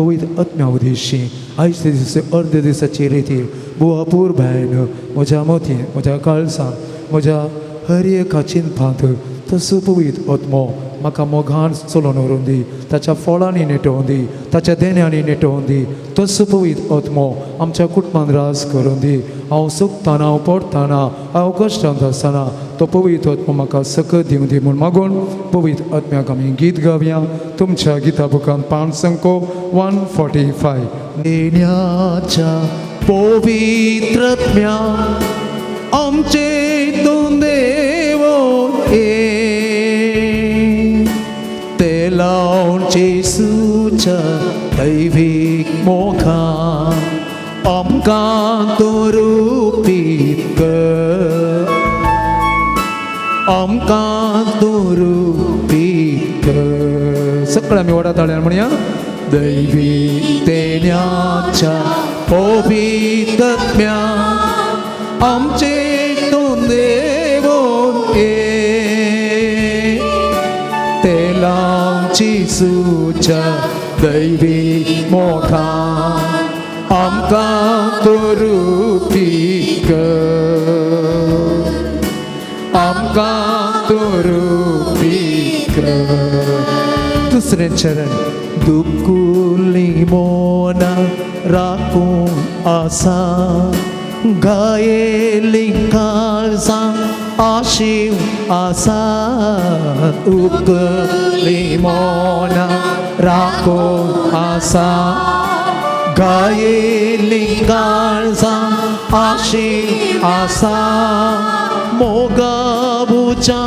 पवित्र आत्म्या उद्देशी आयज ते दीस अर्ध्या दिसाची रितीर बुवापूर भायन म्हज्या मतीन म्हज्या काळजान म्हज्या हर एका चिंतांत तसो पवित्र आत्मो म्हाका मोगान चलोवन व्हरून दी ताच्या फळांनी नेटोवन दी ताच्या देण्यांनी नेटोवन दी तसो पवित्र आत्मो आमच्या कुटुंबान रास करून दी हांव सुखताना हांव पडटाना हांव कश्टांत आसतना तो पवित्र आत्मो म्हाका सकत दिवं दी म्हूण मागून पवित्र आत्म्याक आमी गीत गावया तुमच्या गिता बुकांत पान संको 145 देण्याच्या पवित्र आत्म्या आमचे हितून देवो ते लावन जेसूच्या दैवीक मोगान आमकां दुरुपीत कर आमकां दुरुपीत कर सगळ्या आमी व्हडा ताळ्यान म्हणया दैवीक देण्याच्या पवित्र आत्म्या आमचे हितून देवून ते लावन जेसूच्या दैवीक मोगान आमकां दुरुपीत कर आमकां दुरुपीत कर दुसरें चरण दुकुली मोना राखून आसा गायेली काळजां आशीव आसा उकली मोना राखून आसा गायेली काळजां आशीव आसा मोगाबुच्या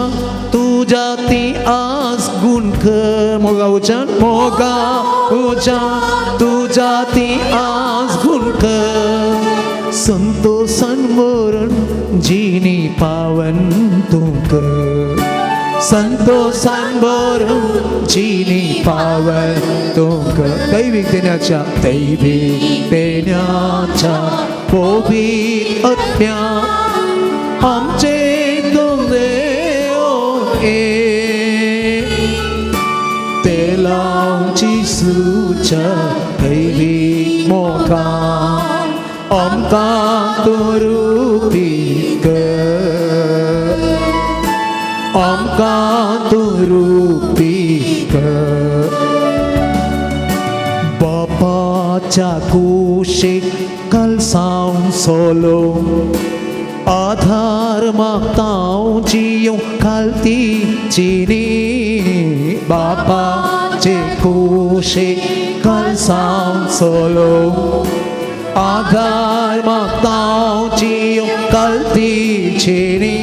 तुझ्या ती आस गुण कर मोगाबुच्या तुझ्या ती आस गुण कर संतोषान मरण जिनी पावन तुमक संतोषान मरण जिनी पावन तुमक दैवीक देण्याच्या पवित्र आत्म्या आमचे हितून देवो ते लावन जेसूच्या दैवीक मोगान आमकां दुरुपीत कर आमकां दुरुपीत कर बापाच्या कुशीक कलसावन सोलो आधार मागतां जियो खालती चिनी बापाचे कुशीक कलसावन सोलो आधार मागतां जियो खालती चिनी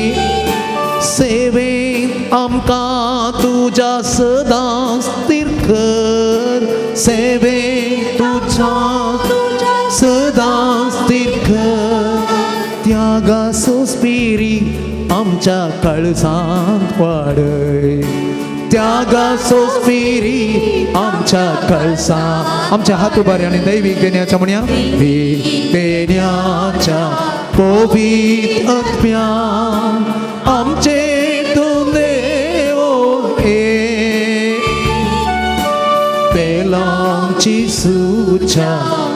सेवेंत आमकां तुज्या सदां स्थिर कर सेवेंत तुज्या सदां स्थिर कर त्यागा सोस्पिरी आमच्या काळजांत वाडय त्यागा सोस्पिरी आमच्या काळजांत आमच्या हात उबारी आनी दैवीक देण्याच्या म्हणया देण्याच्या पवित्र आत्म्या आमचे हितून देवो ते लावन जेसूच्या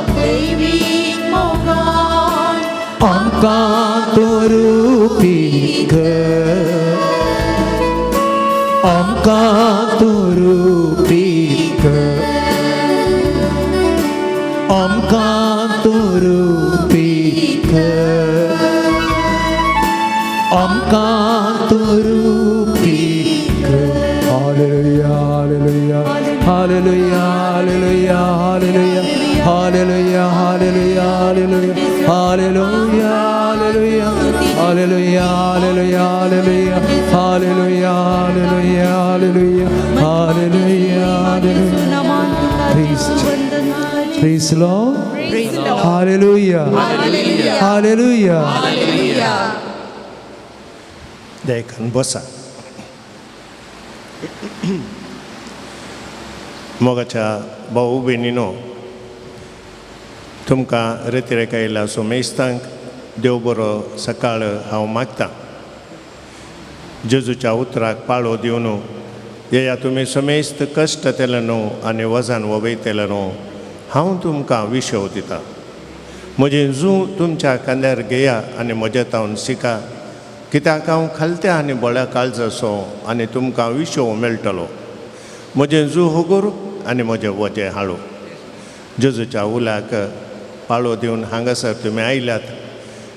दैवीक मोगान आमकां दुरुपीत कर आमकां दुरुपीत कर आमकां दुरुपीत कर आमकां दुरुपीत कर hallelujah hallelujah hallelujah hallelujah hallelujah hallelujah hallelujah hallelujah hallelujah hallelujah hallelujah hallelujah hallelujah hallelujah hallelujah hallelujah Praise the Lord. Hallelujah. Hallelujah. Hallelujah. Dekan bosa. मोगाच्या भाऊ भयणीनो तुमकां रितीरेखा येयल्या सोमेस्तांक देव बरो सकाळ हांव मागतां जेजूच्या उतराक पाळो दिवन येया तुमी सोमेस्त कश्ट तेले न्हू आनी वजान वगयतेले न्हू हांव तुमकां विशव दितां. म्हजें जूं तुमच्या खांद्यार घेया आनी म्हजे तावन शिका, कित्याक हांव खालत्या आनी बोळ्या काळजाचो आनी तुमकां विशव मेळटलो. म्हजें जूं होगूर आनी म्हजें वजें हाळू. जेजूच्या उल्याक पाळो दिवन हांगासर तुमी आयल्यात.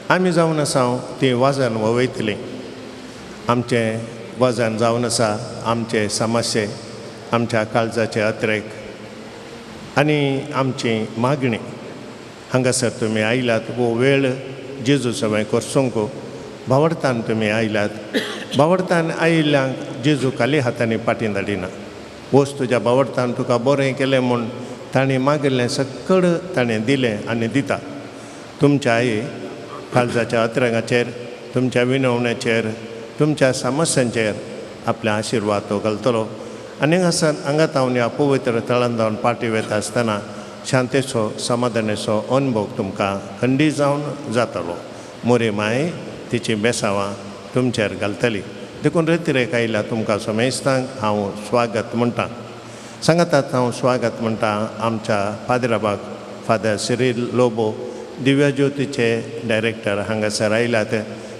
आमी जावन आसाव ती वाजन वयतलीं. आमचें वजन जावन आसा आमचे समस्ये, आमच्या काळजाचे अत्रेक आनी आमची मागणी. हांगासर तुमी आयल्यात वो वेळ जेजू सवय करसूंक भावडतान तुमी आयल्यात. भावडतान आयिल्ल्यांक जेजू खाली हातांनी पाटी धाडिना. वोस तुज्या भावडतान तुका बरें केलें म्हूण ताणें मागिल्लें सकड ताणें दिलें आनी दिता. तुमच्या आई काळजाच्या अत्रेकाचेर, तुमच्या विनवण्याचेर, तुमच्या समस्यांचेर आपले आशिर्वाद तो घालतलो. आनी हांगा तावन ह्या पवित्र तळान जावन पाटी वयता आसतना शांतेचो समाधानाचो अनुभव तुमकां खंडी जावन जातलो. मोरी माय तिची बेसांवां तुमचेर घालतली. देखून रेतीरेक आयल्या तुमकां सोमेस्तांक हांव स्वागत म्हणटां. सांगातात हांव स्वागत म्हणटां आमच्या पाद्राबाक father Cyril Lobo, Divya ज्योतीचे director हांगासर आयल्यात.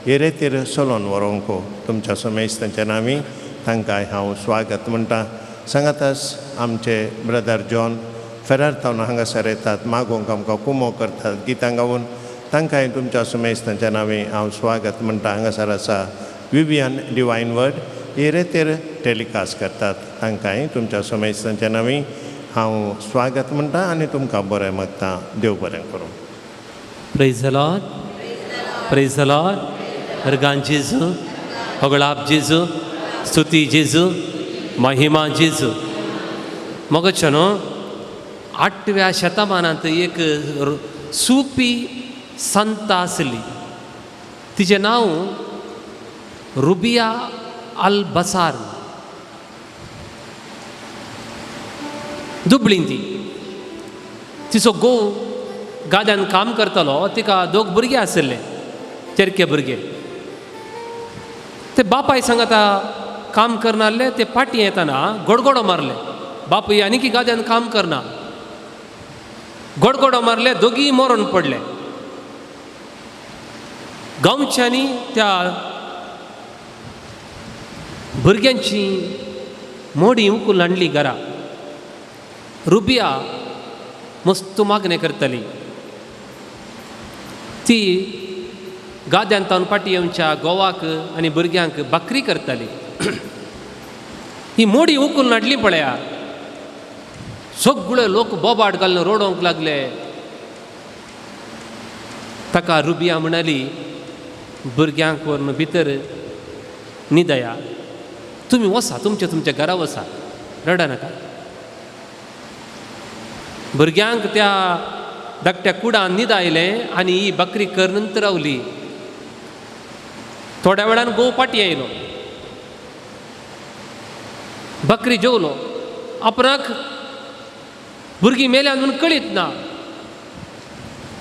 हे रेतीर चलोन व्हरूंक तुमच्या सोमेस्तांच्या नांवी तांकां हांव स्वागत म्हणटां. सांगातास आमचे ब्रदर जॉन फेरार तावन हांगासर येतात, मागोवंक आमकां कुमो करतात गितां गावून. तांकांय तुमच्या सुमेस्तांच्या नांवी हांव स्वागत म्हणटा. हांगासर आसा विवियन डिवायन वर्ड, हे रेतीर टॅलिकास्ट करतात. तांकांय तुमच्या सुमेस्तांच्या नांवी हांव स्वागत म्हणटा आनी तुमकां बरें मागता. देव बरें करूं. Praise the Lord, praise the Lord. Organ जेजू, होगळाप जेजू, स्तुती जेजू, महिमा जेजू. मगोच्या न्हू 8व्या शतमानांत एक सुफी संत आसली. तिचें नांव रुबिया अल बसार. दुबळीं ती. तिचो घोव गाद्यान काम करतालो. तिका 2 भुरगे आशिल्ले, चेरके भुरगे. ते बापाय सांगाता काम करनासले. ते पाटी येताना गडगडो मारले. बापूय आनी की गाद्यान काम करना. गडगडो मारले, दोगी मरून पडले. गांवच्यांनी त्या भुरग्यांची मोडी उखलून हाडली घरा. रुबिया मस्त मागणें करतली. ती गाद्यान तावन पाटी येवच्या गोवाक आनी भुरग्यांक भाकरी करताली. ही मोडी उखलून हाडली पळया. सगळे लोक बोबाट घालून रोडोंक लागले. ताका रुबिया म्हणाली भुरग्यांक व्हरून भितर न्हिदया. तुमी वसा, तुमच्या घरा वसा, रडा नाका. भुरग्यांक त्या धाकट्या कुडान न्हिदायलें आनी ही भाकरी करनंत रावली. थोड्या वेळान घोव पाटी आयलो. भाकरी जेवलो. आपणाक भुरगीं मेल्यान म्हूण कळीत ना.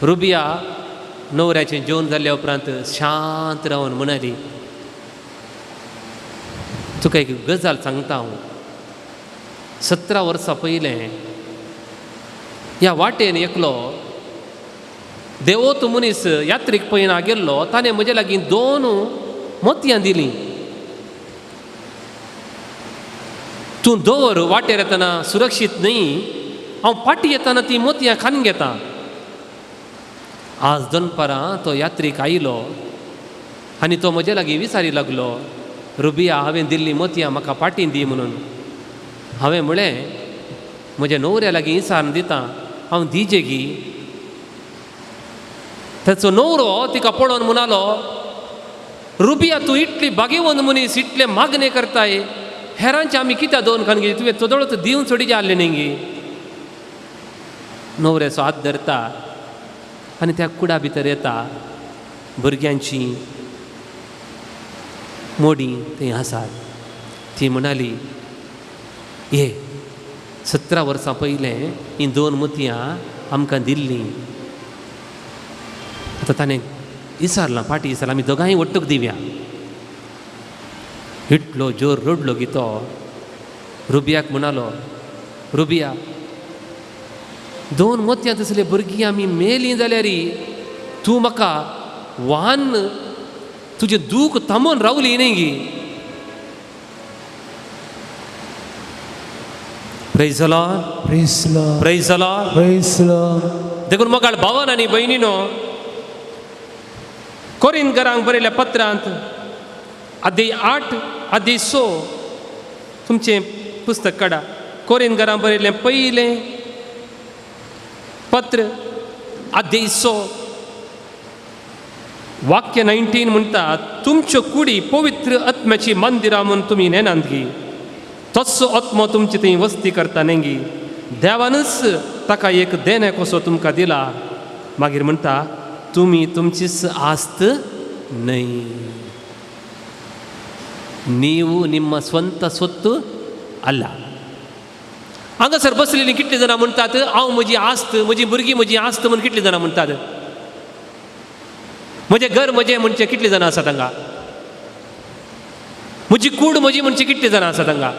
रुबिया न्हवऱ्याचें जेवण जाल्ल्या उपरांत शांत रावन म्हणाली, तुका एक गजाल सांगता हांव. 17 वर्सां पयलें ह्या वाटेन एकलो देवोत मनीस यात्रेक पयना गेल्लो. ताणें म्हजे लागीं 2 मोतयां दिलीं. तूं दवर, वाटेर येतना सुरक्षीत न्ही. हांव पाटी येताना ती मोतयां खावन घेता. आज दनपारां तो यात्रेक आयलो आनी तो म्हजे लागीं विचारी लागलो, रुबिया हांवें दिल्लीं मोतयां म्हाका पाटीन दी म्हणून. हांवें म्हळें म्हज्या न्हवऱ्या लागीं विचारून दिता, हांव दिजेगी. ताचो न्हवरो तिका पळोवन म्हणालो, रुबिया तूं इतली भाग्यवान मनीस, इतले मागणे करताय, हेरांचे आमी कित्याक दोन खान घे, तुवें चोदळो दिवन सोडी जाल्ले न्ही गे. न्हवऱ्याचो हात धरता आनी त्या कुडा भितर येता. भुरग्यांची मोडी थंय आसात. ती म्हणाली, हे 17 वर्सां पयलें ही 2 मोतयां आमकां दिल्लीं. आतां ताणें विचारलां, पाटी विचारलां, आमी दोगांय वट्टूक दिवया. इतलो जोर रडलो की तो रुबियाक म्हणालो, रुबिया 2 मोतयां तसले भुरगीं आमी मेलीं जाल्यार तूं म्हाका वान तुजें दूख थांबोवन रावली न्ही गी. Praise the Lord, Praise the Lord. Praise the Lord. Praise the Lord. देखून मोगाळ भावान आनी भयणीनो, कोरिंथकारांक बरयल्या पत्रांत अध्याय 8 अध्याय 6 तुमचें पुस्तक काडा. कोरिंथकारांक बरयल्लें पयलें पत्र अध्याय 6 वाक्य 19 म्हणटा, तुमच्यो कुडी पवित्र आत्म्याची मंदिरां म्हूण तुमी नेनात गी, तस्सो आत्मो तुमचे थंय वस्ती करता नेंगी. देवानच ताका एक देणे कसो तुमकां दिला. मागीर म्हणटा, तुमी तुमचीच आस्त न्हय, ನೀವು ನಿಮ್ಮ ಸ್ವಂತ ಸೊತ್ತು ಅಲ್ಲ. हांगासर बसलेलीं कितलीं जाणां म्हणटात, हांव म्हजी आस्त, म्हजी भुरगीं म्हजी आस्त म्हूण कितलीं जाणां म्हणटात. म्हजें घर म्हजें म्हणचे कितलीं जाणां आसात हांगा. म्हजी कूड म्हजी म्हणचे कितलीं जाणां आसात हांगा.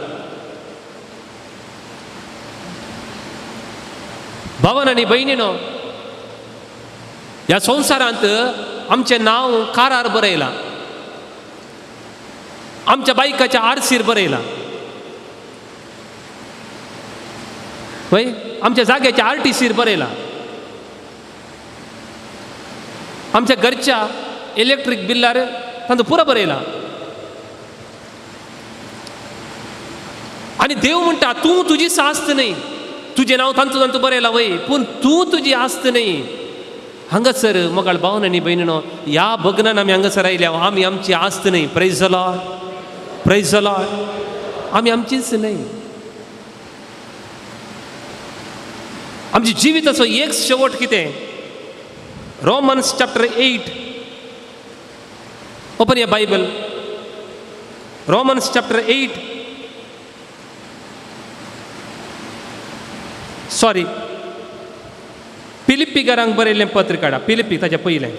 भावान आनी भयणीनो, ह्या संवसारांत आमचें नांव कारार बरयलां, आमच्या बायकाच्या आरसीर बरयलां, वय आमच्या जाग्याच्या आरटीसीर बरयलां, आमच्या घरच्या इलेक्ट्रीक बिल्लार तांचो पुरो बरयलां. आनी देव म्हणटा, तूं तुजी आस्त न्हय, तुजें नांव तांचो तांचो बरयलां वय, पूण तूं तुजी आस्त न्हय. हांगासर मोगाळ भावन आनी भयणीनो, ह्या भगनान आमी हांगासर आयल्या, आमी आमची आस्त न्हय. Praise the Lord, praise the Lord. आमी आमचीच न्हय. आमची जिविताचो एक शेवट कितें? Romans chapter 8. ओपन या बायबल. Romans chapter 8. सॉरी, फिलिप्पीकारांक बरयल्लें पत्र काडा. फिलिप्पी ताच्या पयलें.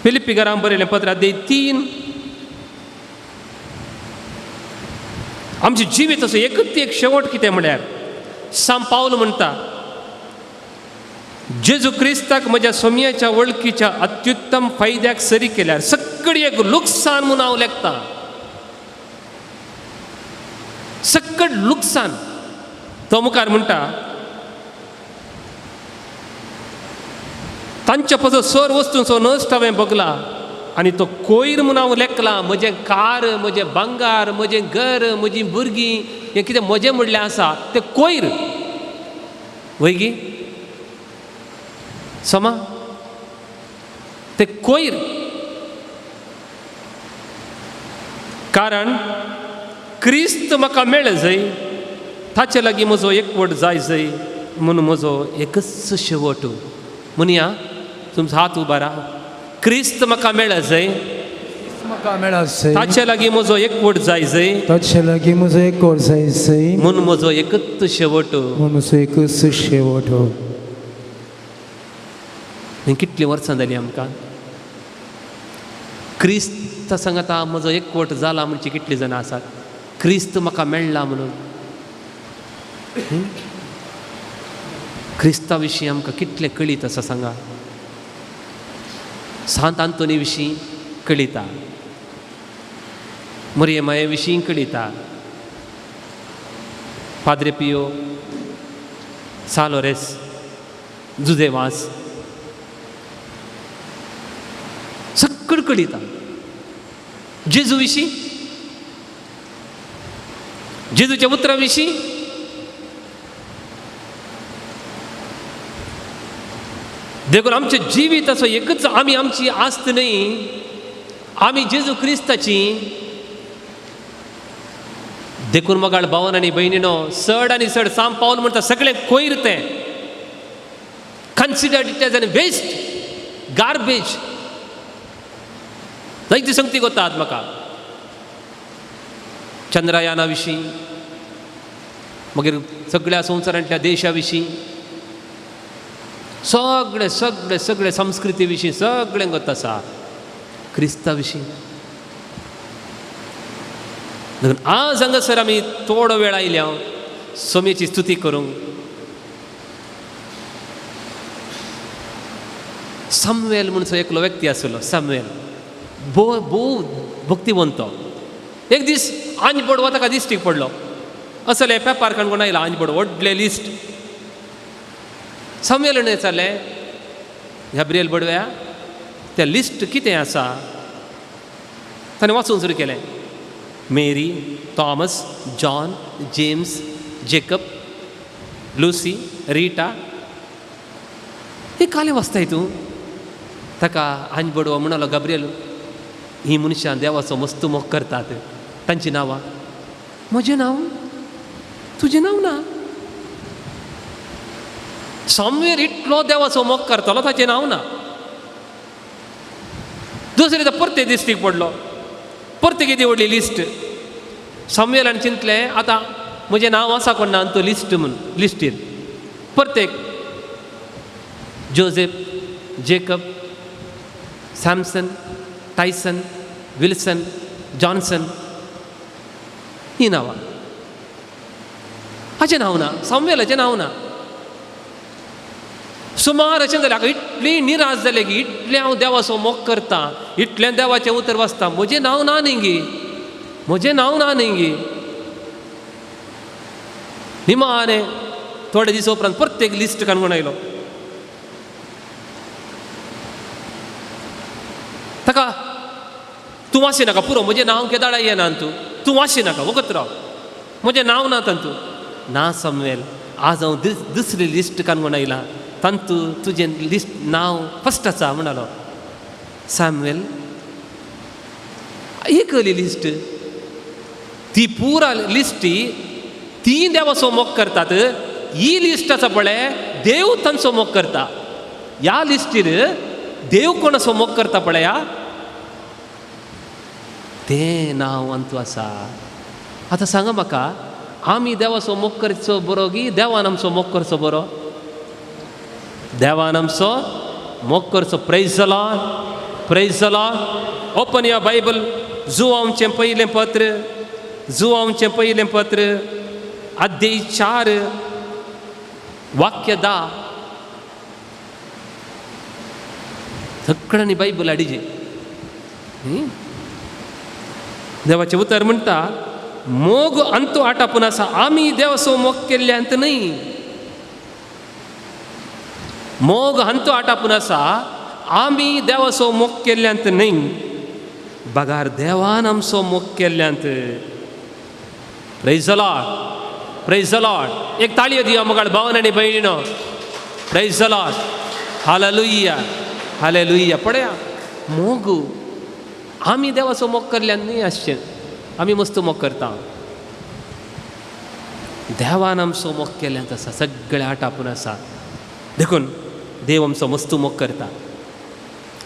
फिलिप्पीकारांक बरयल्लें पत्र अध्याय 3. आमची जिविताचो एकच एक शेवट कितें म्हळ्यार, सांत पावल म्हणटा, जेजू क्रिस्ताक म्हज्या सोम्याच्या वळखीच्या अत्युत्तम फायद्याक सरी केल्यार सगळी एक लुकसाण म्हूण हांव लेखतां. सकट लुकसाण. तो मुखार म्हणटा, तांच्या पजो सर वस्तूंचो नश्ट हांवें बगला आनी तो कोयर म्हूण हांव लेखला. म्हजें कार, म्हजें भांगार, म्हजें घर, म्हजीं भुरगीं, हें कितें म्हजें म्हणलें आसा तें कोयर वयगी समा, तें कोयर. कारण क्रिस्त म्हाका मेळ्ळो जंय, ताचे लागीं म्हजो एकवट जाय जंय म्हूण म्हजो एकच शेवट. म्हणया तुमचो हात उबा राहा. क्रिस्त म्हाका मेळ्ळो जंय, म्हाका मेळासय, ताचे लागीं म्हजो एकवट जाय जंय ताचे लागीं म्हजो एक कोर जायसय, म्हूण म्हजो एकच शेवट. म्हजो एकच शेवट. कितलीं वर्सां जालीं आमकां क्रिस्त सांगता म्हजो एकवट जाला म्हणचे कितलीं जाणां आसात. क्रिस्त म्हाका मेळ्ळा म्हणून. क्रिस्ता विशीं आमकां कितलें कळीत आसा सांगा. सांत आंतोनी विशीं कळिता, मरियमाये विशीं कळिता, पाद्रे पियो, सालोरेस, जुदेवास, सगळं कळिता. जेजू विशीं, जेजूच्या उतरा विशीं, देखून आमचे जिविताचो एकच आमी आमची आस्त न्हय, आमी जेजू क्रिस्ताची. देखून मोगाळ भावन आनी भयणीनो, चड आनी चड सांत पावल म्हणटा सगळें कोयर तें. Considered it as an waste, garbage. जायती संगती कोतात म्हाका चंद्रयाना विशीं, मागीर सगळ्या संवसारांतल्या देशा विशीं, सगळे सगळे सगळे संस्कृती विशीं सगळें गत आसा. क्रिस्ता विशीं आज हांगासर आमी थोडो वेळ आयल्या सोमेची स्तुती करूंक. सामुएल म्हणून एकलो व्यक्ती आसलो. सामुएल भोव भक्तिवंत. एक दीस आंज बडवो ताका दिश्टीक पडलो. असले पेपर काणकोण आयला आंज बडवो व्हडले लिस्ट. सामुएलान विचारलें, गब्रिएल बडव्या, त्या लिस्ट कितें आसा? ताणें वाचून सुरू केलें. Mary, Thomas, John, James, Jacob, Lucy, Rita. हे काले वाचताय तूं? ताका आंज बडवो म्हणलो, गब्रिएल, ही मनशां देवाचो मस्त मोग करतात. तांची नांवां. म्हजें नांव? तुजें नांव ना. सामुएल इतलो देवाचो मोग करतालो, ताचें नांव ना. दुसरे दिसा परते दिश्टीक पडलो. परते कितें व्हडली लिस्ट. सामुएलान चिंतलें, आतां म्हजें नांव आसा कोण ना तो लिस्ट म्हूण लिस्टीर. परतेक Joseph, Jacob, Samson, Tyson, Wilson, Johnson, ही नांवां. हाचें नांव ना, सामुएलाचें नांव ना. सुमार अशें जालें. हाका इतली निराश जालें की इतलें हांव देवाचो मोग करतां, इतलें देवाचें उतर वाचतां, म्हजें नांव ना न्ही गे, म्हजें नांव ना न्ही गे. निमाणें थोडे दीस उपरांत प्रत्येक लिस्ट काणकोण आयलो. ताका तूं वाची नाका पुरो, म्हजें नांव केदाळा येना तूं वाची नाका, वगत राव, म्हजें नांव ना तांतू. ना सामुएल, आज हांव दुसरी लिस्ट काणकोण आयलां, तांतू तुजें लिस्ट नांव फस्ट आसा म्हणलो. सामुएल एक लिस्ट, ती पुरा लिस्टी ती देवाचो मोग करतात. ही लिस्ट आसा पळय, देव तांचो मोग करता. ह्या लिस्टीर देव कोणाचो मोग करता पळय, तें नांव अंतू आसा. आतां सांगा म्हाका, आमी देवाचो मोग करचो बरो की देवान आमचो मोग करचो बरो? देवान आमचो मोग करचो. Praise the Lord, praise the Lord. Open your Bible. जुवांवचें पयलें पत्र, जुवांवचें पयलें पत्र, अध्याय 4 वाक्य 10. सगळ्यांनी बायबल हाडिजे. देवाचें उतर म्हणटा, मोग अंतू आटापून आसा. आमी देवाचो मोग केल्ल्यांत न्हय. मोग अंतू आटापून आसा, आमी देवाचो मोग केल्ल्यांत न्हय, बगार देवान आमचो मोग केल्ल्यांत. Praise the Lord, praise the Lord. एक ताळयो दिया मोगाळ भावन आनी भयणीनो. Praise the Lord. Hallelujah, hallelujah. पळया, मोग आमी देवाचो मोग केल्ल्यान न्हय आसचें. आमी मस्त मोग करता. देवान आमचो मोग केल्ल्यांत आसा, सगळें आटापून आसा. देखून देव आमचो मस्त मोग करता.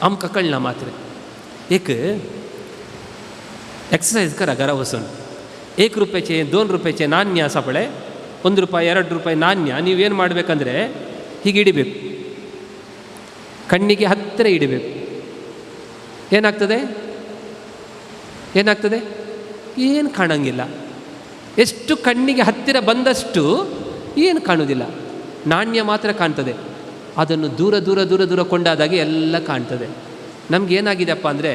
आमकां कळना मात्र. एक एक्सरसायज करा घरा वचून. 1 ರೂಪಾಯಿचे 2 ರೂಪಾಯಿचे ನಾಣ್ಯ ಆಸ ಪಳೆ, 1 ರೂಪಾಯಿ 2 ರೂಪಾಯಿ ನಾಣ್ಯ ನೀವೇನು ಮಾಡಬೇಕಂದ್ರೆ ಹೀಗೆ ಇಡಬೇಕು, ಕಣ್ಣಿಗೆ ಹತ್ತಿರ ಇಡಬೇಕು. ಏನಾಗ್ತದೆ? ಏನಾಗ್ತದೆ? ಏನು ಕಾಣಂಗಿಲ್ಲ. ಎಷ್ಟು ಕಣ್ಣಿಗೆ ಹತ್ತಿರ ಬಂದಷ್ಟು ಏನು ಕಾಣುವುದಿಲ್ಲ, ನಾಣ್ಯ ಮಾತ್ರ ಕಾಣ್ತದೆ. ಅದನ್ನು ದೂರ ದೂರ ದೂರ ದೂರ ಕೊಂಡಾದಾಗ ಎಲ್ಲ ಕಾಣ್ತದೆ. ನಮಗೇನಾಗಿದೆಪ್ಪ ಅಂದರೆ,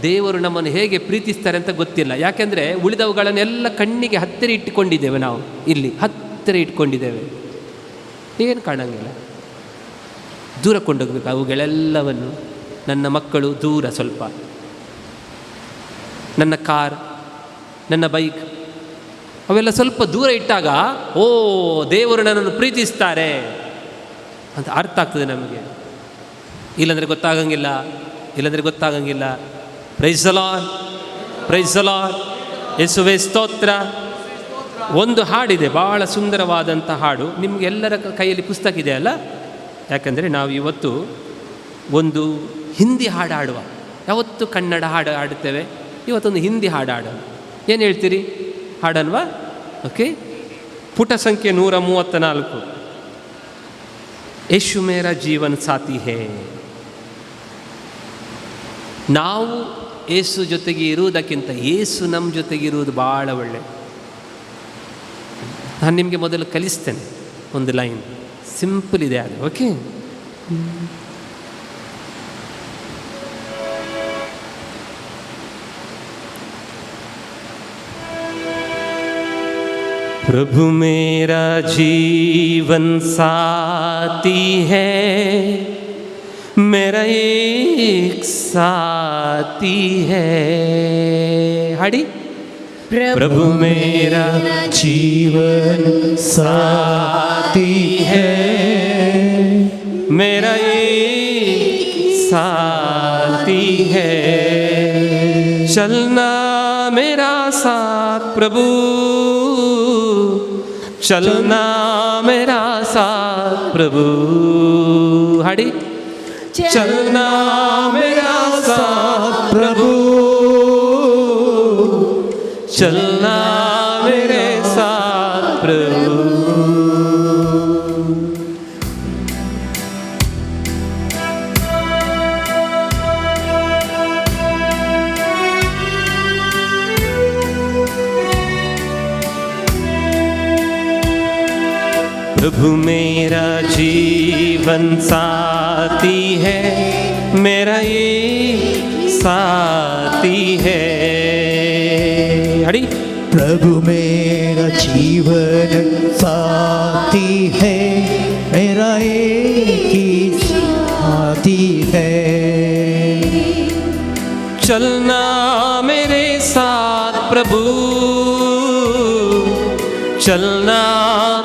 ದೇವರು ನಮ್ಮನ್ನು ಹೇಗೆ ಪ್ರೀತಿಸ್ತಾರೆ ಅಂತ ಗೊತ್ತಿಲ್ಲ. ಯಾಕೆಂದರೆ ಉಳಿದವುಗಳನ್ನೆಲ್ಲ ಕಣ್ಣಿಗೆ ಹತ್ತಿರ ಇಟ್ಟುಕೊಂಡಿದ್ದೇವೆ. ನಾವು ಇಲ್ಲಿ ಹತ್ತಿರ ಇಟ್ಕೊಂಡಿದ್ದೇವೆ, ಏನು ಕಾಣಂಗಿಲ್ಲ. ದೂರ ಕೊಂಡೋಗ್ಬೇಕು ಅವುಗಳೆಲ್ಲವನ್ನು. ನನ್ನ ಮಕ್ಕಳು ದೂರ ಸ್ವಲ್ಪ, ನನ್ನ ಕಾರ್, ನನ್ನ ಬೈಕ್, ಅವೆಲ್ಲ ಸ್ವಲ್ಪ ದೂರ ಇಟ್ಟಾಗ ಓ ದೇವರು ನನ್ನನ್ನು ಪ್ರೀತಿಸ್ತಾರೆ ಅಂತ ಅರ್ಥ ಆಗ್ತದೆ ನಮಗೆ. ಇಲ್ಲಾಂದರೆ ಗೊತ್ತಾಗಂಗಿಲ್ಲ, ಇಲ್ಲಾಂದರೆ ಗೊತ್ತಾಗಂಗಿಲ್ಲ. Praise the Lord, praise the Lord. ಯೇಸುವೇ ಸ್ತೋತ್ರ. ಒಂದು ಹಾಡಿದೆ, ಭಾಳ ಸುಂದರವಾದಂಥ ಹಾಡು. ನಿಮಗೆಲ್ಲರ ಕೈಯಲ್ಲಿ ಪುಸ್ತಕ ಇದೆ ಅಲ್ಲ? ಯಾಕಂದರೆ ನಾವು ಇವತ್ತು ಒಂದು ಹಿಂದಿ ಹಾಡು ಆಡುವ. ಯಾವತ್ತು ಕನ್ನಡ ಹಾಡು ಆಡುತ್ತೇವೆ, ಇವತ್ತೊಂದು ಹಿಂದಿ ಹಾಡು ಆಡುವ. ಏನು ಹೇಳ್ತೀರಿ? ಹಾಡಲ್ವಾ? ಓಕೆ. ಪುಟ ಸಂಖ್ಯೆ 134. ಯೇಸು ಮೇರಾ ಜೀವನ್ ಸಾಥಿ ಹೇ. ನಾವು ಯೇಸು ಜೊತೆಗೆ ಇರುವುದಕ್ಕಿಂತ ಯೇಸು ನಮ್ಮ ಜೊತೆಗೆ ಇರುವುದು ಭಾಳ ಒಳ್ಳೆ. ನಾನು ನಿಮಗೆ ಮೊದಲು ಕಲಿಸ್ತೇನೆ ಒಂದು ಲೈನ್, ಸಿಂಪಲ್ ಇದೆ ಅದು. ಓಕೆ. प्रभु मेरा जीवन साथी है, मेरा एक साथी है। हाड़ी प्रभु मेरा जीवन साथी है, मेरा एक साथी है। चलना मेरा साथ प्रभु, चलना मेरा साथ प्रभु। हाड़ी चलना मेरा साथ प्रभु, चलना मेरे साथ प्रभु। प्रभु मेरा जीवन साथी है, मेरा एक साथी है। हरी प्रभु मेरा जीवन साथी है, मेरा एक ही साथी है। चलना मेरे साथ प्रभु, चलना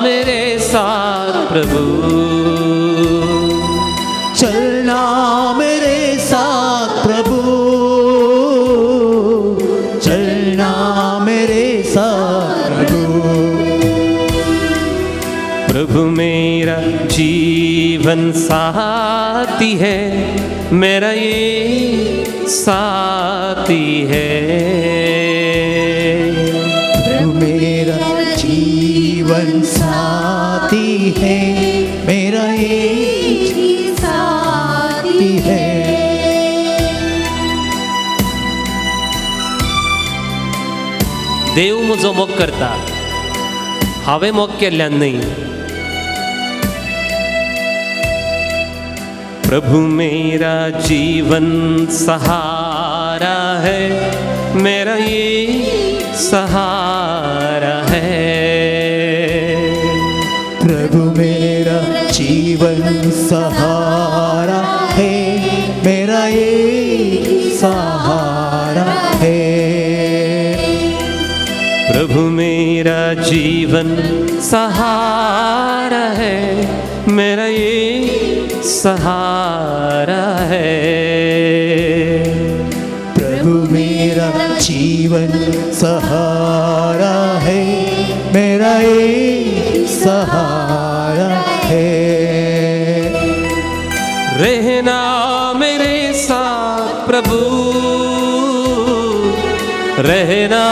मेरे साथ प्रभु। चलना मेरे साथ प्रभु, चलना मेरे साथ प्रभु। प्रभु मेरा जीवन साथी है, मेरा ये साथी है। प्रभु मेरा जीवन साथी है, मेरा एक ही साथी है। देव म्हजो मोग करता, हांवें मोग केल्ल्यान न्ही। प्रभु मेरा जीवन सहारा है, मेरा ये सहारा है। प्रभु मेरा जीवन सहारा है, मेरा एक सहारा है। प्रभु मेरा जीवन सहारा है, मेरा ये सहारा है। प्रभु मेरा जीवन सहारा है, मेरा एक सहारा है। रहना मेरे साथ प्रभु, रहना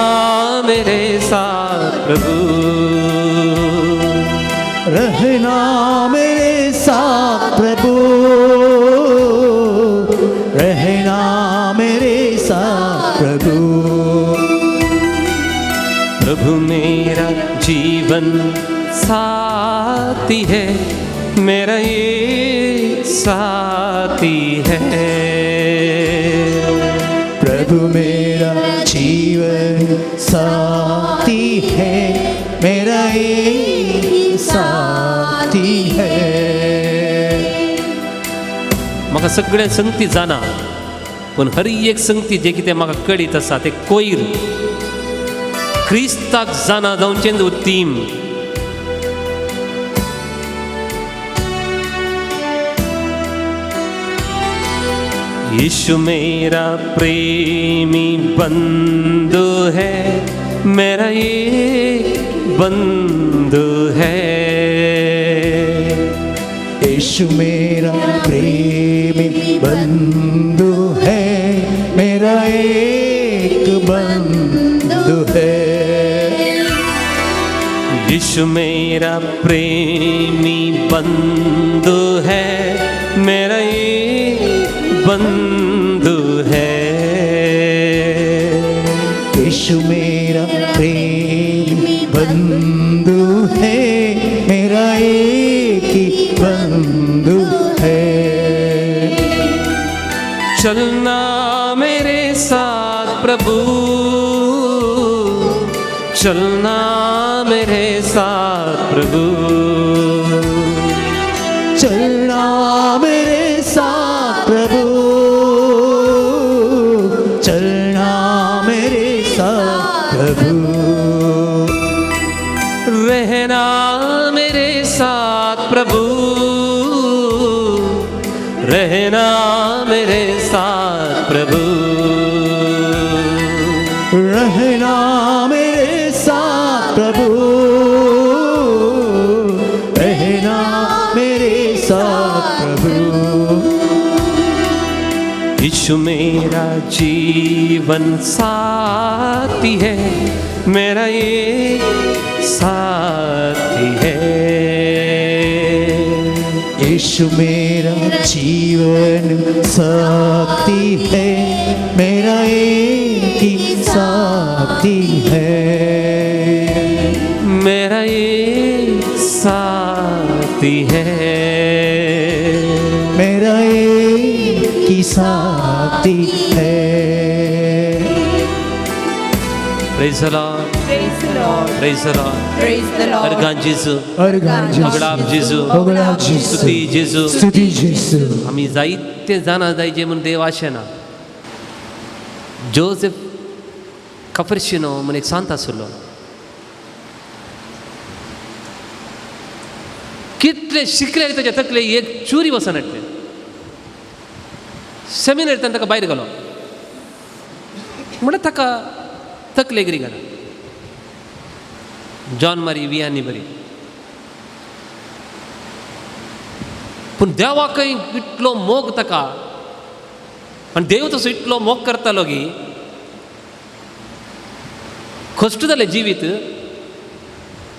मेरे साथ प्रभु। रहना मेरे साथ प्रभु, रहना मेरे साथ प्रभु। प्रभु मेरा जीवन साथी है, मेरा ये साथी है। प्रभु मेरा जीवन साथी है, मेरा एक साथी है। म्हाका सगळे संगती जाणा, पण हर एक संगती जे कितें म्हाका कळीत आसा ते कोयर क्रिस्ताक जाणा जावचें उत्तीम। यीशु मेरा प्रेमी बंधु है, मेरा एक बंधु है। यीशु मेरा प्रेमी बंधु है, मेरा एक बंधु है। यीशु मेरा प्रेमी बंधु है, मेरा एक बंधु है। यीशु मेरा प्रेमी बंधु है, मेरा एक ही बंधु है। चलना मेरे साथ प्रभु, चलना मेरे साथ प्रभु, चलना मेरे साथ प्रभु, चलना मेरे साथ प्रभु, रहना मेरे साथ प्रभु, रहना मेरे साथ प्रभु, रहना मेरे साथ प्रभु, रहना मेरे साथ प्रभु। यीशु मेरा जीवन साथी है, मेरा ये साथी है। यीशु मेरा जीवन साथी है, मेरा एक ही साथी है, मेरा ये साथी है, मेरा एक ही साथी है। Praise the Lord, Praise the Lord. praise the Lord. Praise the Lord. अर्गान जिजू, अर्गान अगडाप जिजू, अगडाप जिजू, स्तुती जिजू. स्तुती जिजू. आम्ही जायते जाणा जायचे म्हणून देव आशेना. जोसेफ कफरशिनो म्हणून एक सांत आसलो. कितले शिकले ताच्या तकले एक चुरी वचन हाडले. सेमिनारींतल्यान ताका भायर गेलो म्हणून ताका तकले गिरी घाला. जॉन मारी वियांनी बरी, पूण देवाकय इतलो मोग ताका, आनी देव तसो इतलो मोग करतालो की कश्ट जालें जिवीत.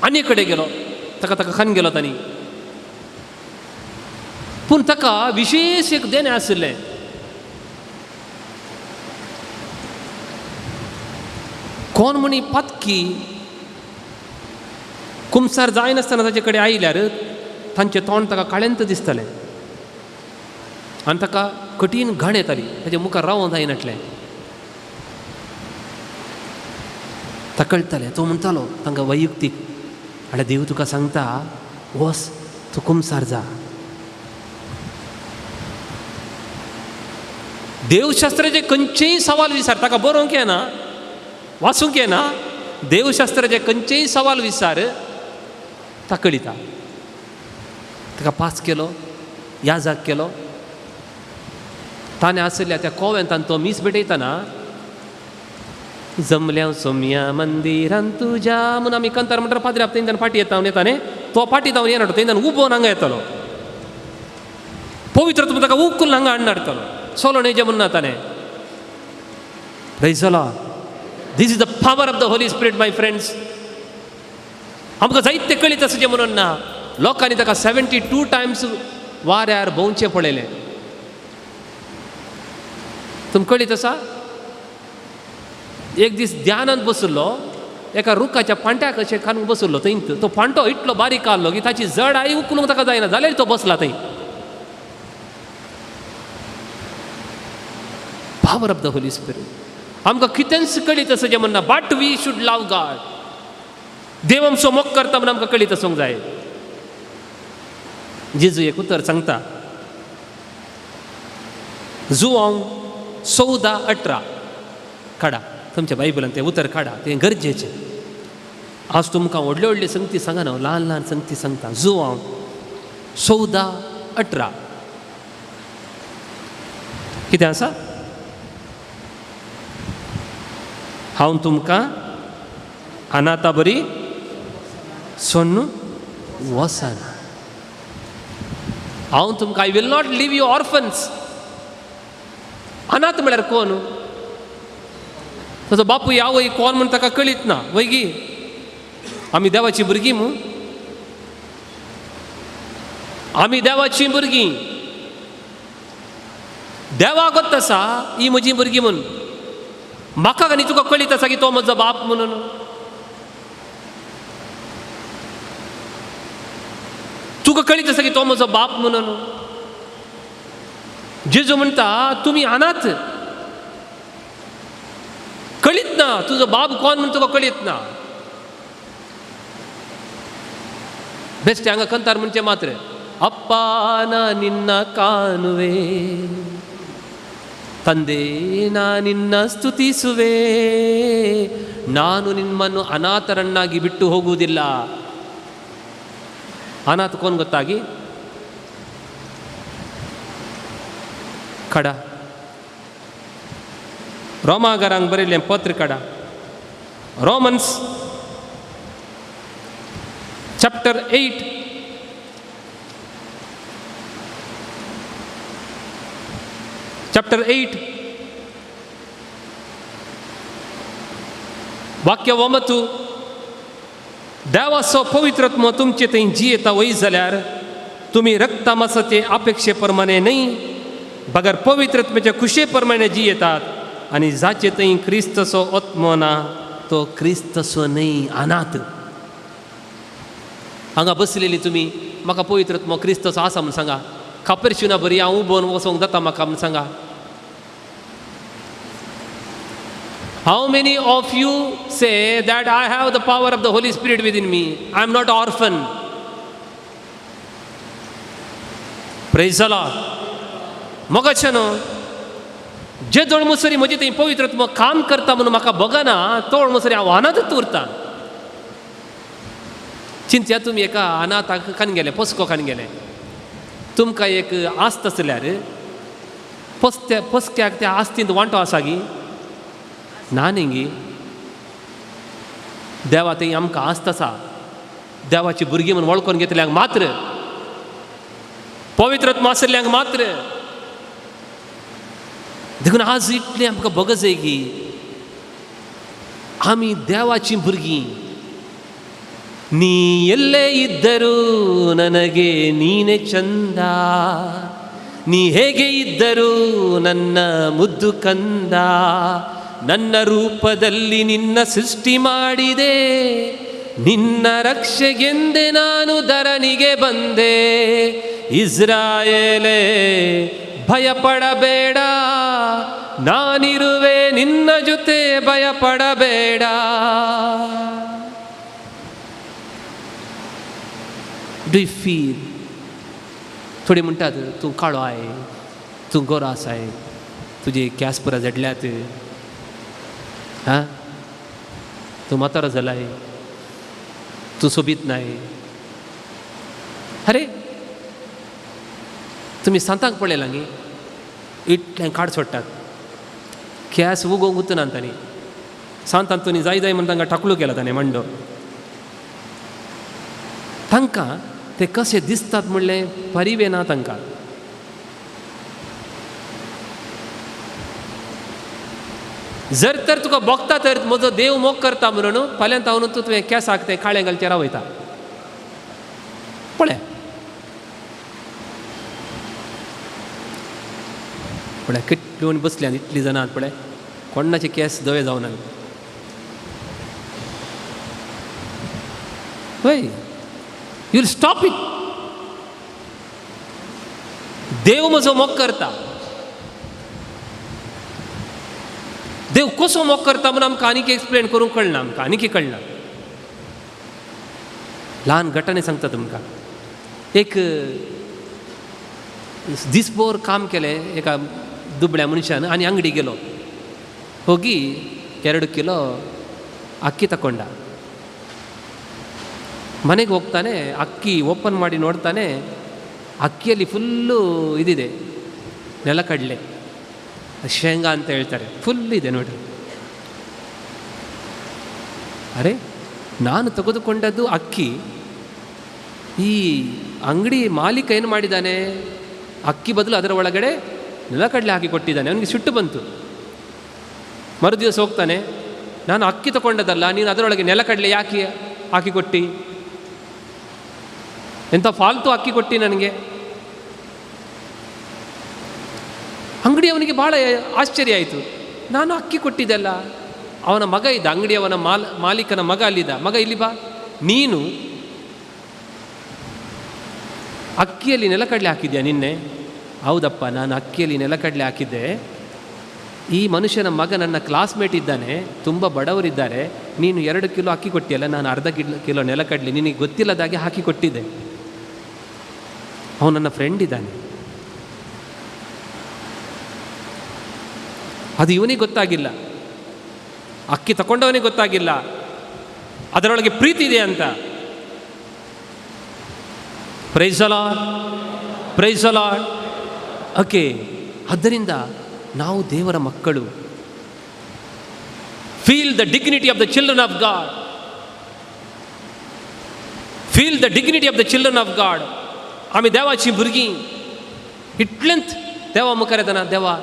आनी कडेन गेलो, ताका खान गेलो तांणी, पूण ताका विशेश एक देणें आशिल्लें. कोण म्हणी पातकी कुमसार जायनासतना ताचे कडेन आयल्यार तांचें तोंड ताका काळेंत दिसतालें आनी ताका कठीण घाण येताली, ताच्या मुखार रावों जायनाटलें. ताका कळटालें. तो म्हणटालो तांकां वैयक्तीक, आल्या देव तुका सांगता वस तूं कुमसार जा. देवशास्त्राचे खंयचेय सवाल विचार, ताका बरोवंक येना, वाचूंक येना, देवशास्त्राचे खंयचेय सवाल विचार ताका कळटा. ताका पास केलो, याजाक केलो. ताणें आसल्या त्या कोव्यांतान तो मीस भेटयतना जमल्या सोम्या मंदिरान तुज्या म्हणून आमी कंतार म्हणटा पाद्री थंयच्यान फाटी येताले. तो फाटी जावन येनाटो, थंयच्यान उबोवन हांगा येतालो. पवित्र ताका उखलून हांगा हाडून हाडटालो. सोलो न्हय जे म्हणून ताणें. Praise the Lord. This is the power of the Holy Spirit, my friends. आमकां जायते कळीत आसा जें म्हणून ना. लोकांनी ताका 72 टायम्स वाऱ्यार भोंवचें पळयलें. तुमकां कळीत आसा? एक दीस ध्यानांत बसुल्लो, एका रुखाच्या पांट्याक अशें खानून बसुल्लो. थंय तो पांटो इतलो बारीक आहलो की ताची जड आई उखलूंक ताका जायना, जाल्यार तो बसला थंय. Power of the Holy Spirit. आमकां कितेंच कळीत आसा जें म्हणना, but we should love God. देव आमचो मोग करता म्हणून आमकां कळीत आसूंक जाय. जेजू एक उतर सांगता, जुआंव 14:18 काडा तुमच्या बायबलान, तें उतर काडा, तें गरजेचें. आज तुमकां व्हडल्यो व्हडल्यो संगती सांगना, ल्हान ल्हान संगती सांगता. जुआंव 14:18 कितें आसा? हांव तुमकां अनाथा बरी सोन्न वसना. हांव तुमकां I will not leave you orphans. अनाथ म्हळ्यार कोण? ताचो बापूय आवय कोण म्हण ताका कळीत ना. वैगी आमी देवाची भुरगीं मू, आमी देवाची भुरगीं. देवा गोत आसा ही म्हजी भुरगीं म्हूण. म्हाका आनी तुका कळीत आसा की तो म्हजो बाप म्हणून. तुका कळीत आसा की तो म्हजो बाप म्हणून. जेजू म्हणटा तुमी अनाथ, कळीत ना तुजो बाप कोण म्हणून तुका कळीत ना. ಬೆಸ್ಟ್ ಹಂಗ ಕಂತಾರ ಮುಂಚೆ ಮಾತ್ರ ಅಪ್ಪ ನಾ ನಿನ್ನ ಕಾಣುವೆ, ತಂದೆ ನಾ ನಿನ್ನ ಸ್ತುತಿಸುವೆ, ನಾನು ನಿಮ್ಮನ್ನು ಅನಾಥರನ್ನಾಗಿ ಬಿಟ್ಟು ಹೋಗುವುದಿಲ್ಲ. ಅನಾಥ ಕೋನ್ ಗೊತ್ತಾಗಿ ಕಡ ರೋಮಾಗರಂಗ್ ಬರೀಲಿ ಪೋತ್ರ ಕಡ ರೋಮನ್ಸ್ ಚಾಪ್ಟರ್ 8 वाक्य 9. देवा सो पवित्रत्व तुमचे थंय जियेता वय जाल्यार तुमी रक्ता मांसाचे अपेक्षे प्रमाणे न्ही, बगर पवित्रत्वाचे खुशे प्रमाणे जियेतात. आनी जाचे थंय क्रिस्तसो आत्मो ना तो क्रिस्तसो न्ही, अनाथ. हांगा बसलेली तुमी म्हाका पवित्रत्व क्रिस्तसो आसा म्हूण सांगा. खापरशिना बरी हांव उबोन वचोंक जाता म्हाका म्हूण सांगा. How many of you say that I have the power of the Holy Spirit within me? I am not orphan. Praise the Lord. मोगाचनो जे जोड मुसरी म्हजे थंय पवित्रत्व काम करता म्हणून म्हाका बगना तोड मुसरी हांव अनाथच उरता. चिंत्या तुमी एका अनाथाक कान गेले, पोसको कान गेले, तुमकां एक आस्त आसल्यार पोसक्याक त्या आस्तींत वांटो आसा गी नानिंगी. देवा थंय आमकां आस्त आसा. देवाची भुरगीं म्हणून वळखून घेतल्यांक मात्र, पवित्रत्व आशिल्ल्यांक मात्र. देखून आज इतलें आमकां बगत जाय की आमी देवाची भुरगीं. ನೀ ಎಲ್ಲೇ ಇದ್ದರೂ ನನಗೆ ನೀನೆ ಚಂದ, ನೀ ಹೇಗೆ ಇದ್ದರೂ ನನ್ನ ಮುದ್ದು ಕಂದ, ನನ್ನ ರೂಪದಲ್ಲಿ ನಿನ್ನ ಸೃಷ್ಟಿ ಮಾಡಿದೆ, ನಿನ್ನ ರಕ್ಷೆಗೆಂದೇ ನಾನು ಧರಣಿಗೆ ಬಂದೆ. ಇಸ್ರಾಯೇಲೇ ಭಯಪಡಬೇಡ, ನಾನಿರುವೆ ನಿನ್ನ ಜೊತೆ, ಭಯಪಡಬೇಡ. Do you feel? थोडे म्हणटात तूं काळो आय, तूं गोरो आसाय, तुजे केंस पुरा झडल्यात, हां तूं म्हातारो जालाय, तूं सोबीत नाय. अरे तुमी सांतांक पळयलां न्ही इतलें काड सोडटात, केंस उगोवंक उतना तांणी सांतान तुमी जाय जाय म्हण तांकां टाकलो केला ताणें मांडो. तांकां ते कशे दिसतात म्हणलें परिवे ना तांकां. जर तर तुका भोगता तर म्हजो देव मोग करता म्हणून फाल्यां हांव न्हू तुवें केंसाक ते काळे घालचे रावयता. पळय पळय कितल्यो बसल्यात, इतलीं जाणां पळय, कोणाचे केंस दवे जावना. हय यू विल स्टॉप इट. देव म्हजो मोग करता. देव कसो मोग करता म्हणून आमकां आनीक एक्सप्लेन करूंक कळना, आमकां आनीक कळना. ल्हान गटाने सांगता तुमकां. एक दिसभर काम केलें एका दुबळ्या मनशान आनी अंगडी गेलो, ಹೋಗಿ 2 ಕಿಲೋ ಅಕ್ಕಿ ತಗೊಂಡ. ಮನೆಗೆ ಹೋಗ್ತಾನೆ, ಅಕ್ಕಿ ಓಪನ್ ಮಾಡಿ ನೋಡ್ತಾನೆ, ಅಕ್ಕಿಯಲ್ಲಿ ಫುಲ್ಲು ಇದಿದೆ, ನೆಲಕಡಲೆ, ಶೇಂಗಾ ಅಂತ ಹೇಳ್ತಾರೆ, ಫುಲ್ ಇದೆ ನೋಡ್ರಿ. ಅರೆ ನಾನು ತೆಗೆದುಕೊಂಡದ್ದು ಅಕ್ಕಿ, ಈ ಅಂಗಡಿ ಮಾಲೀಕ ಏನು ಮಾಡಿದ್ದಾನೆ, ಅಕ್ಕಿ ಬದಲು ಅದರ ಒಳಗಡೆ ನೆಲಕಡಲೆ ಹಾಕಿ ಕೊಟ್ಟಿದ್ದಾನೆ. ಅವನಿಗೆ ಸಿಟ್ಟು ಬಂತು. ಮರುದಿವಸ ಹೋಗ್ತಾನೆ, ನಾನು ಅಕ್ಕಿ ತಗೊಂಡದಲ್ಲ, ನೀನು ಅದರೊಳಗೆ ನೆಲಕಡಲೆ ಯಾಕೆ ಹಾಕಿ ಕೊಟ್ಟಿ, ಎಂಥ ಫಾಲ್ತು ಅಕ್ಕಿ ಕೊಟ್ಟಿ ನನಗೆ. ಅಂಗಡಿ ಅವನಿಗೆ ಭಾಳ ಆಶ್ಚರ್ಯ ಆಯಿತು. ನಾನು ಅಕ್ಕಿ ಕೊಟ್ಟಿದ್ದೆಲ್ಲ. ಅವನ ಮಗ ಇದ್ದ, ಅಂಗಡಿಯವನ ಮಾಲೀಕನ ಮಗ ಅಲ್ಲಿದ್ದ. ಮಗ ಇಲ್ಲಿ ಬಾ, ನೀನು ಅಕ್ಕಿಯಲ್ಲಿ ನೆಲಕಡಲೆ ಹಾಕಿದ್ಯಾ ನಿನ್ನೆ? ಹೌದಪ್ಪ, ನಾನು ಅಕ್ಕಿಯಲ್ಲಿ ನೆಲಕಡಲೆ ಹಾಕಿದ್ದೆ. ಈ ಮನುಷ್ಯನ ಮಗ ನನ್ನ ಕ್ಲಾಸ್ಮೇಟ್ ಇದ್ದಾನೆ, ತುಂಬ ಬಡವರಿದ್ದಾರೆ, ನೀನು 2 ಕಿಲೋ ಅಕ್ಕಿ ಕೊಟ್ಟಿಯಲ್ಲ, ನಾನು ಅರ್ಧ ಕಿಲೋ ನೆಲಕಡಲೆ ನಿನಗೆ ಗೊತ್ತಿಲ್ಲದಾಗೆ ಹಾಕಿ ಕೊಟ್ಟಿದ್ದೆ. ಅವನು ನನ್ನ ಫ್ರೆಂಡ್ ಇದ್ದಾನೆ. ಅದು ಇವನಿಗೆ ಗೊತ್ತಾಗಿಲ್ಲ, ಅಕ್ಕಿ ತಗೊಂಡವನಿಗೆ ಗೊತ್ತಾಗಿಲ್ಲ ಅದರೊಳಗೆ ಪ್ರೀತಿ ಇದೆ ಅಂತ. Price the Lord, praise the lord. Okay, ಆದ್ದರಿಂದ ನಾವು ದೇವರ ಮಕ್ಕಳು. Feel the dignity of the children of god, feel the dignity of the children of god. आम्ही देवाची भुरगीं इतलेंच देवा मुखार येतना. देवा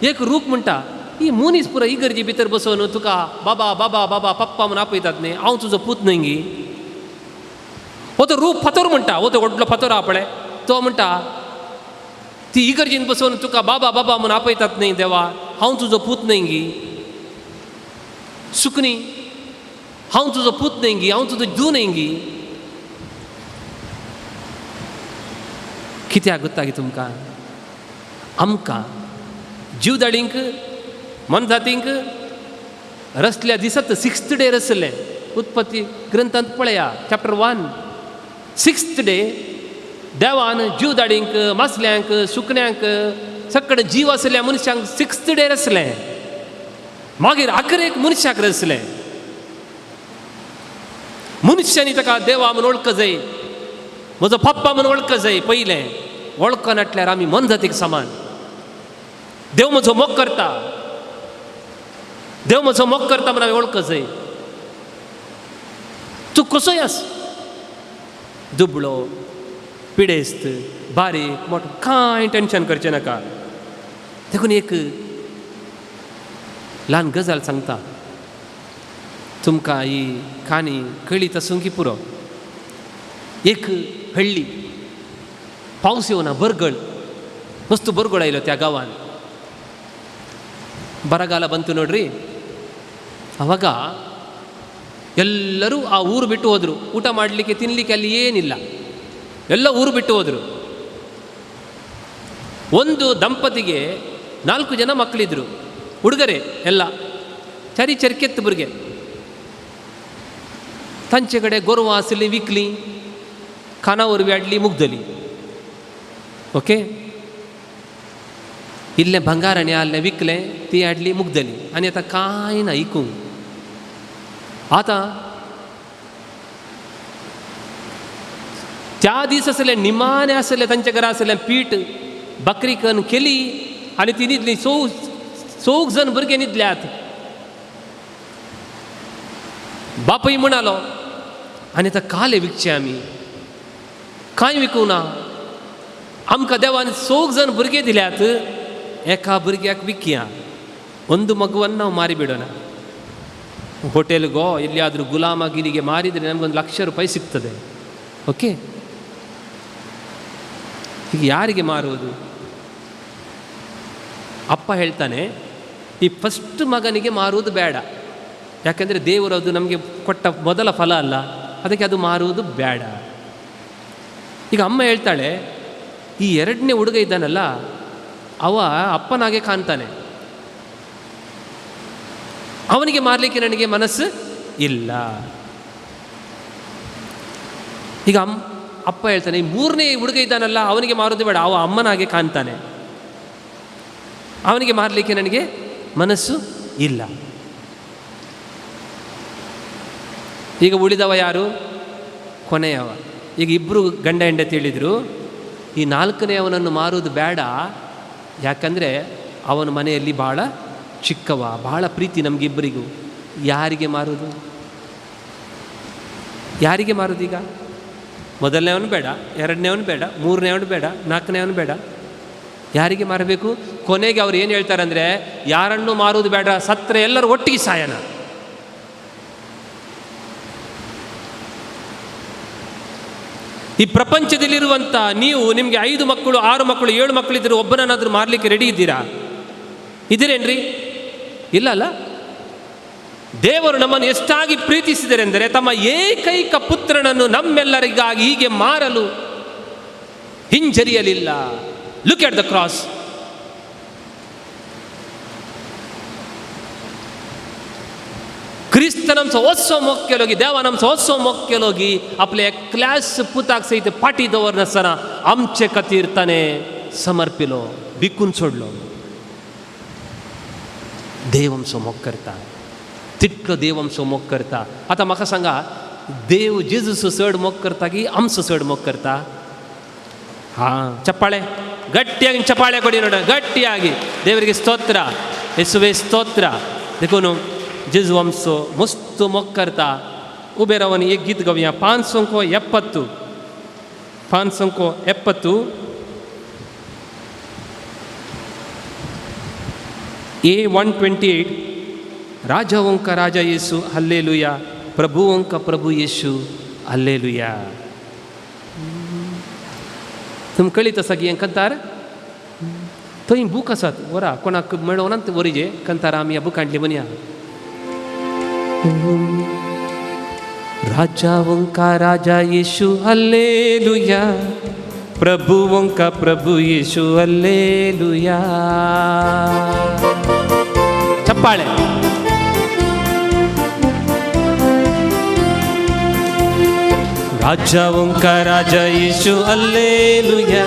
एक रूख म्हणटा, ही मनीस पुरो इगर्जी भितर बसोवन तुका बाबा बाबा बाबा पप्पा म्हणून आपयतात न्ही, हांव तुजो पूत न्ही गी. हो तो रूख फातर म्हणटा, हो तो व्हडलो फातर आहा पळय, तो म्हणटा ती इगर्जीन बसोवन तुका बाबा बाबा म्हणून आपयतात न्ही देवा, हांव तुजो पूत न्ही गी. सुकणी, हांव तुजो पूत न्ही गी, हांव तुजो धूव न्ही गी. कित्याक ಗೊತ್ತಾಗಿ तुमकां? आमकां जीव धाडींक मन जातींक रचल्या दिसात 6th डे रचलें. उत्पत्ती ग्रंथांत पळया, चॅप्टर 1, 6th डे देवान जीव धाडींक, मासल्यांक, सुकण्यांक, सगळे जीव आसल्या मनशांक 6th डे रचलें. मागीर आखरेक मनशाक रचलें. मनशांनी ताका देवा म्हणून वळख जाय, म्हजो पप्पा म्हणून वळख जाय. पयलें वळखो नाटल्यार आमी मन जातीक समान. देव म्हजो मोग करता, देव म्हजो मोग करता म्हणून हांवें वळख जाय. तूं कसोय आस, दुबळो, पिडेस्त, बारीक, मोठो, कांय टेन्शन करचें नाका. देखून एक ल्हान गजाल सांगता तुमकां. ही काणी कळीत आसूंक पुरो. एक हळ्ळी, पावस येवना, बरगळ, मस्त बरगळ आयलो त्या गांवान. ಬರಗಾಲ ಬಂತು ನೋಡ್ರಿ. ಅವಾಗ ಎಲ್ಲರೂ ಆ ಊರು ಬಿಟ್ಟು ಹೋದರು. ಊಟ ಮಾಡಲಿಕ್ಕೆ ತಿನ್ನಲಿಕ್ಕೆ ಅಲ್ಲಿ ಏನಿಲ್ಲ, ಎಲ್ಲ ಊರು ಬಿಟ್ಟು ಹೋದರು. ಒಂದು ದಂಪತಿಗೆ 4 ಜನ ಮಕ್ಕಳಿದ್ರು, ಹುಡುಗರೇ ಎಲ್ಲ, ಚರಿ ಚರ್ಕೆತ್ತು ಬುರ್ಗೆ. तांचे गोरवां आसलीं विकलीं, खाना वरवीं हाडलीं, मुगदलीं. ओके, इल्लें भंगार आनी आहलें विकलें, ती हाडली, मुगदलीं. आनी आतां कांय ना इकूंक. आतां त्या दीस आसलें, निमाणें आसलें तांच्या घरा आसलें पीठ बकरी करून केली आनी ती न्हिदलीं. 4 जण भुरगे न्हिदल्यात. बापूय म्हणालो, आनी आतां काले विकचे आमी, कांय विकूं ना. आमकां देवान 4 जण भुरगे दिल्यात, एका भुरग्याक विकया, ಒಂದು ಮಗುವನ್ನು ನಾವು ಮಾರಿಬಿಡೋಣ. ಹೋಟೆಲ್ಗೋ ಎಲ್ಲಿಯಾದರೂ ಗುಲಾಮಗಿರಿಗೆ ಮಾರಿದರೆ ನಮಗೊಂದು ₹1,00,000 ಸಿಗ್ತದೆ. ಓಕೆ, ಈಗ ಯಾರಿಗೆ ಮಾರುವುದು? ಅಪ್ಪ ಹೇಳ್ತಾನೆ, ಈ ಫಸ್ಟ್ ಮಗನಿಗೆ ಮಾರುವುದು ಬೇಡ, ಯಾಕೆಂದರೆ ದೇವರು ಅದು ನಮಗೆ ಕೊಟ್ಟ ಮೊದಲ ಫಲ ಅಲ್ಲ, ಅದಕ್ಕೆ ಅದು ಮಾರುವುದು ಬೇಡ. ಈಗ ಅಮ್ಮ ಹೇಳ್ತಾಳೆ, ಈ 2ನೇ ಹುಡುಗ ಇದ್ದಾನಲ್ಲ, ಅವ ಅಪ್ಪನಾಗೆ ಕಾಣ್ತಾನೆ, ಅವನಿಗೆ ಮಾರಲಿಕ್ಕೆ ನನಗೆ ಮನಸ್ಸು ಇಲ್ಲ. ಈಗ ಅಪ್ಪ ಹೇಳ್ತಾನೆ, ಈ 3ನೇ ಹುಡುಗ ಇದ್ದಾನಲ್ಲ, ಅವನಿಗೆ ಮಾರೋದು ಬೇಡ, ಅವ ಅಮ್ಮನಾಗೆ ಕಾಣ್ತಾನೆ, ಅವನಿಗೆ ಮಾರಲಿಕ್ಕೆ ನನಗೆ ಮನಸ್ಸು ಇಲ್ಲ. ಈಗ ಉಳಿದವ ಯಾರು? ಕೊನೆಯವ. ಈಗ 2 ಗಂಡ ಹೆಂಡತಿ ಹೇಳಿದರು, ಈ 4ನೇ ಅವನನ್ನು ಮಾರುವುದು ಬೇಡ, ಯಾಕಂದರೆ ಅವನ ಮನೆಯಲ್ಲಿ ಭಾಳ ಚಿಕ್ಕವ, ಭಾಳ ಪ್ರೀತಿ ನಮಗಿಬ್ಬರಿಗೂ. ಯಾರಿಗೆ ಮಾರುವುದು? ಯಾರಿಗೆ ಮಾರುವುದು? ಈಗ ಮೊದಲನೇವನು ಬೇಡ, 2ನೇವನು ಬೇಡ, 3ನೇವನು ಬೇಡ, 4ನೇವನು ಬೇಡ, ಯಾರಿಗೆ ಮಾರಬೇಕು? ಕೊನೆಗೆ ಅವ್ರು ಏನು ಹೇಳ್ತಾರೆ ಅಂದರೆ, ಯಾರನ್ನೂ ಮಾರುವುದು ಬೇಡ, ಸತ್ತರೆ ಎಲ್ಲರೂ ಒಟ್ಟಿಗೆ ಸಾಯನ. ಈ ಪ್ರಪಂಚದಲ್ಲಿರುವಂಥ ನೀವು, ನಿಮಗೆ 5 ಮಕ್ಕಳು, 6 ಮಕ್ಕಳು, 7 ಮಕ್ಕಳಿದ್ದರೂ ಒಬ್ಬನನ್ನಾದರೂ ಮಾರಲಿಕ್ಕೆ ರೆಡಿ ಇದ್ದೀರಾ? ಇದ್ದೀರೇನ್ರಿ? ಇಲ್ಲ ಅಲ್ಲ. ದೇವರು ನಮ್ಮನ್ನು ಎಷ್ಟಾಗಿ ಪ್ರೀತಿಸಿದರೆಂದರೆ ತಮ್ಮ ಏಕೈಕ ಪುತ್ರನನ್ನು ನಮ್ಮೆಲ್ಲರಿಗಾಗಿ ಹೀಗೆ ಮಾರಲು ಹಿಂಜರಿಯಲಿಲ್ಲ. Look at the cross. ಕ್ರಿಸ್ತ क्रिस्तान आमचो असो मोग केलो की देवान आमचो असो मोग केलो की आपले एकल्याच पुताक सयत पाटी दवरनासतना आमचे खातीर ताणें समर्पिलो, विकून सोडलो. देव आमचो मोग करता, तितलो देव आमचो मोग करता. आतां म्हाका सांगा, देव जेजूस चड मोग करता की आमचो चड मोग करता? हां, चप्पाळे ಗಟ್ಟಿಯಾಗಿ ಚಪ್ಪಾಳೆ ಕೊಡಿ ನೋಡ, ಗಟ್ಟಿಯಾಗಿ ದೇವರಿಗೆ ಸ್ತೋತ್ರ, ಯೇಸುವೆ ಸ್ತೋತ್ರ. देखो न्हू, जेजू आमचो मस्त मोग करता. उबे रावन एक गीत गावया, 570 A128. राजा ओंका राजा येसु हल्लेलुया, प्रभु ओंका प्रभु येसु हल्लेलुया. तुम कळीत आसा की हें कंतार थंय बूक आसात, वरा कोणाक मेळोना ते वरीजे कंतार आमी ह्या बुकांतली म्हणया. राजा ओंका राजा येसु हल्लेलुया, प्रभु ओंका प्रभु येसु हल्लेलुया. चप्पाळे. राजा ओंका राजा येसु हल्लेलुया,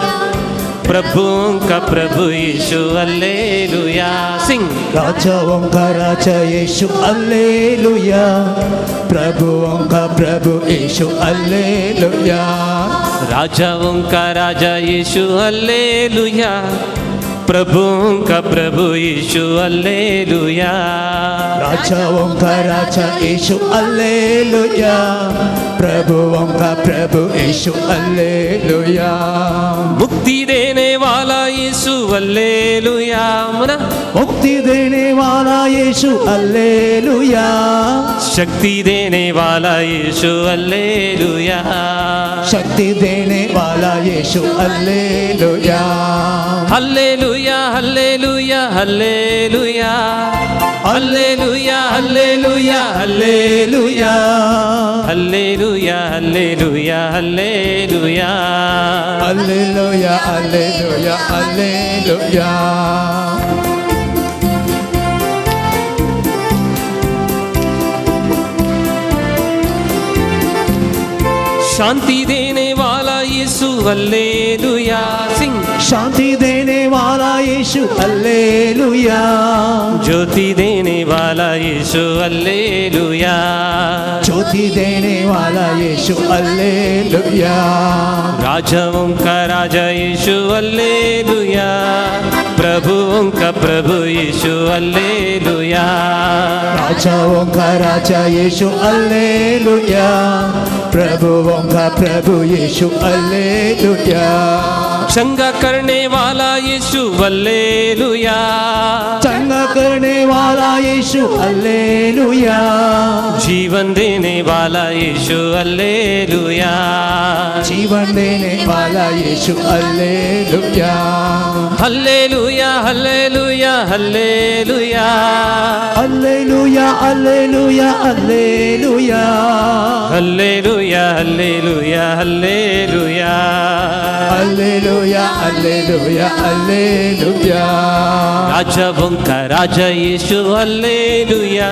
प्रभु ओंका प्रभु येसु हल्लेलुया. सिंग. राजा ओंका राजा येशु हल्लेलुया, प्रभु ओंका प्रभु येशु हल्लेलुया. राजा ओंका राजा येसु हल्लेलुया, प्रभु ओंका प्रभु येसु हल्लेलुया. राजा ओंका राजा येशु हल्लेलुया, प्रभु ओंका प्रभु येशु हल्लेलुया. मुक्ति देने वाला यीशु हल्लेलुया. मना मुक्ति देने वाला येशु हल्लेलुया, शक्ति देने वाला यीशु हल्लेलुया. शक्ति देने वाला Yeshu hallelujah. Hallelujah hallelujah hallelujah hallelujah hallelujah hallelujah. Hallelujah hallelujah hallelujah. Hallelujah, hallelujah, hallelujah. शांति देने वाला यीशु हल्लेलुया. सिंग. शांति देने वाला यीशु हल्लेलुया, ज्योति देने वाला यीशु हल्लेलुया. ज्योति देने वाला यीशु हल्लेलुया. राजा ओंका राजा यीशु हल्लेलुया, प्रभु ओंका प्रभु यीशु हल्लेलुया. राजा ओंका राजा यीशु हल्लेलुया, प्रभु ओंका प्रभु यीशु हल्लेलुया. चंगा करने वाला यीशु हल्लेलुया. चंगा करने वाला यीशु हल्लेलुया. जीवन देने वाला यीशु हल्लेलुया. जीवन देने वाला Yeshu hallelujah. Hallelujah hallelujah hallelujah. Hallelujah hallelujah hallelujah. Hallelujah hallelujah hallelujah. Hallelujah hallelujah hallelujah. राजा ओंका राजा यीशु हल्लेलुया,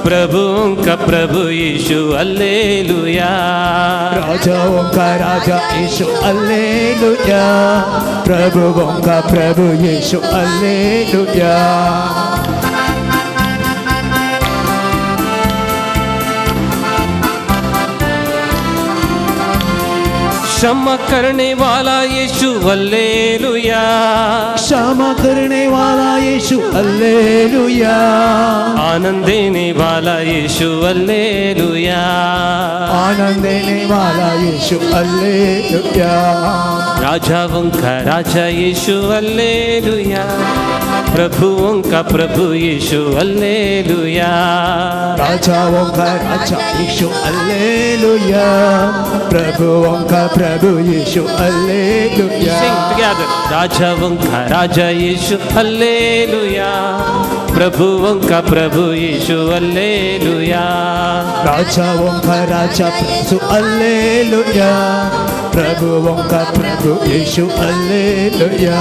प्रभु ओंका प्रभु यीशु हल्लेलुया. राजा ओंका राजा यीशु हल्लेलुया, प्रभु ओंका प्रभु यीशु हल्लेलुया. क्षमा करने वाला यीशु हल्लेलुया. क्षमा करने वाला यीशु हल्लेलुया. आनंद देने वाला यीशु हल्लेलुया. आनंद देने वाला यीशु हल्लेलुया. राजा ओंका राजा यीशु हल्लेलुया, प्रभु ओंका प्रभु यीशु हल्लेलुया. राजा ओंका राजा यीशु हल्लेलुया, प्रभु ओंका प्रभु यीशु हल्लेलुया. Sing together. राजा ओंका राजा यीशु हल्लेलुया, प्रभु ओंका प्रभु यीशु हल्लेलुया. राजा ओंका राजा यीशु हल्लेलुया, प्रभु ओंका प्रभु यीशु हल्लेलुया.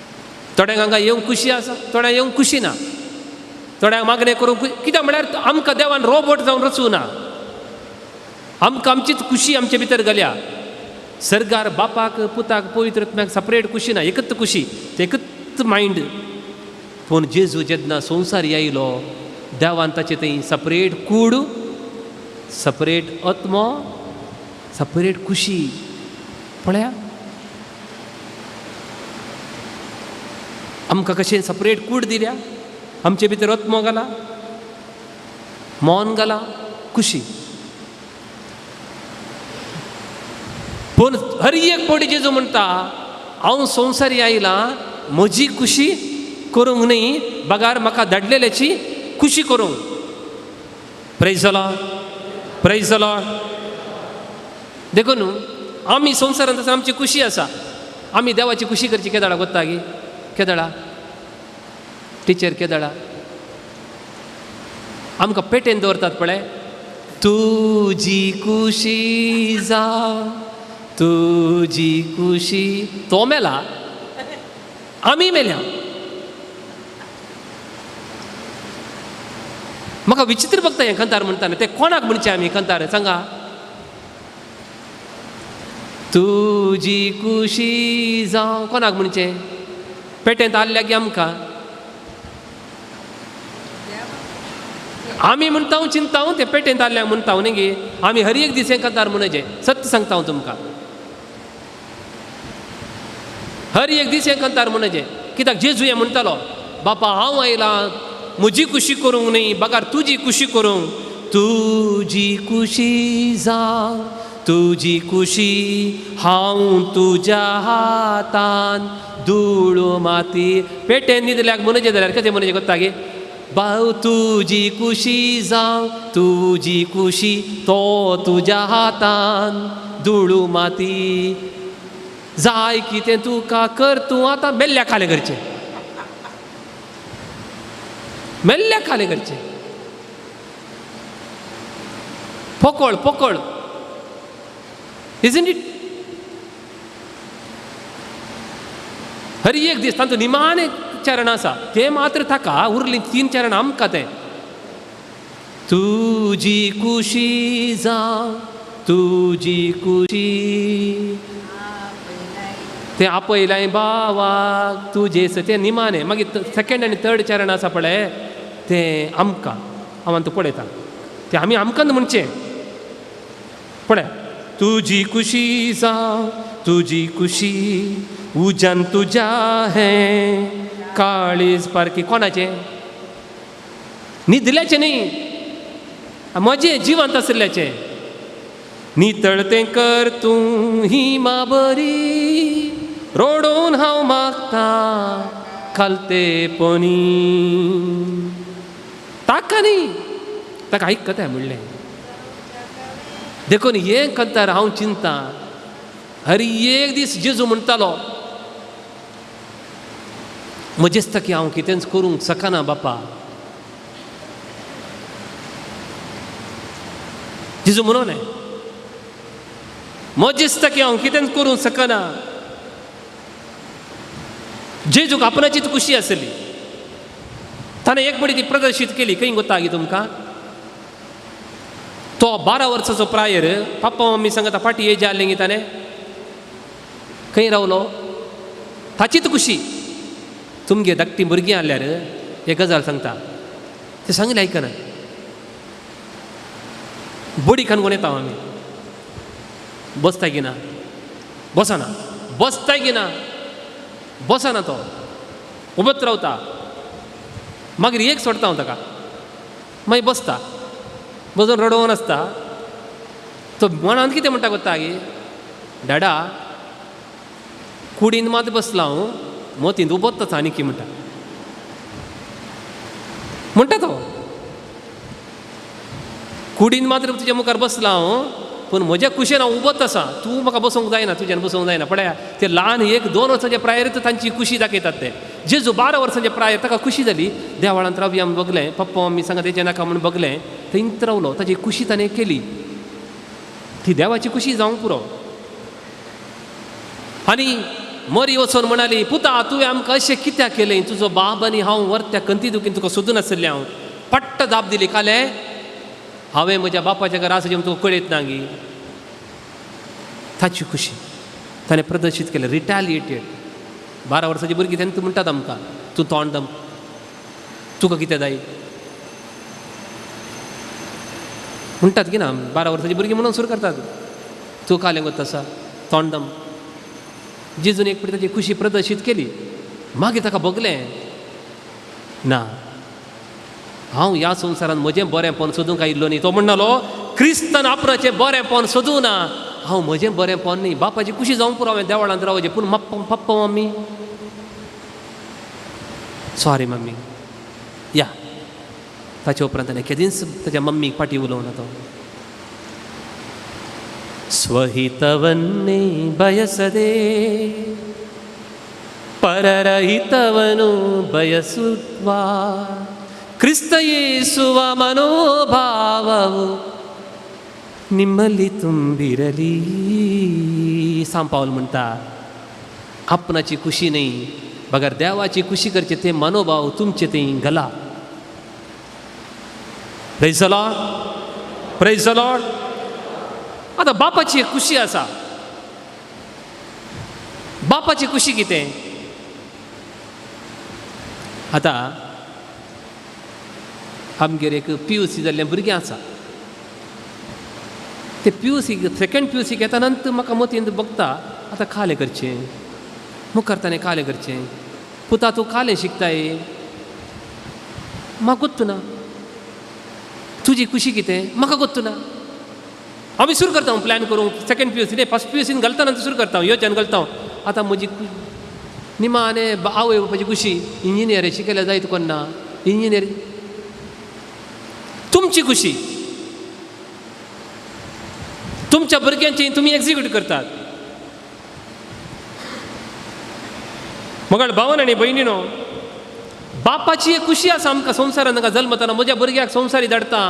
थोड्यांक हांगा येवंक खुशी आसा, थोड्यांक येवंक खुशी ना. थोड्यांक मागणें करूंक कित्याक म्हळ्यार आमकां देवान रोबोट जावन रचूं ना. आमकां आमचीच खुशी आमचे भितर घाल्या. सर्गार बापाक पुताक पवित्र आत्म्याक सपरेट खुशी ना, एकच खुशी, ते एकच मायंड. पूण जेजू जेन्ना संवसार येयलो देवान ताचे थंय सपरेट कूड, सपरेट आत्मो, सपरेट खुशी. पळया आमकां कशें सपरेट कूड दिल्या, आमचे भितर आत्मो घाला, मौन घाला, खुशी. पूण हर एक फावटी जेजू म्हणटा हांव संवसारी आयला म्हजी खुशी करूंक न्ही, बगार म्हाका धाडलेल्याची खुशी करूंक. Praise the Lord, praise the Lord. देखून आमी संवसारांत आसा आमची खुशी आसा. आमी देवाची खुशी करची केदाळा कोत्ता गे, केदाळा टिचर केदाळा आमकां पेटेन दवरतात पळय. तुजी खुशी जावं, तुजी खुशी. तो मेला, आमी मेल्या. म्हाका विचित्र बघता हें कंतार म्हणटाना. ते कोणाक म्हणचे आमी कंतार सांगा. तुजी खुशी जावं कोणाक म्हणचे? पेटेंत आल्ल्या की आमकां. आमी म्हणटा चिंता ते पेटेंत आल्ल्याक म्हणटा न्ही गे. आमी हर एक दीस हें कंतार म्हणचे. सत्य सांगता हांव तुमकां, हर एक दीस हें कंतार म्हणचे. कित्याक जेजू हें म्हणटालो बापा हांव आयला म्हजी खुशी करूंक न्ही, बगार तुजी खुशी करूंक. तुजी खुशी जावं, तुजी खुशी हांव तुज्या हातान धूळ माती. पेटेन न्हिदल्याक म्हणचे जाल्यार कशें म्हणचे कोत्ता गे. भाव तुजी खुशी जावं, तुजी खुशी तो तुज्या हातान धूळ माती. जाय कितें तुका कर, तूं आतां मेल्ल्या खाले करचें, मेल्ल्या खाले करचें. पोकळ पोकळ इजंट इट. हर एक दीस तांचो निमाणे चरण आसा ते मात्र ताका, उरलीं 3 चरण आमकां. ते तुजी खुशी जावं, तुजी खुशी ते आपयलाय बावाक तुजेस. ते निमाणे. मागीर 2nd आनी 3rd चरण आसा पळय ते आमकां. हांव तूं पळयता ते आमी आमकां म्हणचे. पळय तुजी खुशी जावं, तुजी खुशी उजान तुज्या हें काळीज पारकी. कोणाचे? न्हिदल्याचे न्ही, म्हजे जिवंत आसल्याचे. नितळतें कर तूं हिमा बरी, रोडोवन हांव मागता खालतेपणी. ताका न्ही, ताका आयकता म्हणलें. देखून हें कंतार हांव चिंता. हर एक दीस जेजू म्हणटालो म्हजेच की हांव कितेंच करूंक शकना बापा. जेजू म्हणोलें म्हजेच की हांव कितेंच करूंक शकना. जेजूक आपणाचीच खुशी आसली. ताणें एक बडी ती प्रदर्शीत केली. खंय गोत्ता गे तुमकां? तो 12 वर्साचो प्रायर पप्पा मम्मी सांगता फाटी एज जाल्लें गे ताणें खंय रावलो. ताचीच खुशी. तुमगे धाकटीं भुरगीं आसल्यार एक गजाल सांगता, ते सांगलें आयकना. बडी खानगोन येता आमी. बसता की ना? बसना. बसता की ना? बसना. तो उबत रावता. मागीर एक सोडता हांव ताका. मागीर बसता. बसून रडोवन आसता. तो मनांत कितें म्हणटा कोत्ता गे, डाडा कुडीन मात बसला हांव, मोतींत उबत आसा आनी की म्हणटा तो. कुडीन मात्र तुज्या मुखार बसला हांव, पूण म्हज्या कुशेन हांव उबत आसा. तूं म्हाका बसोवंक जायना, तुज्यान बसोवंक जायना. पळया ते ल्हान 1-2 वर्सांचे प्रायर तांची खुशी दाखयतात. ते जेजू 12 वर्सांचे प्रायर ताका खुशी जाली. देवाळांत रावया म्हूण बगलें. पप्पा मम्मी सांगा तेजें नाका म्हूण बगलें. थंयच रावलो. ताची खुशी ताणें केली. ती देवाची खुशी जावंक पुरो. आनी मोरी वचून म्हणाली, पुता तुवें आमकां अशें कित्याक केलें? तुजो बाब आनी हांव वरत्या कंती दुखीन तुका सोदून आसलें हांव. पट्ट जाप दिली, काले हांवें म्हज्या बापाच्या घरा वचून तुका कळयत ना गी. ताची खुशी ताणें प्रदर्शीत केलें, रिटॅलिएटेड. 12 वर्साची भुरगीं तेन्ना म्हणटात आमकां, तूं तोंड दम, तुका कितें जाय म्हणटात की ना. 12 वर्साची भुरगीं म्हणून सुरू करतात, तूं कालें गो तसा तोंड दम. जेजून एक फावटी ताची खुशी प्रदर्शीत केली. मागीर ताका बगलें, ना हांव ह्या संवसारांत म्हजें बरेंपण सोदूंक आयिल्लो न्ही. तो म्हणटालो, क्रिस्तान आपणाचें बरेंपण सोदूं ना. हांव म्हजें बरेंपण न्ही, बापाची खुशी जावंक पुरो हांवें देवळांत रावचें. पूण पप्पा मम्मी, सॉरी मम्मी, या. ताचे उपरांत ताणें केदींच ताच्या मम्मीक फाटीं उलोवना. तो ಸ್ವಹಿತವನ್ನೇ ಬಯಸದೆ ಪರರ ಹಿತವನು ಬಯಸುವ ಕ್ರಿಸ್ತ ಯೇಸುವ ಮನೋಭಾವವು ನಿಮ್ಮಲ್ಲಿ ತುಂಬಿರಲಿ. सांत पावल म्हणटा, आपणाची खुशी नाही, बगर देवाची खुशी करचे ते मनोभाव तुमचे ते घाला. Praise the Lord, praise the Lord. आता बापाची एक खुशी आसा. बापाची खुशी कितें? आतां आमगेर एक PUC जाल्लें भुरगें आसा. ते PUC सेकंड PUC येता नंतर म्हाका मतींत बगता, आतां कालें करचें, मुखार ताणें कालें करचें. पुता तूं कालें शिकताय? म्हाका गोत्तू ना. तुजी खुशी कितें? म्हाका गोत्तू ना. आमी सुरू करता प्लॅन करूंक, सेकंड PUC न्ही, फर्स्ट PUC घालता नंतर सुरू करता, योजन घालता. आतां म्हजी निमाणे आवय बापाची खुशी, इंजिनियर शिकयल्या जायत कोण ना. इंजिनियर तुमची खुशी, तुमच्या भुरग्यांची तुमी एक्झिक्यूट करतात. मगळ भावन आनी भयणीनो, बापाची एक खुशी आसा आमकां संवसारान ताका जल्मतना. म्हज्या भुरग्याक संवसारी धाडटा,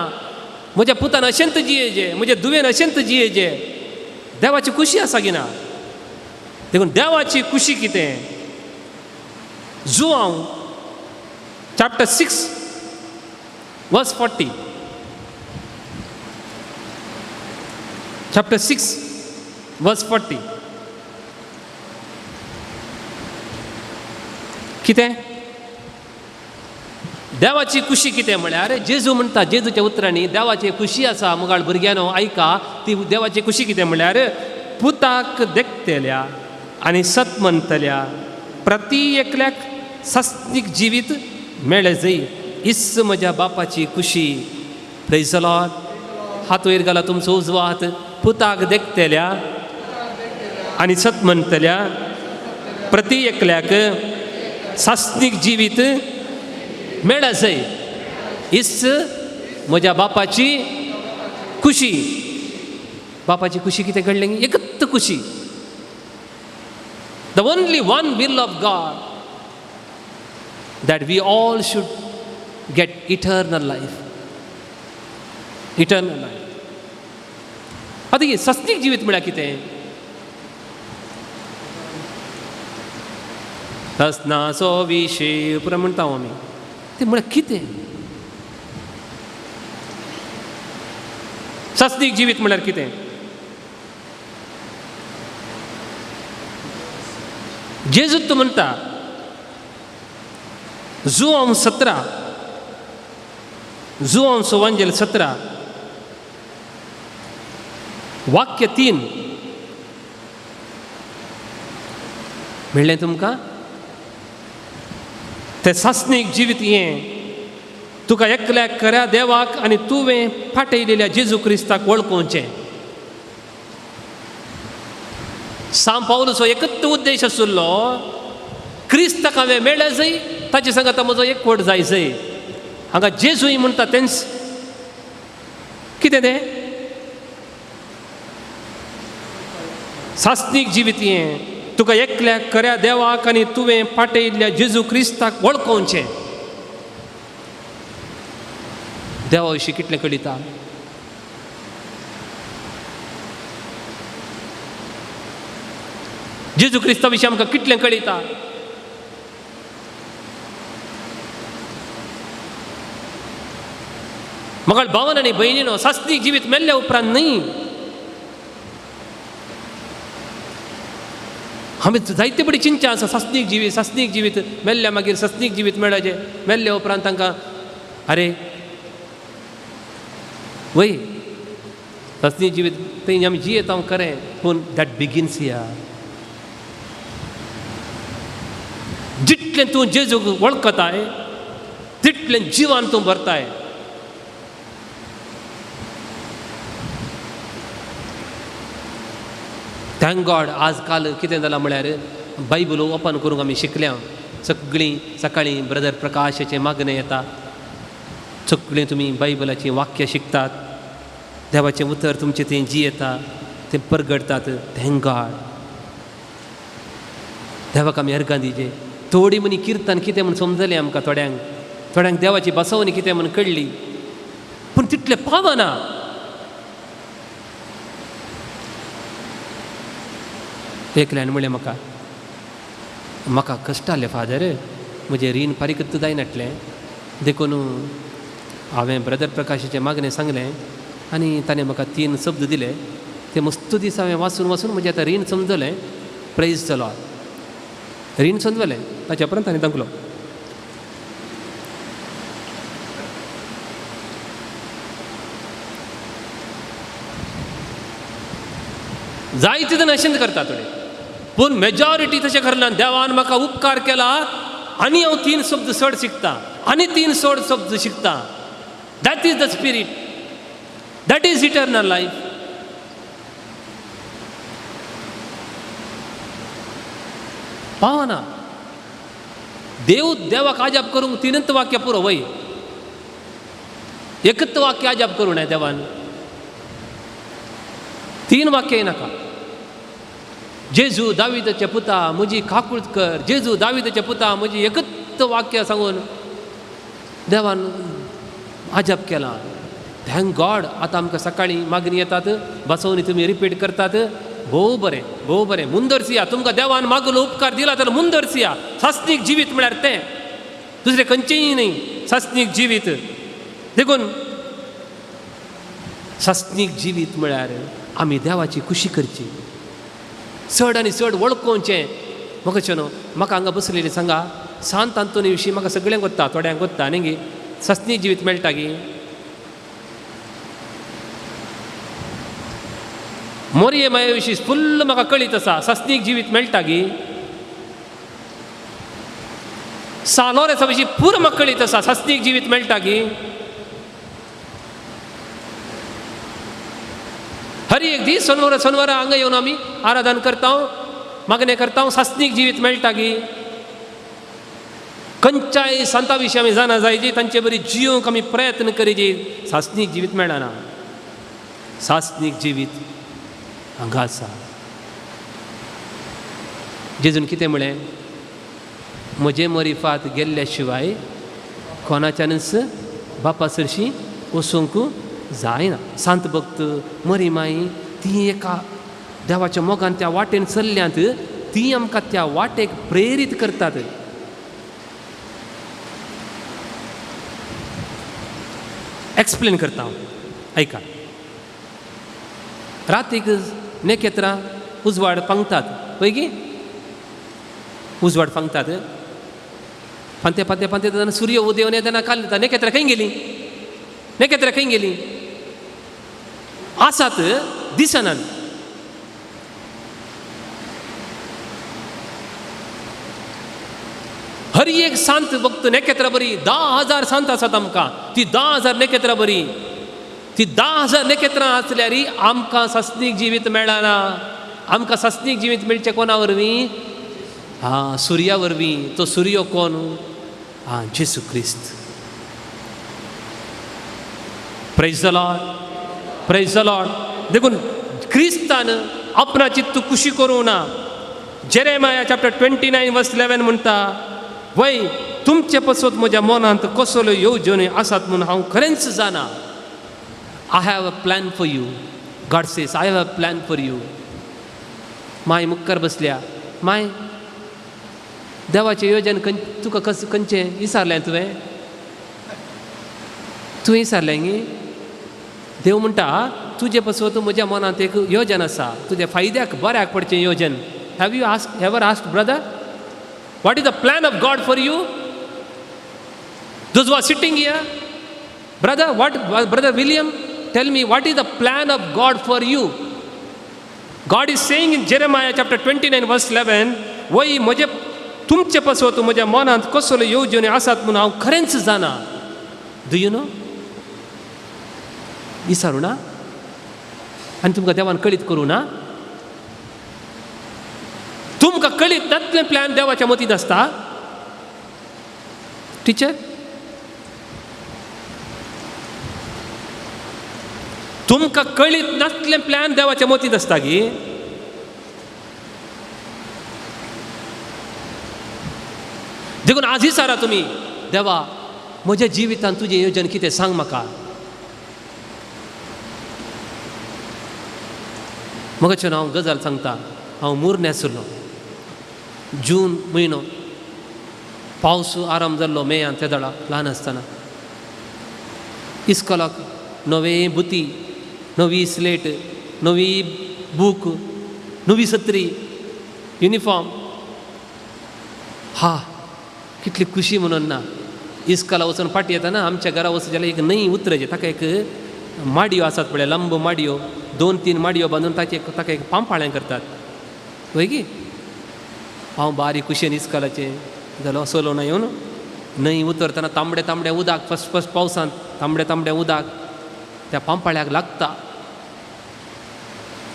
म्हज्या पुतान अशेंत जियेजे, म्हज्या धुवेन अशेंत जियेजे. देवाची खुशी आसा की ना? देखून देवाची खुशी कितें? जुआंव चॅप्टर 6 वर्स 40. चॅप्टर 6 वर्स 40. कितें? देवाची खुशी कितें म्हळ्यार, जेजू म्हणटा जेजूच्या उतरांनी देवाची खुशी आसा. मुगाळ भुरग्यानो आयका, ती देवाची खुशी कितें म्हळ्यार, पुताक देखतेल्या आनी सत म्हणटल्या प्रती एकल्याक सस्तीक जिवीत मेळ्ळे जाय. इस म्हज्या बापाची खुशी. Praise the Lord. हात वयर घाला तुमचो उजवो हात. पुताक देखतेल्या आनी सत म्हणटल्या प्रती एकल्याक सस्तीक जिवीत मेळ्ळा जाय. इस म्हज्या बापाची खुशी. बापाची खुशी कितें घडलें? एकच खुशी. The only one will of God, that we all should get eternal life. Eternal life. आतां ही सस्तीक जिवीत म्हळ्यार कितें? सस्नाचो विशय पुरो म्हणटा आमी. ते म्हळ्यार कितें? सस्तीक जिवीत म्हळ्यार कितें? जेजूत म्हणटा जुआंव 17, जुआंव एवंजेल 17 वाक्य 3 म्हणलें तुमकां. तें सासणीक जिवीत हें तुका एकल्याक खऱ्या देवाक आनी तुवें फाटयलेल्या जेजू क्रिस्ताक वळखोवचें. सांत पावलचो एकच उद्देश आशिल्लो, क्रिस्ताक हांवें मेळ्ळें जाय, ताचे सांगात म्हजो एकवट जाय जाय. हांगा जेजूय म्हणटा तेंच कितें तें? सासणीक जिवीत हें तुका एकल्याक खऱ्या देवाक आनी तुवें फाटयल्ल्या जेजू क्रिस्ताक वळखोवचें. देवा विशीं कितलें कळिता? जेजू क्रिस्ता विशीं आमकां कितलें कळयता. म्हाका भावन आनी भयणीनो, सासणीक जिवीत मेल्ल्या उपरांत न्ही. आमी जायते बडी चिंचा आसा सासणीक जिवीत मेल्ल्या मागीर सासणीक जिवीत मेळचें, मेल्ल्या उपरांत तांकां अरे वय सासणीक जिवीत थंय आमी जियेता खरें, पूण दॅट बिगिन्स हियर. जितलें तूं जेजूक वळखताय तितलें जिवान तूं भरताय. थँक गॉड आज काल कितें जालां म्हळ्यार बायबल ओपन करूंक आमी शिकल्या. सगळीं सकाळीं ब्रदर प्रकाशाचें मागणें येता, सगळीं तुमी बायबलाचीं वाक्यां शिकतात, देवाचें उतर तुमचें थंय जी येता तें परगडतात. Thank God. देवाक आमी अर्गां दिवचें. थोडी मनी किर्तन कितें म्हूण समजलें आमकां, थोड्यांक देवाची बसवणी कितें म्हूण कळ्ळी, पूण तितलें पावना. एकल्यान म्हणलें म्हाका कश्ट जालें फादर, म्हजें रीण फारीक जायनाटलें, देखून हांवें ब्रदर प्रकाशाचें मागणें सांगलें आनी ताणें म्हाका 3 शब्द दिले. ते मस्त दीस हांवें वाचून म्हजें आतां रीण समजलें. Praise the Lord. रीण समजलें ताच्या उपरांत ताणें सांगलो जायते जण अशेंच करता थोडे, पूण मेजॉरिटी तशें करना. देवान म्हाका उपकार केला आनी हांव 3 शब्द चड शिकता आनी 3 चड शब्द शिकता. That is the spirit, that is eternal life. पावना देवाक आजाप करूंक 3च वाक्य पुरो वय, एकच वाक्य आजाप करूं ना देवान. 3 वाक्य नाका. जेजू दाविदाचे पुता म्हजी काकूळट कर, जेजू दाविदाचे पुता म्हजी एकच वाक्य सांगून देवान आजाप केला. Thank God. आतां आमकां सकाळीं मागणी येतात, बसवणी तुमी रिपीट करतात. भोव बरें. मुंदरसिया तुमकां देवान मागलो उपकार दिला तर मुंदरसिया. सासणीक जिवीत म्हळ्यार तें, दुसरें खंयचेंय न्ही. सासणीक जिवीत. देखून सासणीक जिवीत म्हळ्यार आमी देवाची खुशी करची, चड आनी चड वळखोवचें. म्हाका न्हू म्हाका हांगा बसलेली सांगा, सांत आंतोनी विशीं म्हाका सगळ्यांक वता, थोड्यांक वता न्ही गे. सासणीक जिवीत मेळटा गे. मोरये माये विशीं फुल्ल म्हाका कळीत आसा. सासणीक जिवीत मेळटा गे. सालोरेसा विशीं पुरो म्हाका कळीत आसा. सासणीक जिवीत मेळटा गे. हर एक दीस सोनवारा हांगा येवन आमी आराधन करता, मागणें करता. सासणीक जिवीत मेळटा गे. खंयच्याय संता विशीं आमी जाणा जायची, तांचे बरी जियोंक आमी प्रयत्न करीचे. सासणीक जिवीत मेळना. सासणीक जिवीत हांगा आसा. जेजून कितें म्हळें, म्हजे मरिफात गेल्ल्या शिवाय कोणाच्यानच बापा सरशी वचूंक जायना. सांत भक्त मरी माई ती एका देवाच्या मोगान त्या वाटेन चल्ल्यांत, ती आमकां त्या वाटेक प्रेरीत करतात. एक्सप्लेन करता हांव, ऐका. रातीक नेकेत्रां उजवाड पांगतात पळय गे. उजवाड पांगतात. पांते तेन्ना सूर्य उदेवन येतना काल येता. नेकेत्रां खंय गेलीं? आसात, दिसनात. हर एक सांत भक्त नेकेत्रां बरी 10,000 सांत आसात आमकां. ती 10,000 नेकेत्रां बरी. ती 10,000 नेकेत्रां आसल्यार आमकां सासणीक जिवीत मेळना. आमकां सासणीक जिवीत मेळचें कोणा वरवीं? सुर्या वरवीं. तो सूर्य कोण? जेजू क्रिस्त. Praise the Lord. देखून क्रिस्तान आपणा चित्त खुशी करूं ना. जेरेमाया चॅप्टर 29 वर्स 11 म्हणटा, वय तुमचे पसत म्हज्या मनांत कसल्यो येवजणी आसात म्हूण हांव खरेंच जाणा. I have a plan for you. God says, I have a plan for you. माय मुखार बसल्या. माय देवाचें योजन तुका खंयचें विचारलें तुवें विचारलें न्ही देव म्हणटा तुजे पासून म्हज्या मनांत एक योजन आसा तुज्या फायद्याक बऱ्याक पडचें योजन. Have you ever asked brother what is the plan of God for you? Those who are sitting here brother William tell me what is the plan of God for you? God is saying in Jeremiah chapter 29 verse 11, वय म्हजे तुमचे पासून म्हज्या मनांत कसल्यो येवजणी आसात म्हणून हांव खरेंच जाणा. Do you know? विचारूं ना आनी तुमकां देवान कळीत करूं ना? तुमकां कळीत नासलें प्लॅन देवाच्या मतींत आसता टिचर? तुमकां कळीत नासलें प्लॅन देवाच्या मतींत आसता गी. देखून आज विचारा तुमी देवा म्हज्या जिवितांत तुजें योजन कितें सांग म्हाका. मगाच्यान हांव गजाल सांगता. हांव मुर्ने आसलो जून म्हयनो पावस आराम जाल्लो मेयान त्या दळा ल्हान आसतना इस्कॉलाक नवे बुती नवी स्लेट नवी बूक नवी सत्री युनिफॉर्म हा कितली खुशी म्हणून ना. इस्कॉला वचून फाटी येतना आमच्या घरा वचून जाल्यार एक नई उतरायचे ताका एक माडयो आसात पळय लांब माडयो 2-3 माडयो बांदून ताका एक पांपाळें करतात पळय की. हांव बारीक कुशेन इस्कॉलाचें जालो चलोवन येवन न्हंय उतरतना तांबडे तांबडे उदक फस्ट पावसांत तांबडे तांबडे उदक त्या पांपाळ्याक लागता.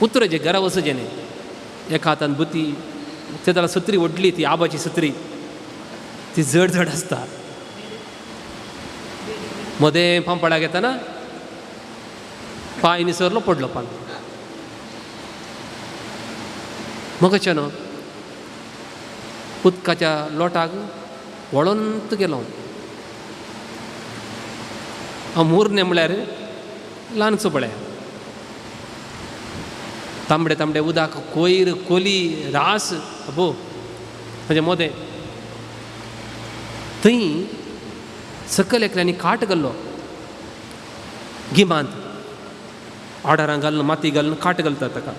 उतरचें घरा वचचें न्ही. एका हातान बुती ते जाल्यार सत्री ओडली ती आबाची सत्री ती जड जड आसता. मदें पांपाळ्याक येतना पांय निसरलो पडलो पान. मगच्या न्हू उदकाच्या लोटाक वळोंत गेलो. हांव मुर्ने म्हळ्यार ल्हानसो पळय तांबडे तांबडे उदक कोयर कोली रास अबो म्हणजे मोदें थंय सकयल एकल्यांनी काट घाल्लो गिमांत आडारां घालून माती घालून काट घालतात ताका.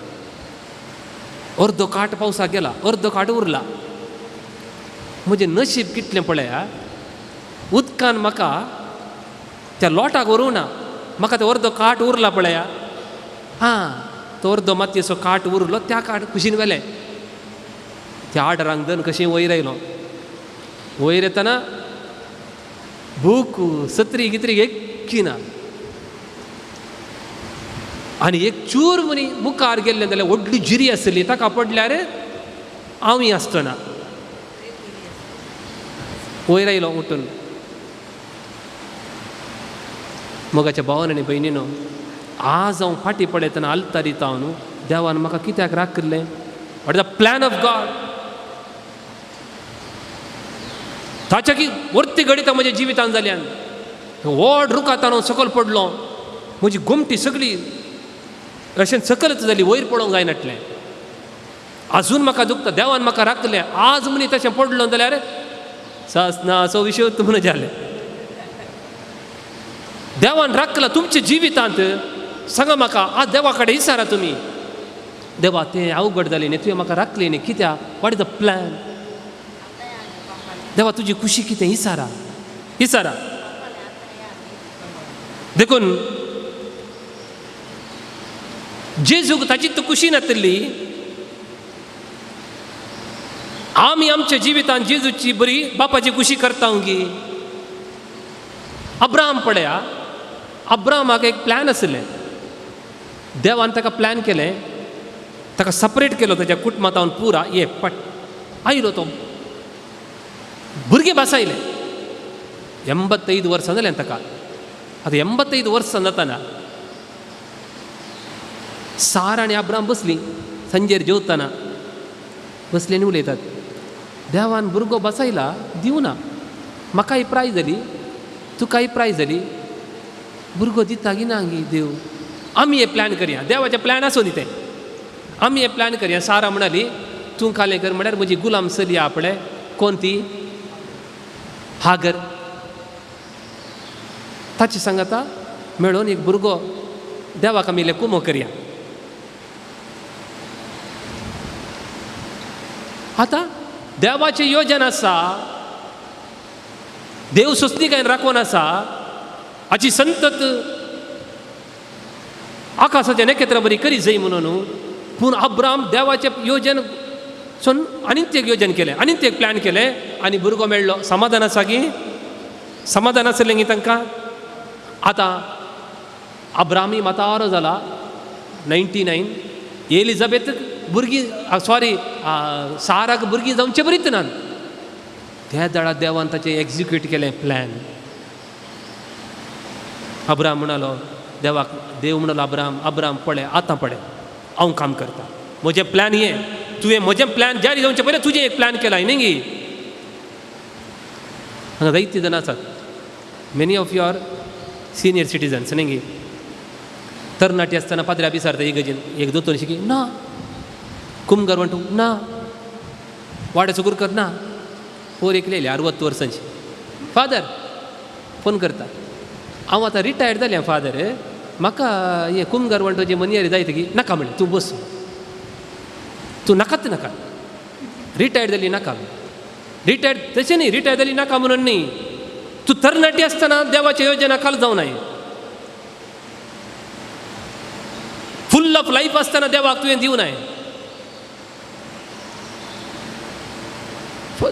अर्दो काट पावसाक गेला अर्दो काट उरला. म्हजें नशीब कितलें पळय उदकान म्हाका त्या लोटाक व्हरूं ना. म्हाका तो अर्दो काट उरला पळय हां तो अर्दो मातयेचो काट उरलो त्या काट कुशीन व्हेलें. त्या आडारांक धरून कशें वयर आयलो. वयर येतना बूक सत्री गित्री एक्की ना आनी एक चूर मनी मुखार गेल्लें जाल्यार व्हडली जिरी आसली ताका पडल्यार हांवूय आसतना वयर आयलो उठून. मोगाच्या भावान आनी भयणीनो आज हांव फाटी पडयतना आलता दिता हांव न्हू देवान म्हाका कित्याक राग केल्लें? What is the plan of God? ताच्या की वर्ती घडीत म्हज्या जिवितांत जाल्यान व्हड रुखांतान हांव सकयल पडलो. म्हजी गोमटी सगळी अशें सकलच जाली वयर पडोवंक जायनाटलें. आजून म्हाका दुखता. देवान म्हाका राखलें. आज मनी तशें पडलो जाल्यार सासना असो विशय म्हणून जालें. देवान राखला तुमच्या जिवितांत. सांगा म्हाका आज देवा कडेन विचारा तुमी देवा तें अवघड जालें न्ही तुवें म्हाका राखलें न्ही कित्याक? What is the plan? देवा तुजी खुशी कितें विचारा. देखून जेजूक ताची तो खुशी नासली. आमी आमच्या जिवितांत जेजूची बरी बापाची खुशी करता गी. अब्राहम पळया अब्राहमाक एक प्लॅन आसलें. देवान ताका प्लॅन केलें ताका सपरेट केलो ताच्या कुटुंबांतावन पुरा ये पट आयलो तो भुरगे बसयले. 85 वर्सां जाल्यां ताका. आतां 85 वर्सां जाताना सारा आनी अब्राहम बसलीं संजेर जेवतना बसले आनी उलयतात. देवान भुरगो बसयला दिवना. म्हाकाय प्राय जाली तुकाय प्राय जाली. भुरगो दिता की ना गी देव. आमी हे प्लॅन करया. देवाचे प्लॅन आसूं न्ही तें. आमी हे प्लॅन करया. सारा म्हणाली तूं कालें कर म्हळ्यार म्हजी गुलाम चली आहा पळय कोण ती हागर ताची सांगाता मेळून एक भुरगो देवाक आमी इल्लें कुमो करया. आतां देवाचें योजन आसा, देव सोंसणीकायेन राखून आसा, हाची संतत आकाशाचें नखेत्रां बरी करी जाय म्हणून. पूण अब्राम देवाचें योजन सोन आनीक एक योजन केलें, आनीक एक प्लॅन केलें आनी भुरगो मेळ्ळो. समाधान आसा गी? समाधान आसलें गी तांकां? आतां अब्रामी म्हातारो जाला 99. एलिझाबेथ भुरगीं साराक भुरगीं जावचें बरीत नात. त्या दाळा देवान ताचें एग्जिक्यूट केलें प्लॅन. अब्राम म्हणालो देवाक, देव म्हणालो अब्राम पळय आतां पळय हांव काम करता, म्हजें प्लॅन हें, तुवें म्हजें प्लॅन जारी जावचें पयलें तुजें एक प्लॅन केला न्ही गी. हांगा जायतीं जाणां आसात, many of your senior citizens न्ही गी. तरणाटी आसतना पाद्र्या विचारता इगर्जेन एक दोतोर शिकी ना, कुमगार म्हणटा ना, वाड्याचो गुरकर ना, पोर एकलेली 60 वर्सांची. फादर फोन करता, हांव आतां रिटायर्ड जालें फादर, म्हाका हें कुमगार म्हणटा जे मनियारी जायत गी नाका म्हणलें, तूं बस, तूं नाकात नाका, रिटायर्ड जाली नाका. रिटायर्ड तशें न्ही, रिटायर्ड जाली नाका म्हणून न्ही, तूं तरणाटी आसतना देवाच्या योजना काल जावं नाय. फुल ऑफ लाईफ आसतना देवाक तुवें दिवं नाय.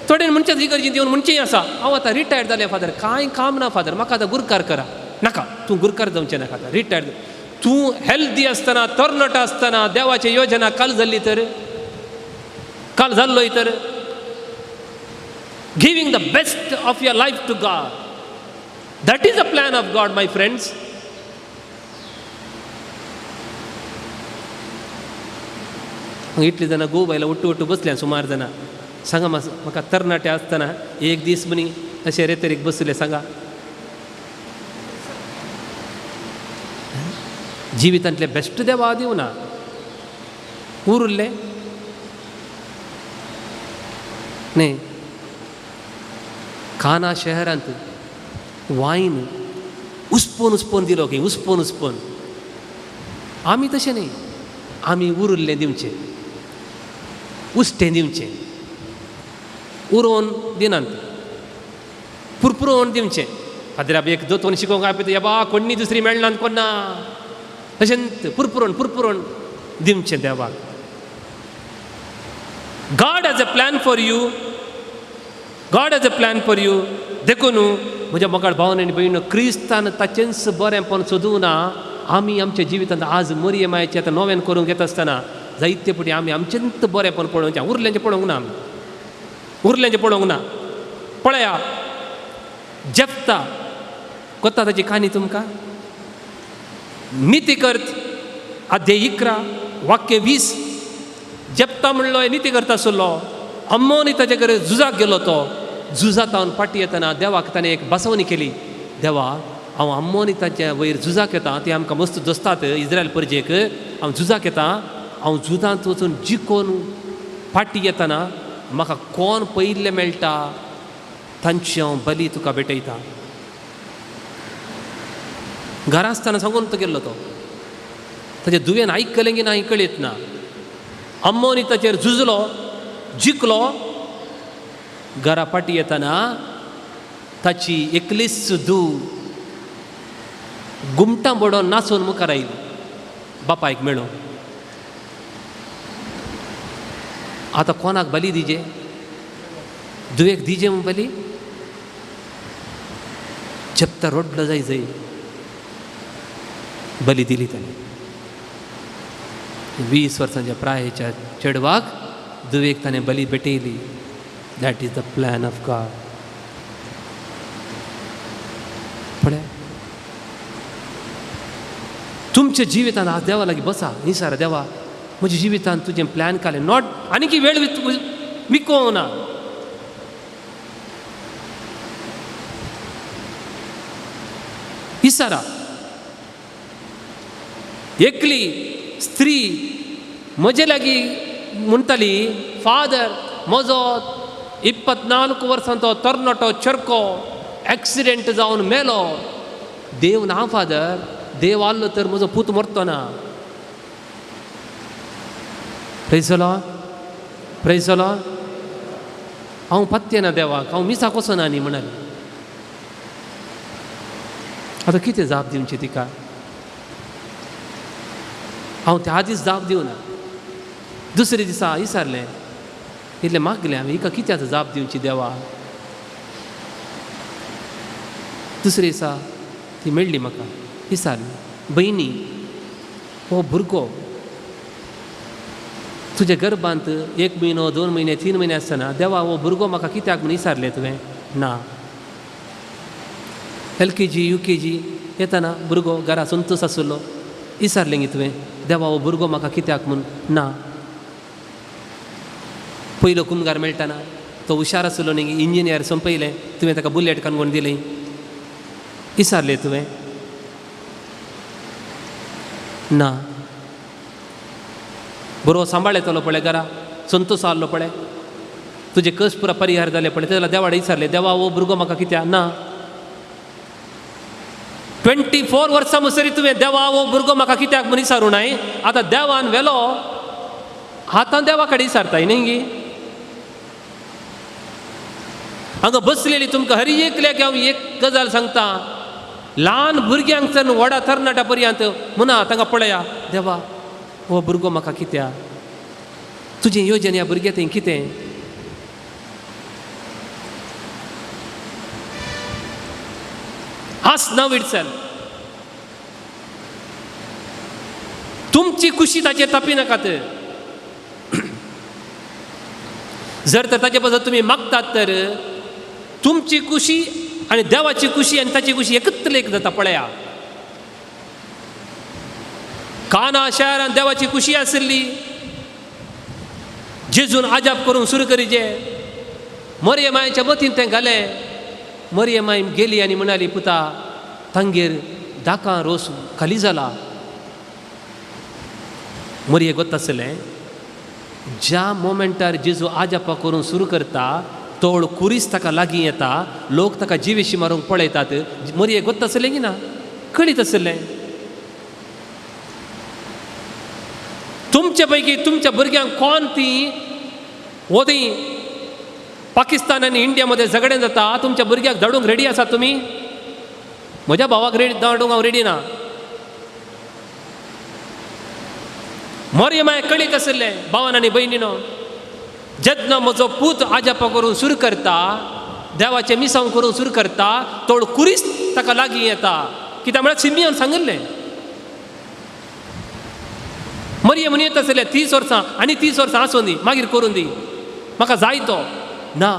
थोडे म्हणचेच इगर्जीन दिवन म्हणचें आसा हांव आतां रिटायर्ड जालें फादर, कांय काम ना फादर, म्हाका आतां गुरकार करा. नाका, तूं गुरकार जावचें नाका आतां, रिटायर्ड. तूं हेल्दी आसतना, तरणाटो आसतना देवाची योजना काल जाल्ली तर, काल जाल्लोय तर, giving the best of your life to God, that is a plan of God my friends. इतली जाणां गो बायलां उट्टू बसल्या सुमार जाणां. सांगा म्हाका तरणाटे आसतना एक दीस मनी अशें रेतरेक बसले सांगा, जिवितांतले बेस्ट देवा दिवं ना, उरले न्ही. काना शहरांत वायन उस्पोन दिलो की उस्पोन. आमी तशें न्ही, आमी उरल्लें दिवचें, उश्टें दिवचें, उरोवन दिनांत, पुरपुरोवन दिवचें. फादराब एक दोतोन शिकोवंक आपयता, या बा कोणी दुसरी मेळना कोण ना, तशेंच पुरपुरोवन दिवचें देवाक. God has a plan for you, God has a plan for you. देखून म्हज्या मोगाळ भावन आनी भयण, क्रिस्तान ताचेंच बरेंपण सोदूं ना. आमी आमच्या जिवितांत आज मरिये मायेचें आतां नवें करूंक येता आसतना जायते फावटी आमी आमचेंच बरेंपण पळोवचें, उरल्यांचें पळोवंक ना. आमी उरल्यांचें पळोवंक ना. पळया जेफ्ता, कोता ताची काणी तुमकां? नितीकर्त अध्याय 11 वाक्य 20. जेफ्ता म्हणलो नितीकर्त आसलो, अम्मोनी ताचे कडेन झुजाक गेलो. तो झुजात हांव फाटी येतना देवाक ताणें एक बसवणी केली, देवा हांव अम्मोनी ताच्या वयर झुजाक येता, ती आमकां मस्त दोस्तात इज्रायल परजेक, हांव झुजाक येता, हांव झुजांत वचून जिखोन फाटी येतना म्हाका कोण पयिल्लें मेळटा तांची हांव बली तुका भेटयता. घरा आसतना सांगून तो गेल्लो. तो ताचे दुवेन आयकलें की ना कळीत ना. अम्मोनी ताचेर झुजलो, जिखलो. घरा फाटी येतना ताची एकलीच धूव गुमटां बडोवन नाचून मुखार आयली बापायक मेळून. आतां कोणाक बली दिजे? धुवेक दिजे म्हूण बली? जेफ्ता रोडलो जाय बली दिली ताणें. 20 वर्सांच्या प्रायेच्या चेडवाक धुवेक ताणें बली भेटयली. That is the plan of God. पळय तुमच्या जिवितांत आज देवा लागीं बसा, निसार देवा म्हज्या जिवितांत तुजें प्लॅन कालें, नॉट आनी की वेळ विकोवं ना. इसारा एकली स्त्री म्हजे लागीं म्हणटाली फादर म्हजो 24 वर्सांचो तरणाटो चरको एक्सिडेंट जावन मेलो. देव ना फादर, देव आल्लो तर म्हजो पूत मरतो ना. Praise the Lord, praise the Lord. हांव पत्ते ना देवाक, हांव मिसाक वचना न्ही म्हणाली. आतां कितें जाप दिवची तिका? हांव त्या आदींच जाप दिवना. दुसरे दिसा विचारलें, इतलें मागलें हांवें, हिका कित्याक जाप दिवची देवा? दुसरे दिसा ती मेळ्ळी म्हाका. विचारली, बहिणी हो भुरगो तुज्या गर्भांत 1 म्हयनो 2 म्हयने 3 म्हयने आसतना देवा हो भुरगो म्हाका कित्याक म्हूण विचारलें तुवें? ना. LKG UKG येताना भुरगो घरा संतोश आसलो, विचारलें गी तुवें देवा हो भुरगो म्हाका कित्याक म्हूण? ना. पयलो कुमगार मेळटाना तो हुशार आसलो न्ही, इंजिनियर संपयलें, तुवें ताका बुलेट काणकोण दिलें, विचारलें तुवें? ना. बरो सांबाळ येतलो पळय घरा, संतोश आसलो पळय, तुजे कस पुरा परिहार जाले पळय, तेन्ना देवाडे विचारलें देवा हो भुरगो म्हाका कित्याक? ना. 24 वर्सां म्हणसरी तुवें देवा हो भुरगो म्हाका कित्याक म्हूण विचारूं नाय. आतां देवान व्हेलो हातान देवा कडेन विचारताय न्ही गी. हांगा बसलेली तुमकां हर एकल्याक हांव एक गजाल सांगता, ल्हान भुरग्यांक तर व्हडा तरणाट्या पर्यंत म्हणा तांकां पळया देवा हो भुरगो म्हाका कित्याक? तुजें योजन ह्या भुरग्या थंय कितें? आस नाव इटसेल्फ. तुमची खुशी ताचेर तापी नाकात. जर तर ताचे पासून तुमी मागतात तर तुमची खुशी आनी देवाची खुशी आनी ताची खुशी एकत्र एक जाता. पळया, काना शारान देवाची खुशी आसली, जेजून आजाप करून सुरू करीचे. मरिये मायेच्या मतीन तें घालें. मरिये माय गेली आनी म्हणाली पुता तांगेर दाकां रोस खाली जाला. मरिये गोत आसलें ज्या मोमेंटार जेजू आजापा करून सुरू करता तोळ कुरीस ताका लागीं येता, लोक ताका जिवेशी मारूंक पळयतात. मरिये गोत आसलें की ना, कळीत आसलें. तुमचे पैकी तुमच्या भुरग्यांक कोण ती वोदी पाकिस्तान आनी इंडिया मध्ये झगडें जाता, तुमच्या भुरग्याक धाडूंक रेडी आसा तुमी? म्हज्या भावाक धाडूंक हांव रेडी ना. मोरये माय कळीत आसलें भावान आनी भयणीनो, जेन्ना म्हजो पूत आजापा करून सुरू करता, देवाचें मिसांव करून सुरू करता, तोड कुरीस ताका लागीं येता. कित्याक म्हळ्यार सिमियोन सांगिल्लें. मरिये म्हणत आसलें 30 वर्सां आनी 30 वर्सां आसूं दी, मागीर करून दी, म्हाका जाय तो. ना,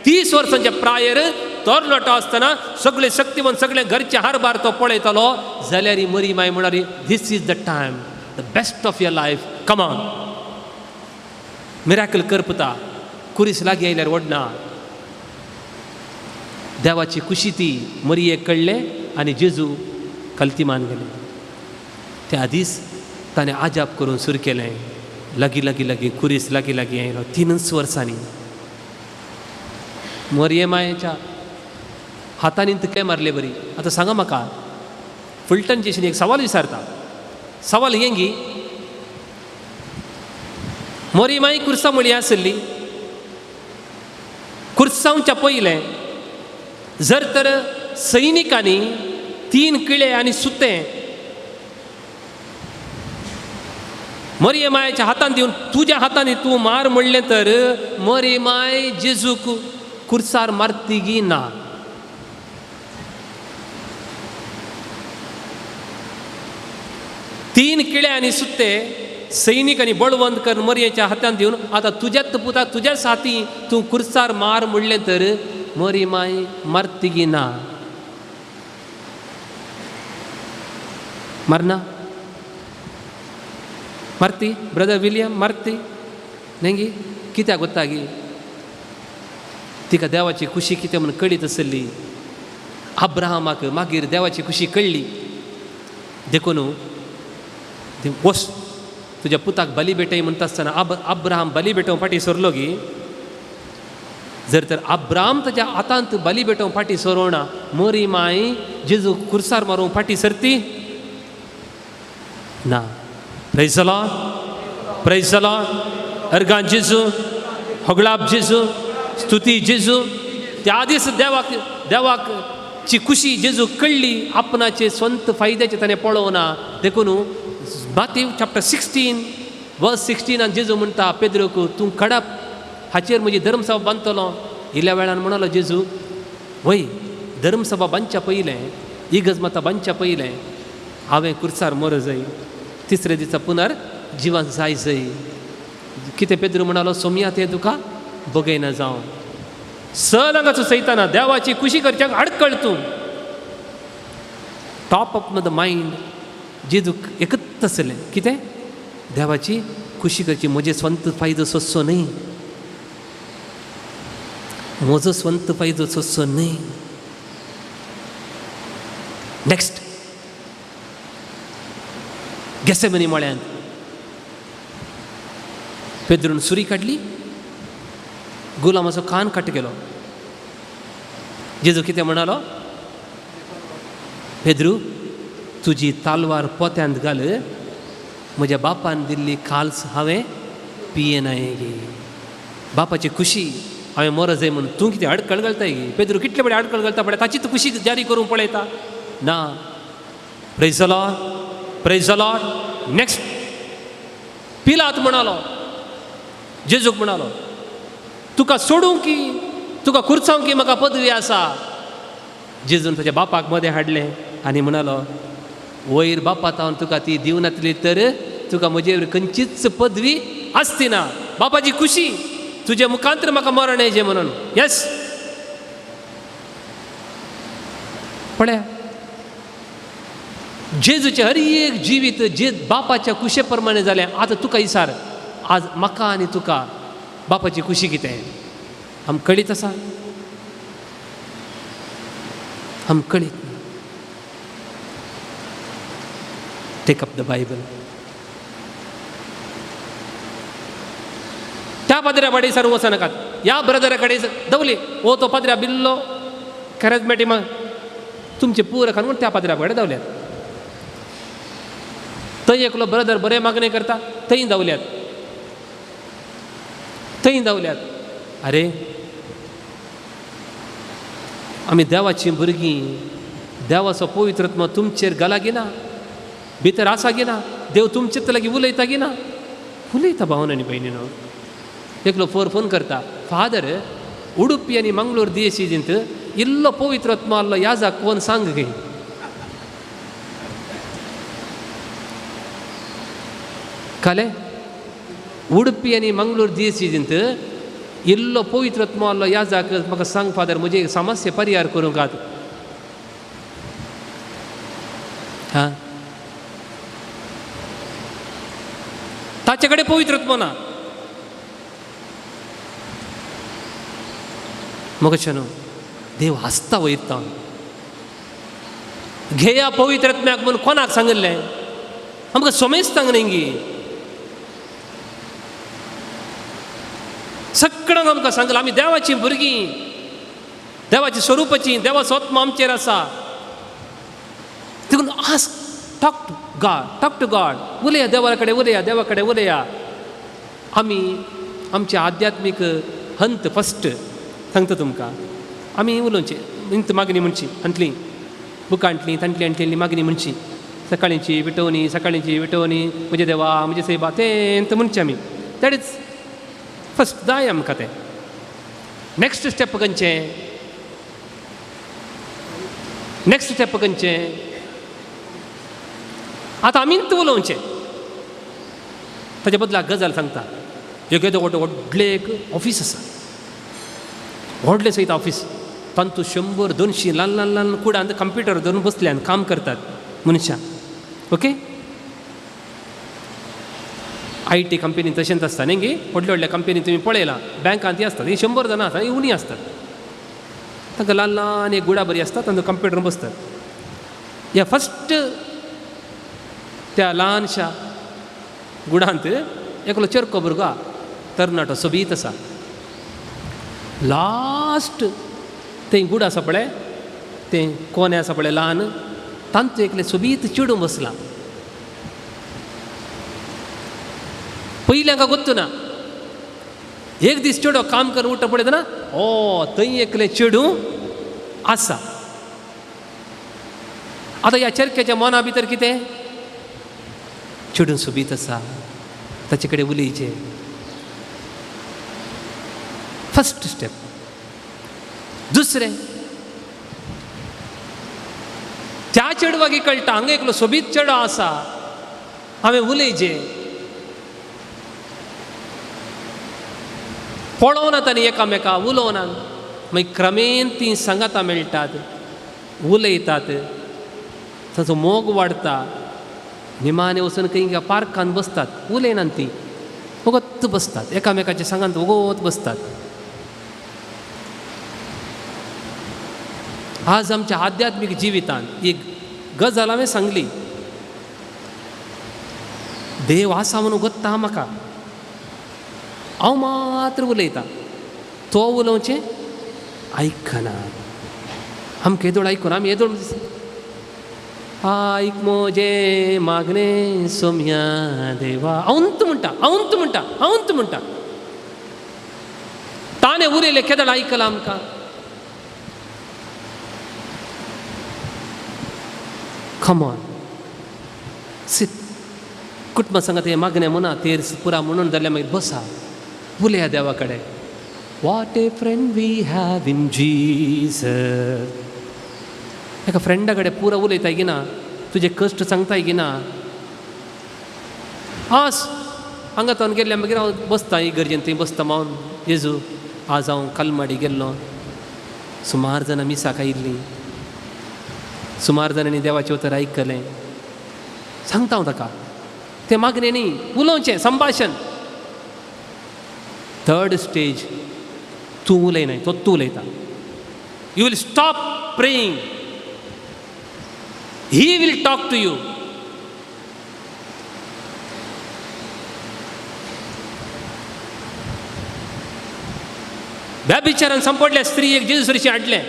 30 वर्सांच्या प्रायर तरणाटो आसतना सगळे शक्तिवन सगळे घरचे हारबार तो पळयतलो जाल्यार ही मरी माय म्हणाली this is the time, the best of your life, come on, miracle कर पुता. कुरीस लागीं आयल्यार ओडना. देवाची खुशी ती मरियेक कळ्ळें आनी जेजू कल्तीमान गेले. त्या दीस ताणें आजाप करून सुरू केलें. लागीं लागीं लागीं कुरीस लागीं लागीं आयलो. 3 वर्सांनी मरिये मायेच्या हातांनी तिके मारले बरी. आतां सांगा म्हाका, फुलटन जेशीन एक सवाल विचारता. सवाल हें गी, मरिये माय कुर्सा म्हळी आसली, कुर्सांच्या पयलें जर तर सैनिकांनी 3 किळे आनी सुतें मरिये मायेच्या हातान दिवन तुज्या हातांनी तूं मार म्हणलें तर मरिये माय जेजूक कुर्सार मारती गी ना. तीन किळे आनी सुत्ते सैनिकांनी बळवंत कर मरयेच्या हातान दिवन आतां तुज्याच पुता तुज्याच हाती तूं कुर्सार मार म्हणलें तर मरी माय मारती गी ना. मारना मारती ब्रदर विलियम मारती न्ही कित्याक वता गी. तिका देवाची खुशी कितें म्हूण कळीत आसली. अब्राहमाक मागीर देवाची खुशी कळ्ळी देखून तुज्या पुताक बली भेटय म्हणटा आसतना अब्राहम बली भेटोवंक फाटीं सरलो गी जर तर अब्राहम ताच्या आतांत बली भेटोवंक फाटीं सरोना मोरी माय जेजू कुर्सार मारूंक फाटीं सरती ना. Praise the Lord, praise the Lord. अर्गां जेजू, होगळाप जेजू, स्तुती जेजू. त्या दीस देवाक ची खुशी जेजू कळ्ळी, आपणाचे स्वंत फायद्याचे ताणें पळोवना. देखून माथ्यू चॅप्टर 16 वर्स 16 जेजू म्हणटा पेद्रोक तूं कडप हाचेर म्हजी धर्मसभा बांदतलो. इल्ल्या वेळान म्हणलो जेजू वय धर्मसभा बांदच्या पयलें इगज माता बांदच्या पयलें हांवें कुर्सार मर जाय, तिसरे दिसा पुनर जिवन जाय जाय. कितें पेद्रू म्हणालो सोमया तें तुका बगयना जावं. सलंगाचो सैताना देवाची खुशी करच्याक आडकळ तूं. टॉप ऑफ द मायंड जेजूक एकच आसलें कितें देवाची खुशी करची. म्हजे स्वंत फायदो सोंसचो न्ही, म्हजो स्वंत फायदो सोंसचो न्ही. नेक्स्ट गेसेमनी मळ्यांत पेद्रून सुरी काडली, गुलामाचो कान कट केलो. जेजू कितें म्हणालो पेद्रू तुजी तालवार पोत्यांत घाल, म्हज्या बापान दिल्ली खाल्स हांवें पियेनाय गे. बापाची खुशी हांवें मर जाय म्हणून तूं कितें आडकळ घालताय गे. पेद्रू कितले बडे आडकळ घालता पळय, ताची तूं खुशी जारी करूंक पळयता ना. Praise the Lord, praise the Lord. Next पिलात म्हणालो जेजूक म्हणालो तुका सोडूंक की तुका कुर्चावंक की म्हाका पदवी आसा. जेजून ताच्या बापाक मदें हाडलें आनी म्हणालो वयर बापा हांव तुका ती दिवन नातली तर तुका म्हजे खंयचीच पदवी आसती ना. बापाची खुशी तुजे मुखांतर म्हाका मरण येजें म्हणून. येस पळया जेजूचें हर एक जिवीत जे बापाच्या कुशे प्रमाणे जालें. आतां तुका विचार आज म्हाका आनी तुका बापाची खुशी कितें आमकां कळीत आसा? आमकां कळीत ना. Take up the Bible. त्या पाद्र्या बाडे सर वचनाकात, ह्या ब्रदरा कडेन दवली हो तो पाद्र्या बिल्लो कॅरेजमॅटीक मग तुमचे पुर खान त्या पाद्र्या कडेन दवल्यात. थंय एकलो ब्रदर बरें मागणी करता थंय दवल्यात, थंय दवल्यात. अरे आमी देवाची भुरगीं, देवाचो पवित्रत्व तुमचेर घाला गिना, भितर आसा गिना, देव तुमचेच लागीं उलयता गिना. उलयता भावन आनी भयणीनो. एकलो फोन करता फादर उडुपी आनी मंगळूर दियेसींत इल्लो पवित्रत्व आल्लो याजाक कोण सांग गे. काले उडुपी आनी मंगळूर दियेसींत इल्लो पवित्रत्व आल्लो याजाक म्हाका सांग फादर म्हजे समस्या परिहार करूंक आत. हां ताचे कडेन पवित्रत्व ना. मगशे न्हू देव हसता वयता. घेया पवित्रत्म्याक म्हूण कोणाक सांगिल्लें? आमकां सोमेच सांग न्ही. सगळ्यांक आमकां सांगलां आमी देवाची भुरगीं, देवाची स्वरुपाची, देवाचो आत्म आमचेर आसा. देखून आस्क, टॉक टू गॉड. उलया देवा कडेन, उलया देवा कडेन उलया. आमी आमचे आध्यात्मीक हंत फस्ट सांगता तुमकां. आमी उलोवचें इंत मागणी म्हणची हांतली बुकां हांतली तांतली हांतली मागणी म्हणची. सकाळींची विटोवणी, सकाळींची विटोवणी, म्हजे देवा म्हजे सैबा तें म्हणचें आमी. दॅट इज फस्ट जाय आमकां तें. नेक्स्ट स्टेप खंयचें? नेक्स्ट स्टेप खंयचें? आतां आमीच उलोवचें. ताचे बदला गजाल सांगता. एक व्हडलें एक ऑफीस आसा, व्हडलें सयत ऑफीस. तातूंत 100-200 ल्हान ल्हान ल्हान कुडांत कंप्युटर धरून बसल्यान काम करतात मनशां. ओके IT कंपनी तशेंच आसता न्ही गे. व्हडल्या व्हडल्या कंपनी तुमी पळयलां बँकांत ती आसतात. ही 100 जाणां आसतात, ही उणी आसतात. तांकां ल्हान ल्हान एक गुडा बरी आसता, तांकां कंप्युटर बसतात. ह्या फस्ट त्या ल्हानशा गुडांत एकलो चरको भुरगो आहा, तरणाटो सोबीत आसा. लास्ट तें गूड आसा पळय, तें कोणे आसा पळय ल्हान, तांचो एकले सोबीत चिडून बसला. पयलीं हांकां गोत्तू ना. एक दीस चेडो काम करून उठ्ठा पळयता ना, थंय एकलें चेडूं आसा. आतां ह्या चरख्याच्या मना भितर कितें? चेडूं सोबीत आसा, ताचे कडेन उलयचें. First step. दुसरें, त्या चेडवाक कळटा हांगा एकलो सोबीत चेडो आसा, हांवें उलयचें. पळोवनात आनी एकामेका उलोवनात. मागीर क्रमेन तीं सांगातां मेळटात, उलयतात, ताचो मोग वाडटा. निमाणे वचून खंय पार्कान बसतात, उलयनात तीं, वगत बसतात, एकामेकाच्या सांगात वगत बसतात. आज आमच्या आध्यात्मीक जिवितांत एक गजाल हांवें सांगली. देव आसा म्हणून गोत्ता म्हाका, हांव मात्र उलयतां, तो उलोवचें आयकना. आमकां येदोळ आयकून आमी येदोळ आयक मोजे मागणे सोम्या देवा, हांवूंत म्हणटा. ताणें उलयलें केदोळ आयकलां आमकां. Come on, sit. कुटुंबा सांगात हें मागणें म्हणा, तेर पुरा म्हणून जाल्यार मागीर बसा, उलया देवा कडेन. What a friend we have in Jesus. एका फ्रेंडा कडेन पुरा उलयताय की ना, तुजे कश्ट सांगताय की ना. आस हांगा तो गेल्ल्या मागीर हांव बसतां इगर्जेन, थंय बसता मावन, जेजू आज हांव कलमाडी गेल्लो, सुमार जाणां मिसाक आयिल्लीं, सुमार जाणांनी देवाचें उतर आयकलें. सांगता हांव ताका तें मागणें न्ही, उलोवचें, संभाशण. थर्ड स्टेज, तूं उलयनाय, तो तूं उलयता. You will stop praying, he will talk to you. व्यभिचारान संपडल्या स्त्री एक जेजू सुरशी हाडलें.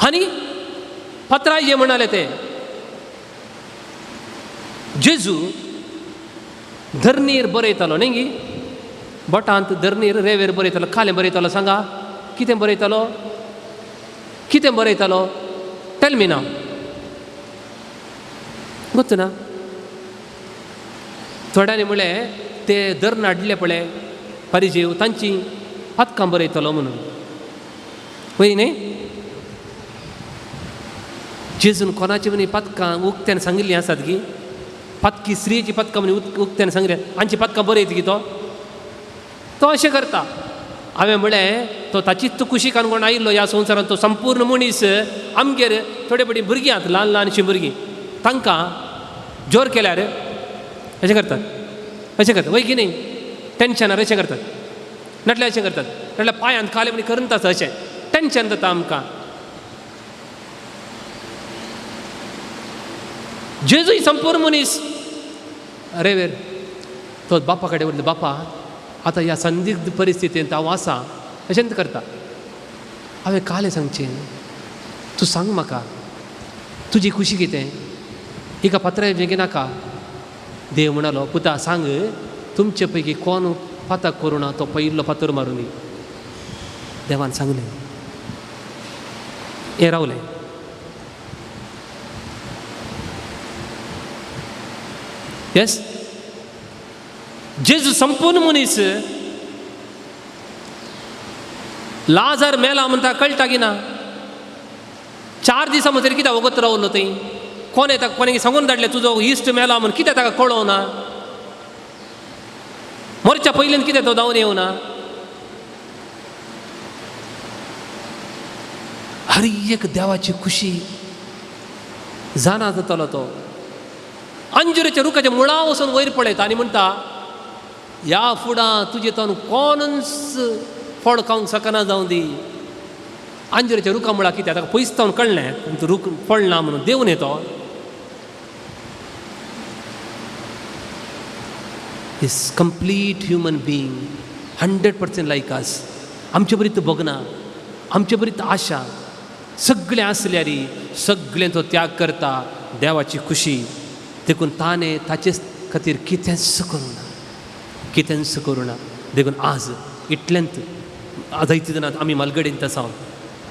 आनी पत्राय जे म्हणाले ते, जेजू धरणीर बरयतालो न्ही गी, बोटांत धरणीर रेंवेर बरयतालो, खालें बरयतालो. सांगा कितें बरयतालो? टेल मी नाव. गोत्तू ना? थोड्यांनी म्हळें ते धरण हाडले पळय परिजेव, तांची पथकां बरयतालो म्हणून. पळय न्ही, जेजून कोणाची म्हणी पथकां उक्त्यान सांगिल्लीं आसात गी, पथकी स्त्रीची पथकां म्हणी उक्त्यान सांगल्या, हांची पथकां बरयता गी तो अशें करता. हांवें म्हळें तो ताचीच खुशी काणकोण आयिल्लो ह्या संवसारांत, तो संपूर्ण मनीस. आमगेर थोडे बडी भुरगीं आसात, ल्हान ल्हानशीं भुरगीं, तांकां जोर केल्यार अशें करतात वय की न्ही, टेन्शनार अशें करतात, नाटल्यार अशें करतात, नाटल्यार पांयांत खाले म्हणी करता अशें टेन्शन जाता आमकां. जेजूय संपूर्ण मनीस रेवेर. तो बापा कडेन उरलो, बापा आतां ह्या संदिग्ध परिस्थितींत हांव आसा, अशेंच करता. हांवें कालें सांगचें, तूं सांग म्हाका तुजी खुशी कितें, हिका पत्राय जें नाका. देव म्हणालो, पुता सांग, तुमचे पैकी कोण पातक करूं ना तो पयिल्लो फातर मारूं दी. देवान सांगलें, हें रावलें. येस, जेजू संपूर्ण मनीस. लाजार मेला म्हणटा कळटा की ना? 4 दिसां मजर कित्याक वगत रावलो थंय? कोणें ताका कोणें सांगून धाडलें तुजो इश्ट मेला म्हूण? कित्याक ताका कळोवना? मरच्या पयलीं कितें तो धांवन येवना? हर एक देवाची खुशी जाणा जातालो तो. अंजुराच्या रुखाच्या मुळा वचून वयर पळयता आनी म्हणटा, ह्या फुडां तुजे तोंड कोणूच फळ खावंक शकना जावं दी. अंजुराच्या रुखा मुळा कित्याक ताका पयस तावन कळ्ळें, रूख फळ ना म्हणून. देव न्ही तो, इज कंप्लीट ह्युमन बिईंग 100% लायक अस. आमचे बरीत भोगना, आमचे बरीत आशा, सगळें आसल्यारी सगळें तो त्याग करता. देवाची खुशी देखून ताणें ताचे खातीर कितेंच करूना, कितेंच करूना. देखून आज इतल्यांत जायते जाणां आमी मालगडेंत आसा.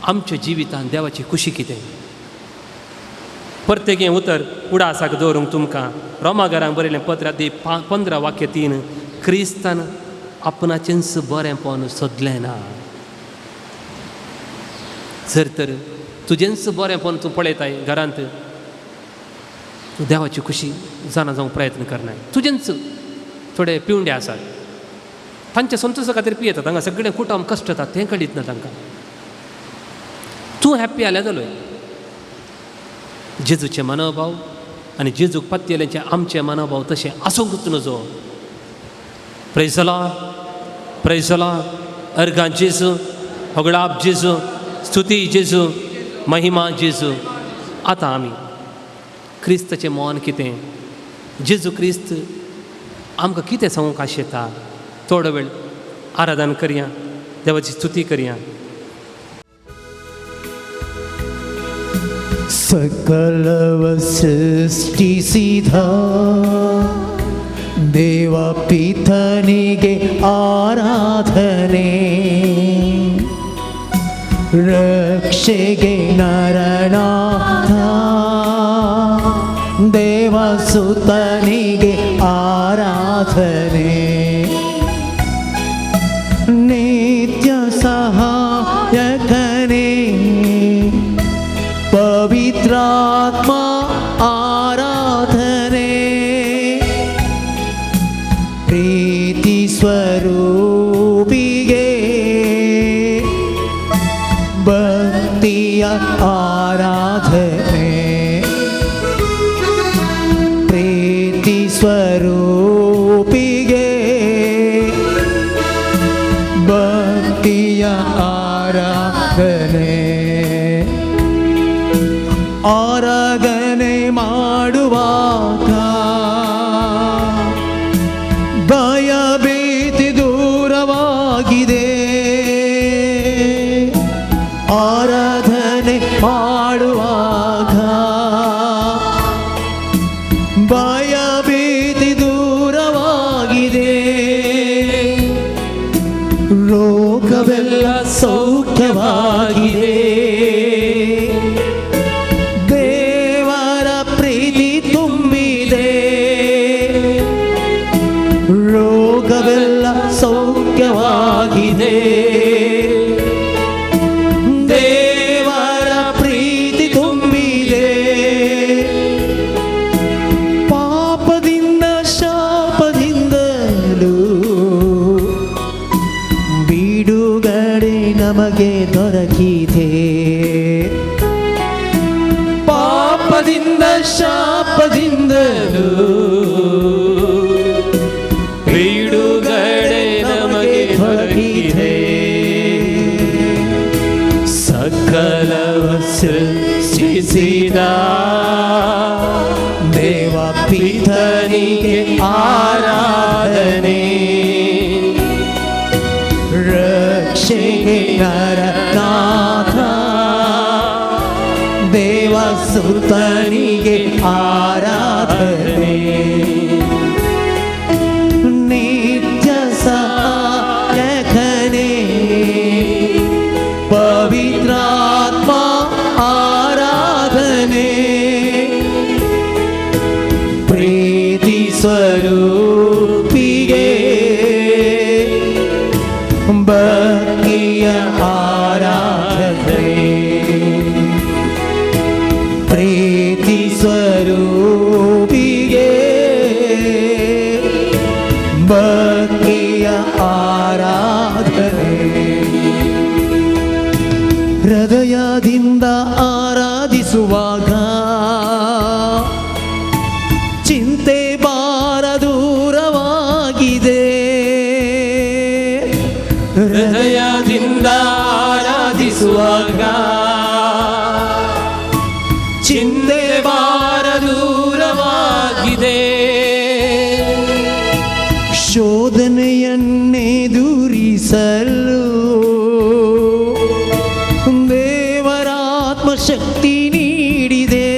आमच्या जिवितांत देवाची खुशी कितें? परतेगें उतर उडासाक दवरूंक तुमकां रोमाकारांक बरयलें पत्र 15:3 क्रिस्तान आपणाचेंच बरेंपण सोदलें ना. जर तर तुजेंच बरेंपण तूं पळयताय घरांत, तूं देवाची खुशी जाणा जावंक प्रयत्न करनाय. तुजेंच थोडे पिवंडे आसात, तांच्या संतोशा खातीर पियेतात, तांकां सगळें कुटुंब कश्ट जाता तें कळीत ना तांकां. तूं हॅप्पी जाल्यार जालोय. जेजूचे मनोभाव आनी जेजूक पातयेलेंचे आमचे मनोभाव तशें आसूंकच नजो. Praise the Lord, praise the Lord. अर्गां जेजू, होगळाप जेजू, स्तुती जेजू, महिमा जेजू. आतां आमी क्रिस्ताचें मोन कितें, जेजू क्रिस्त आमकां कितें सांगूंक आशेता, थोडो वेळ आराधन करया, देवाची स्तुती करया. सकल सृष्टिसिद्ध देव ಪಿತನಿಗೆ ಆರಾಧನೆ, ರಕ್ಷೆಗೆ ನರನಾಥ ದೇವಸುತನಿಗೆ ಆರಾಧನೆ, ನಿತ್ಯ ಸಹಾಯಕನೇ ಪವಿತ್ರಾತ್ಮ ಆರಾಧನೆ, ಪ್ರೀತಿ ಸ್ವರೂಪಿಗೆ ಭಕ್ತಿಯ ಆರಾಧನೆ, ಪ್ರೀತಿ ಸ್ವರೂಪಿಗೆ ಭಕ್ತಿಯ ಆರಾಧನೆ. ಆರಾಧನೆ ಮಾಡುವಾಗ ಭಯ ಭೀತಿ ದೂರವಾಗಿದೆ. ಆರಾಧನೆ ಮಾಡುವಾಗ ಭಯ ಭೀತಿ ದೂರವಾಗಿದೆ. ರೋಗವೆಲ್ಲ ಸೌಖ್ಯವಾಗಿದೆ. ದೇವರ ಪ್ರೀತಿ ತುಂಬಿದೆ. ರೋಗವೆಲ್ಲ ಸೌಖ್ಯವಾಗಿದೆ. ದೇವರ ಪ್ರೀತಿ ತುಂಬಿದೆ. ಪಾಪದಿಂದ ಶಾಪದಿಂದಲೂ ಬಿಡುಗಡೆ ನಮಗೆ ದೊರಕಿದೆ. ಪಾಪದಿಂದ ಶಾಪದಿಂದಲೂ ಬಿಡುಗಡೆ ನಮಗೆ ದೊರಕಿದೆ. ಸಕಲವ ಸೃಷ್ಟಿಸಿದ ದೇವ ಪಿತನಿಗೆ ಆರಾಧನೆ, ರಕ್ಷೆಗೆ ನರನಾಥ ದೇವಸುತನಿಗೆ ಆರಾಧನೆ, ನಿತ್ಯ ಸಹಾಯಕನೇ ಪವಿತ್ರಾತ್ಮ ಆರಾಧನೆ, ಪ್ರೀತಿ ಸ್ವರೂಪಿಗೆ ಭಕ್ತಿಯ ಆರಾಧನೆ, ಪ್ರೀತಿ ಸ್ವರೂಪಿಗೆ ಭಕ್ತಿಯ ಆರಾಧನೆ. ಹೃದಯದಿಂದ ಆರಾಧಿಸುವಾಗ ಚಿಂತೆ ಭಾರ ದೂರವಾಗಿದೆ. ಹೃದಯದಿಂದ ಆರಾಧಿಸುವಾಗ ಚಿಂತೆ ಭಾರ ದೂರವಾಗಿದೆ. ಎದುರಿಸಲು ದೇವರಾತ್ಮ ಶಕ್ತಿ ನೀಡಿದೆ.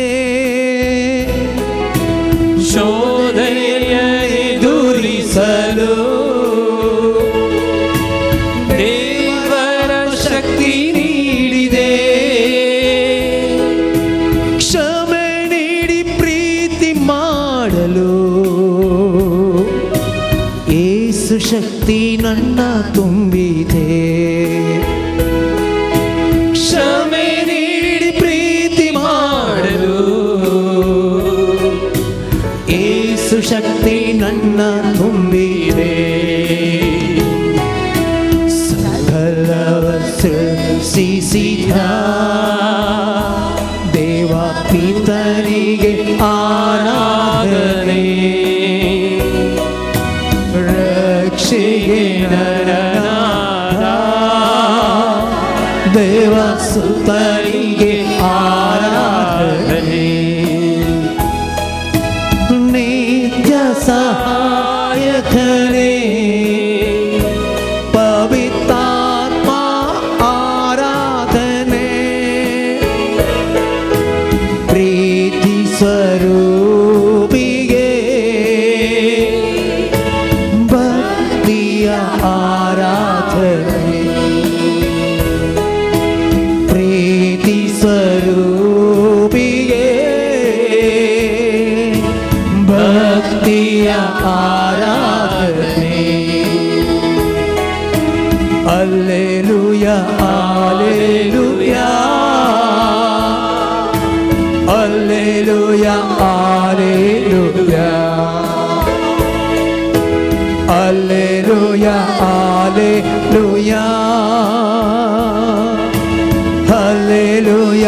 ಶೋಧನೆಯ ಎದುರಿಸಲು ದೇವರ ಶಕ್ತಿ ನೀಡಿದೆ. ಕ್ಷಮೆ ನೀಡಿ ಪ್ರೀತಿ ಮಾಡಲು ಯೇಸು ಶಕ್ತಿ ನನ್ನ ತುಂಬಿದೆ. ಕ್ಷಮೆ ನೀಡಿ ಪ್ರೀತಿ ಮಾಡಲು ಯೇಸು ಶಕ್ತಿ ನನ್ನ ತುಂಬಿದೆ. ಸಕಲವ ಸೃಷ್ಟಿಸಿದ ದೇವ ಪಿತನಿಗೆ ಆರಾಧನೆ. ರಕ್ಷೆಗೆ ನರನಾದ ದೇವ ಸುತನಿಗೆ ಆರಾಧನೆ. ನಿತ್ಯ ಸಹಾಯಕನೇ ಪವಿತ್ರಾತ್ಮ ಆರಾಧನೆ. ಪ್ರೀತಿ ಸ್ವರೂಪಿಗೆ ಭಕ್ತಿಯ ಆರಾಧನೆ. ಪ್ರೀತಿ ಸ್ವರೂಪಿಗೆ ಭಕ್ತಿಯ ಆರಾಧನೆ. Hallelujah hallelujah hallelujah hallelujah hallelujah hallelujah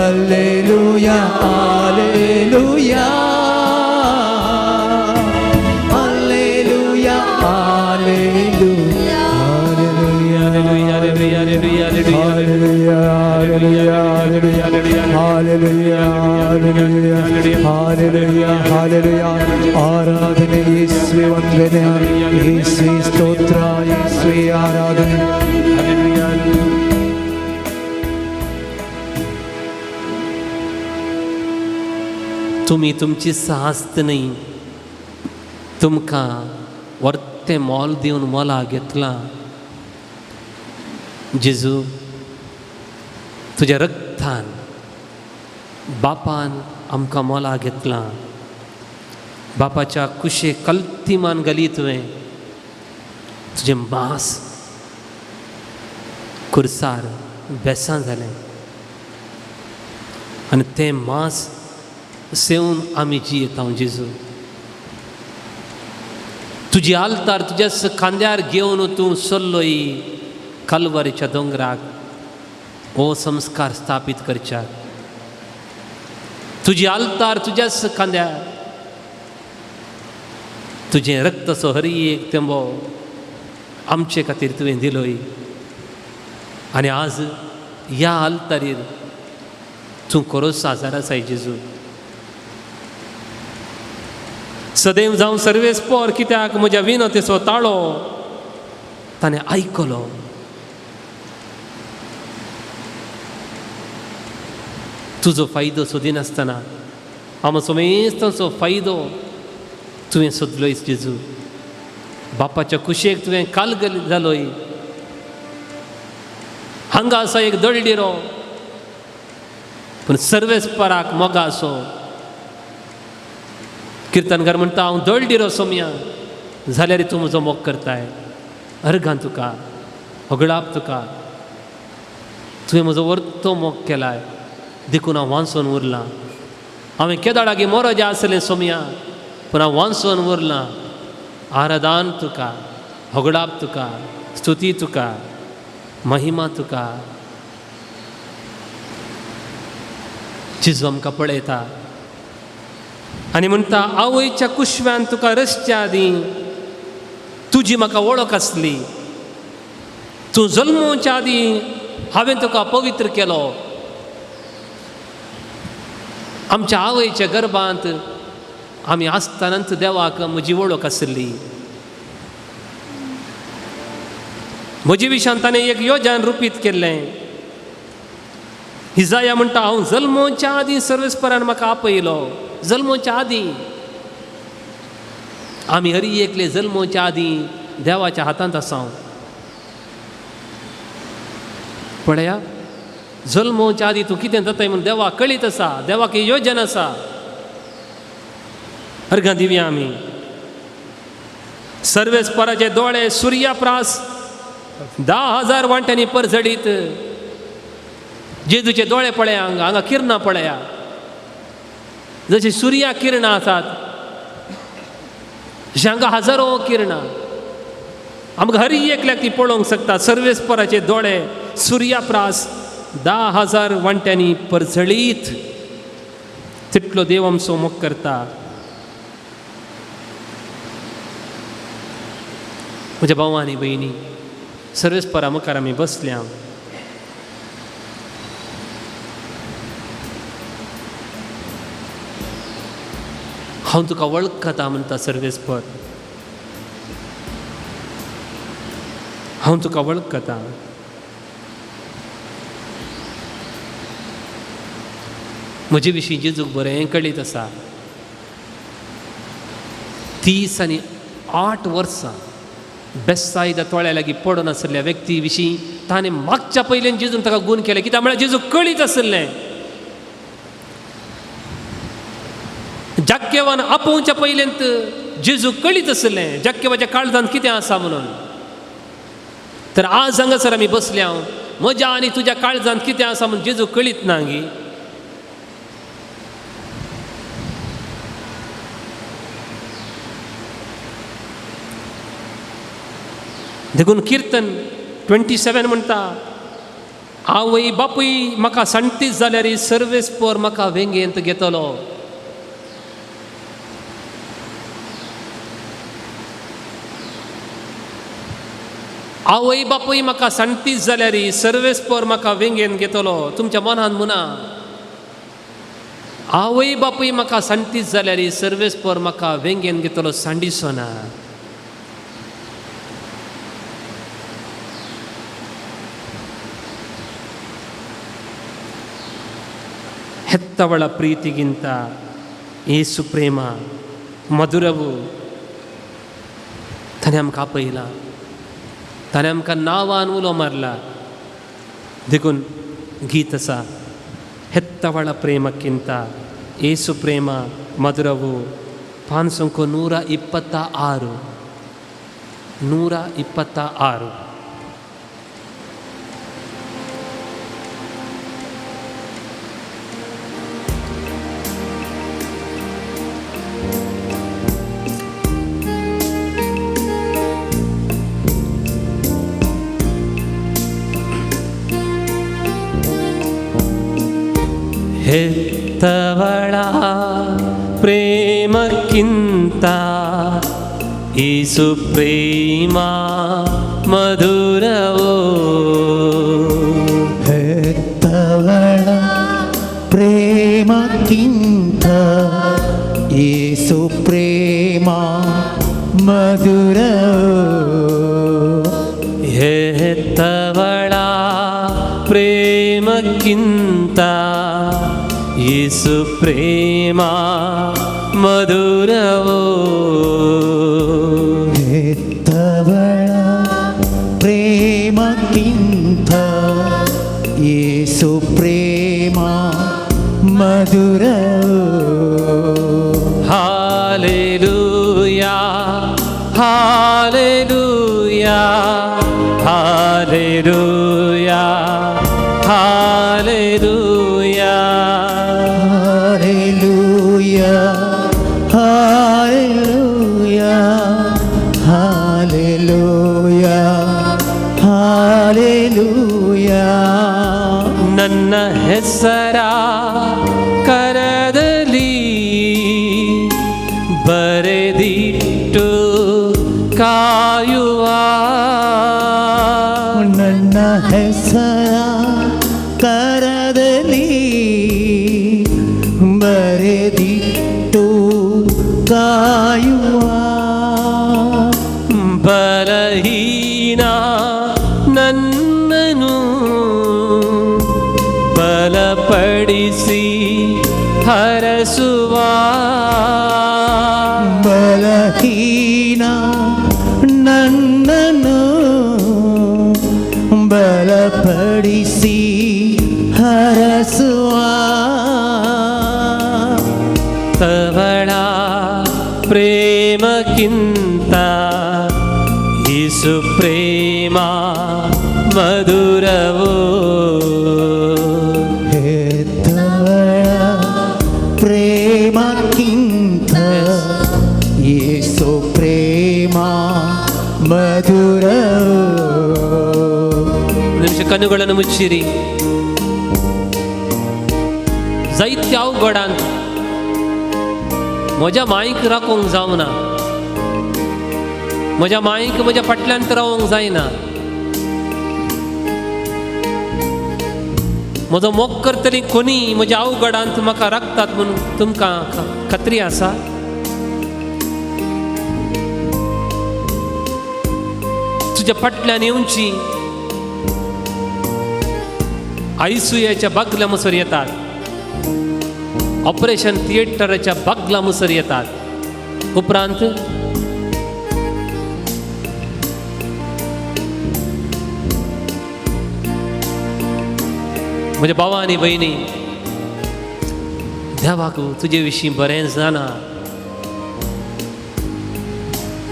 hallelujah hallelujah hallelujah hallelujah hallelujah hallelujah. ಆರಾಧನೆ ಯೇಸುವೆ ವಂದನೆ, ಯೇಸುವೆ ಸ್ತೋತ್ರ, ಯೇಸುವೆ ಆರಾಧನೆ. तुम्ही तुमची सास्त नाही, तुमकां वर्ते मोल दिवन मोला घेतला. जेजू तुझ्या रक्तान बापान आमकां मोला घेतला. बापाच्या कुशे कल्तीमान घाली तुवें तुजें मांस कुर्सार बेसां जालें आनी तें मांस सेवन आमी जियेता. जेजू तुजी आल्तार तुज्याच खांद्यार घेवन तूं चल्लोय कल्वरीच्या दोंगराक हो संस्कार स्थापीत करच्याक. तुजी आल्तार तुज्याच खांद्यार तुजें रक्तसो हरी एक तेंबो आमचे खातीर तुवें दिलोय. आनी आज ह्या आल्तारीर तूं खरोच आजार आसाय जेजू. सदैव जावं सर्वेस्पोर कित्याक म्हज्या विनतेचो ताळो ताणें आयकलो. तुजो फायदो सोदिनासतना आमचो मेस्तांचो फायदो तुवें सोदलोय जेजू. बापाच्या कुशेक तुवें कालगल जालोय. हांगा आसा एक दळडिरो पूण सर्वेस्पराक मोगा असो. किर्तनकार म्हणटा हांव दळडिरो सोमया जाल्यार तूं म्हजो मोग करताय. अर्गां तुका होगळाप तुका तुवें म्हजो वर्तो मोग केलाय देखून हांव वांसून उरलां. हांवें केदाळागे मोरो जें आसलें सोमया पूण हांव वांसून उरलां. आराधन तुका, होगळाप तुका, स्तुती तुका, महिमा तुका. जेजू आमकां पळयता आनी म्हणटा आवयच्या कुशव्यान तुका रसच्या आदी तुजी म्हाका वळख आसली. तूं जल्मोवच्या आदी हांवें तुका पवित्र केलो. आमच्या आवयच्या गर्भांत आमी आसतानाच देवाक म्हजी वळख आसली. म्हजे विशयान ताणें एक योजन रुपीत केल्लें. इसाया म्हणटा हांव जल्मोच्या आदीं सर्वेस्परान म्हाका आपयलो. जल्मोच्या आदीं आमी हरी एकले जल्मोच्या आदीं देवाच्या हातांत आसा. पळया, जल्मोच्या आदीं तूं कितें जाताय म्हूण देवाक कळीत आसा. देवाक ही योजन आसा. अर्घां दिवया आमी. सर्वेस्पराचे दोळे सुर्याप्रास 10,000 वांट्यांनी परझडीत. जेजूचे दोळे पळया, हांगा किरणां पळया, जशी सुर्या किरणां आसात तशी हांगा हजारो किरणां. आमकां हर एकल्याक ती पळोवंक शकता. सर्वेस्पराचे दोळे सुर्याप्रास 10,000 वांट्यांनी परझळीत. तितलो देव आमचो मोग करता. म्हज्या भावांनी भयणी, सर्वेस्परा मुखार आमी बसल्या. हांव तुका वळखता म्हणटा सर्वेस्पर. हांव तुका वळखता. म्हजे विशीं जेजूक बरें कळीत आसा. 30 आनी 8 वर्सां बेसायदा तोळ्या लागीं पडून आसलेल्या व्यक्ती विशीं ताणें मागच्या पयलें जेजून ताका गूण केलें. कित्याक म्हळ्यार जेजूक कळीत आसलें. जाक्केवान आपोवच्या पयलेंत जेजूक कळीत आसलें जाक्केवाच्या काळजांत कितें आसा म्हणून. तर आज हांगासर आमी बसल्या. म्हज्या आनी तुज्या काळजांत कितें आसा म्हणून जेजूक कळीत ना गी. देखून किर्तन 27 म्हणटा, आवय बापूय म्हाका सांटीच जाल्यार सर्वेस्पर म्हाका वेंगेंत घेतलो. आवय बापूय म्हाका सांटीच जाल्यार सर्वेस्पर म्हाका वेंगेंत घेतलो. तुमच्या मनान म्हणा, आवय बापूय म्हाका सांटीच जाल्यार सर्वेस्पर म्हाका वेंगेंत घेतलो. सांडिसो ना. ಹೆತ್ತವಳ ಪ್ರೀತಿಗಿಂತ ಏಸು ಪ್ರೇಮ ಮಧುರವು. ताणें आमकां आपयला. ताणें आमकां नांवान उलो मारला. देखून गीत आसा, ಹೆತ್ತವಳ ಪ್ರೇಮಕ್ಕಿಂತ ಏಸು ಪ್ರೇಮ ಮಧುರವು. 526. 126. ಹೆತ್ತವಳ ಪ್ರೇಮಕ್ಕಿಂತ ಏಸು ಪ್ರೇಮ ಮಧುರವೋ. ಹೆತ್ತವಳ ಪ್ರೇಮಕ್ಕಿಂತ ಏಸು ಪ್ರೇಮ ಮಧುರವೋ. ಹೆತ್ತವಳ ಪ್ರೇಮಕ್ಕಿಂತ ಏಸು ಪ್ರೇಮ ಮಧುರವೋ. ಹೆತ್ತವಳ ಪ್ರೇಮಕ್ಕಿಂತ ಏಸು ಪ್ರೇಮ ಮಧುರವೋ. Hallelujah hallelujah hallelujah hallelujah hallelujah hallelujah hallelujah. ನನ್ನ ಹೆಸರ ಕರದಲ್ಲಿ ಬರೆದಿಟ್ಟು ಕಾಯುವ. ನನ್ನ ಹೆಸರ ಕರದಲ್ಲಿ ಬರೆದಿಟ್ಟು ಹರಸುವ ಬಲಹೀನ ನನ್ನನ್ನು ಬಲಪಡಿಸಿ ಹರಸುವ ತವಳ ಪ್ರೇಮಕ್ಕಿಂತ ಯೇಸು ಪ್ರೇಮ ಮಧುರವೋ ಹೆತ್ತವಳ ಪ್ರೇಮಕ್ಕಿಂತ ಯೇಸು ಪ್ರೇಮ ಮಧುರವೋ. ನಿಮಿಷ ಕಣ್ಣುಗಳನ್ನು ಮುಚ್ಚಿರಿ. जायत्या अवघडांत म्हज्या मांयक राखोंक जावना, म्हज्या मांयक म्हज्या फाटल्यान रावोंक जायना. म्हजो मोग करतली कोणी म्हज्या अवघडांत म्हाका राखतात म्हणून तुमकां खात्री आसा? तुज्या फाटल्यान येवची आयसीयूच्या बागला मुसर येतात, ऑपरेशन थिएटराच्या बागला मुसर येतात. उपरांत म्हज्या भावा आनी भयणी, देवाक तुजे विशीं बरें जाणा.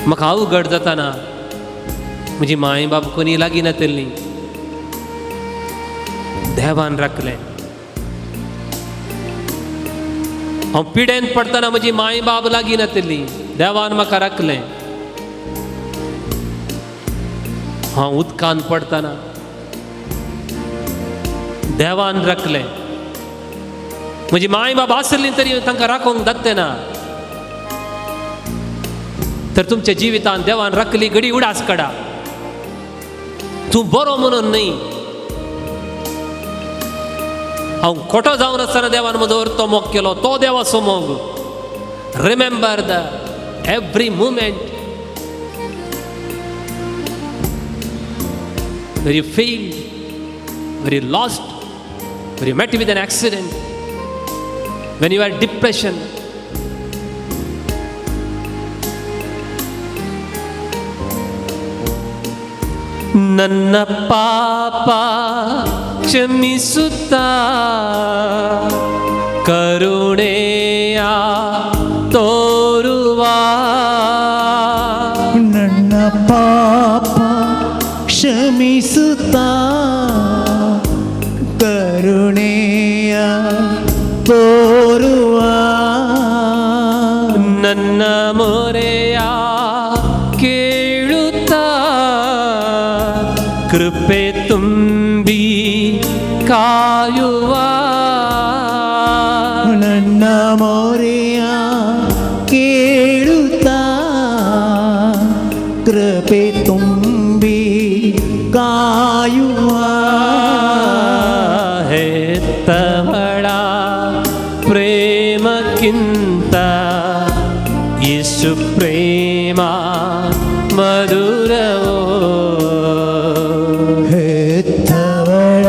म्हाका अवघड जाताना म्हजी माय बाब कोणी लागीं नातली, देवान राखलें. हांव पिडेंत पडटना म्हजी माय बाब लागीं नातली, देवान म्हाका राखलें. हांव उदकांत पडटना देवान राखलें. म्हजी माय बाब आसलीं तरी तांकां राखोंक दात्तेना. तर तुमच्या जिवितांत देवान राखली घडी उडास काडा. तूं बरो म्हणून न्ही, हांव खोटो जावन आसतना देवान म्हजो अर्थ मोग केलो, तो देवाचो मोग. Remember the every moment when you failed, when you lost, when you met with an accident, when you are depression. ನನ್ನ ಪಾಪ ಕ್ಷಮಿಸುತ್ತಾ ಕರುಣೆಯ ತೋರುವ, ನನ್ನ ಪಾಪ ಕ್ಷಮಿಸುತ್ತಾ ಕರುಣೆಯ ತೋರುವ, ನನ್ನ ಮೊರೆಯ ಕೇಳುತ್ತಾ ಕೃಪೆ ತುಂಬಿ ಕಾಯುವ, ನನ್ನ ಮೊರೆಯ ಕೇಳುತ್ತಾ ಕೃಪೆ ತುಂಬಿ ಕಾಯುವ, ಹೆತ್ತವಳ ಪ್ರೇಮಕ್ಕಿಂತ ಯೇಸು ಪ್ರೇಮ ಮಧುರವೋ. ಹೆತ್ತವಳ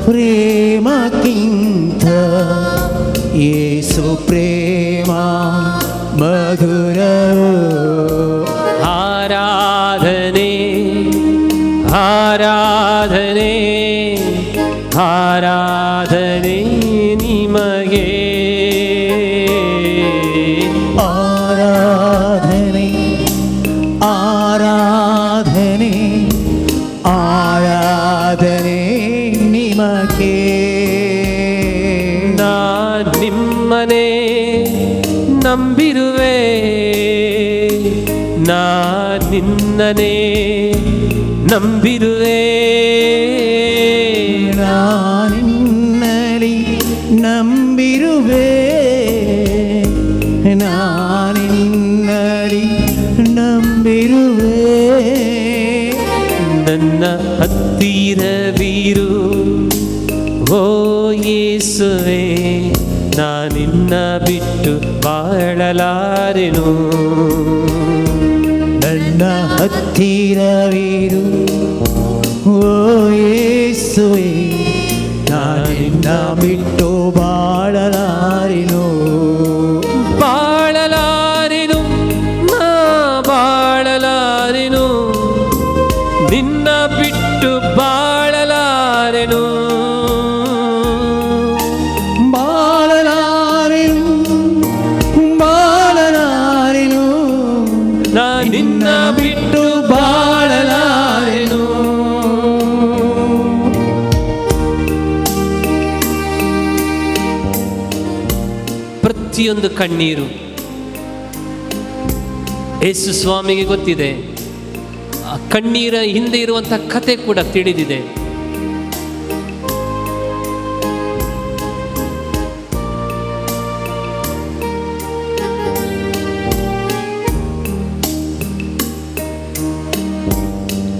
ಪ್ರೇಮಕ್ಕಿಂತ ಯೇಸು ಪ್ರೇಮ ಮಧುರವೋ. ಆರಾಧನೆ ಆರಾಧನೆ ಆರಾಧನೆ ನಿಮಗೆ, ಆರಾಧನೆ ಆರಾಧನೆ ಆರಾಧನೆ ನಿಮಗೆ. ನಾ ನಿಮ್ಮನೆ ನಂಬಿರುವೆ, ನಾ ನಿನ್ನನೆ ನಂಬಿರುವೆ, ನಾನಿನ್ನಲಿ ನಂಬಿರುವೆ, ನಾನಿನ್ನಲಿ ನಂಬಿರುವೆ. ನನ್ನ ಹತ್ತಿರವಿರು ಓ ಯೇಸುವೆ, ನಾನಿನ್ನ ಬಿಟ್ಟು ಬಾಳಲಾರೆನು. ನನ್ನ ಹತ್ತಿರವಿರು ಓ ಯೇಸುವೆ, ನಾನಿನ್ನ ಬಿಟ್ಟು ಬಾಳಲಾರೆ. ನಿನ್ನ ಬಿಟ್ಟು ಬಾಳಲಾರೆನು. ಪ್ರತಿಯೊಂದು ಕಣ್ಣೀರು ಯೇಸು ಸ್ವಾಮಿಗೆ ಗೊತ್ತಿದೆ. ಆ ಕಣ್ಣೀರ ಹಿಂದೆ ಇರುವಂಥ ಕತೆ ಕೂಡ ತಿಳಿದಿದೆ.